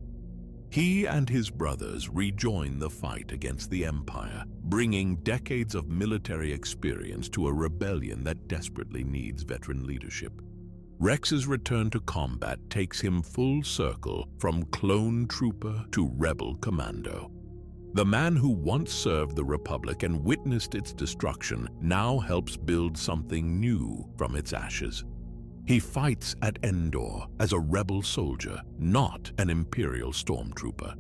He and his brothers rejoin the fight against the Empire, bringing decades of military experience to a rebellion that desperately needs veteran leadership. Rex's return to combat takes him full circle from clone trooper to rebel commando. The man who once served the Republic and witnessed its destruction now helps build something new from its ashes. He fights at Endor as a rebel soldier, not an Imperial stormtrooper.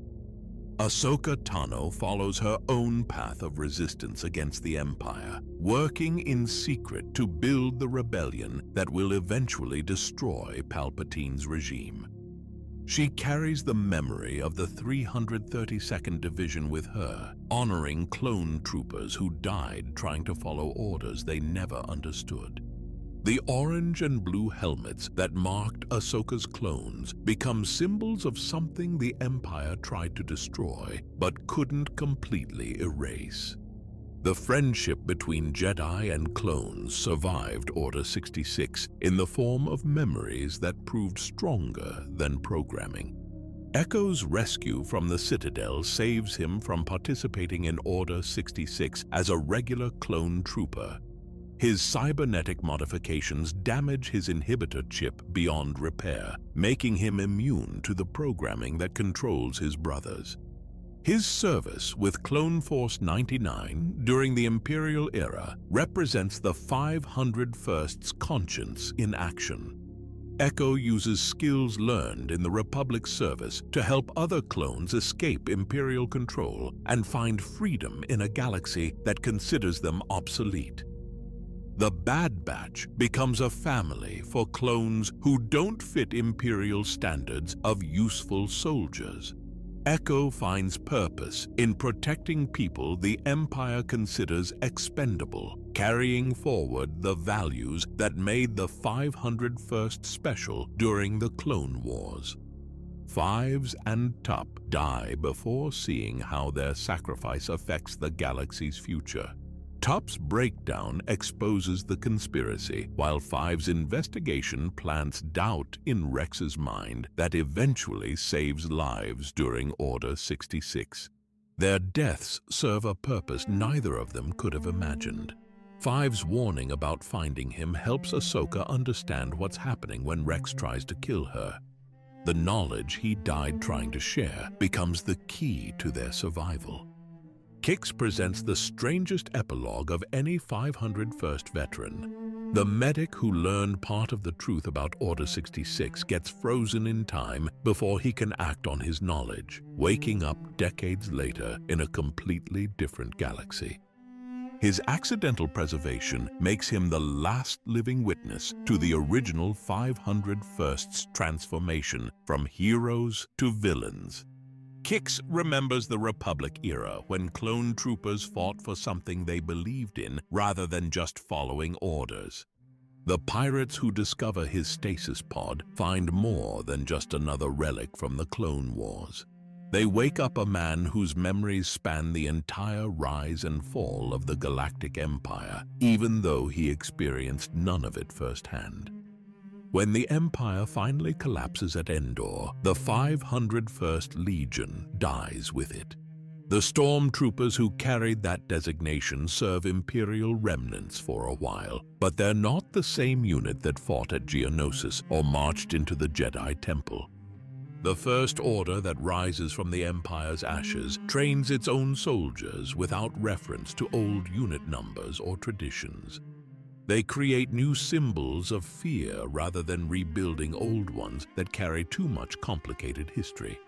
Ahsoka Tano follows her own path of resistance against the Empire, working in secret to build the rebellion that will eventually destroy Palpatine's regime. She carries the memory of the 332nd Division with her, honoring clone troopers who died trying to follow orders they never understood. The orange and blue helmets that marked Ahsoka's clones become symbols of something the Empire tried to destroy but couldn't completely erase. The friendship between Jedi and clones survived Order 66 in the form of memories that proved stronger than programming. Echo's rescue from the Citadel saves him from participating in Order 66 as a regular clone trooper. His cybernetic modifications damage his inhibitor chip beyond repair, making him immune to the programming that controls his brothers. His service with Clone Force 99 during the Imperial era represents the 501st's conscience in action. Echo uses skills learned in the Republic's service to help other clones escape Imperial control and find freedom in a galaxy that considers them obsolete. The Bad Batch becomes a family for clones who don't fit Imperial standards of useful soldiers. Echo finds purpose in protecting people the Empire considers expendable, carrying forward the values that made the 501st special during the Clone Wars. Fives and Tup die before seeing how their sacrifice affects the galaxy's future. Tup's breakdown exposes the conspiracy, while Five's investigation plants doubt in Rex's mind that eventually saves lives during Order 66. Their deaths serve a purpose neither of them could have imagined. Five's warning about finding him helps Ahsoka understand what's happening when Rex tries to kill her. The knowledge he died trying to share becomes the key to their survival. Kix presents the strangest epilogue of any 501st veteran. The medic who learned part of the truth about Order 66 gets frozen in time before he can act on his knowledge, waking up decades later in a completely different galaxy. His accidental preservation makes him the last living witness to the original 501st's transformation from heroes to villains. Kix remembers the Republic era when clone troopers fought for something they believed in rather than just following orders. The pirates who discover his stasis pod find more than just another relic from the Clone Wars. They wake up a man whose memories span the entire rise and fall of the Galactic Empire, even though he experienced none of it firsthand. When the Empire finally collapses at Endor, the 501st Legion dies with it. The stormtroopers who carried that designation serve Imperial remnants for a while, but they're not the same unit that fought at Geonosis or marched into the Jedi Temple. The First Order that rises from the Empire's ashes trains its own soldiers without reference to old unit numbers or traditions. They create new symbols of fear rather than rebuilding old ones that carry too much complicated history.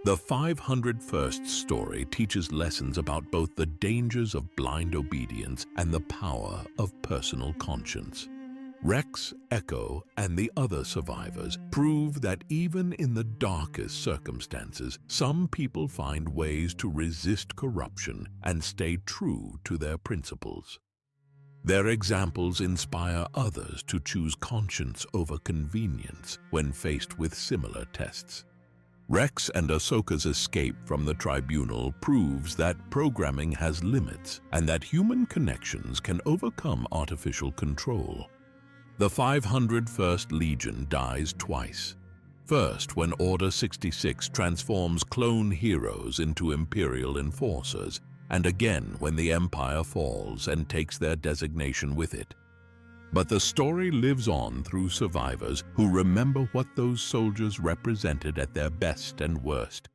The 501st story teaches lessons about both the dangers of blind obedience and the power of personal conscience. Rex, Echo, and the other survivors prove that even in the darkest circumstances, some people find ways to resist corruption and stay true to their principles. Their examples inspire others to choose conscience over convenience when faced with similar tests. Rex and Ahsoka's escape from the Tribunal proves that programming has limits and that human connections can overcome artificial control. The 501st Legion dies twice. First, when Order 66 transforms clone heroes into Imperial enforcers, and again when the Empire falls and takes their designation with it. But the story lives on through survivors who remember what those soldiers represented at their best and worst,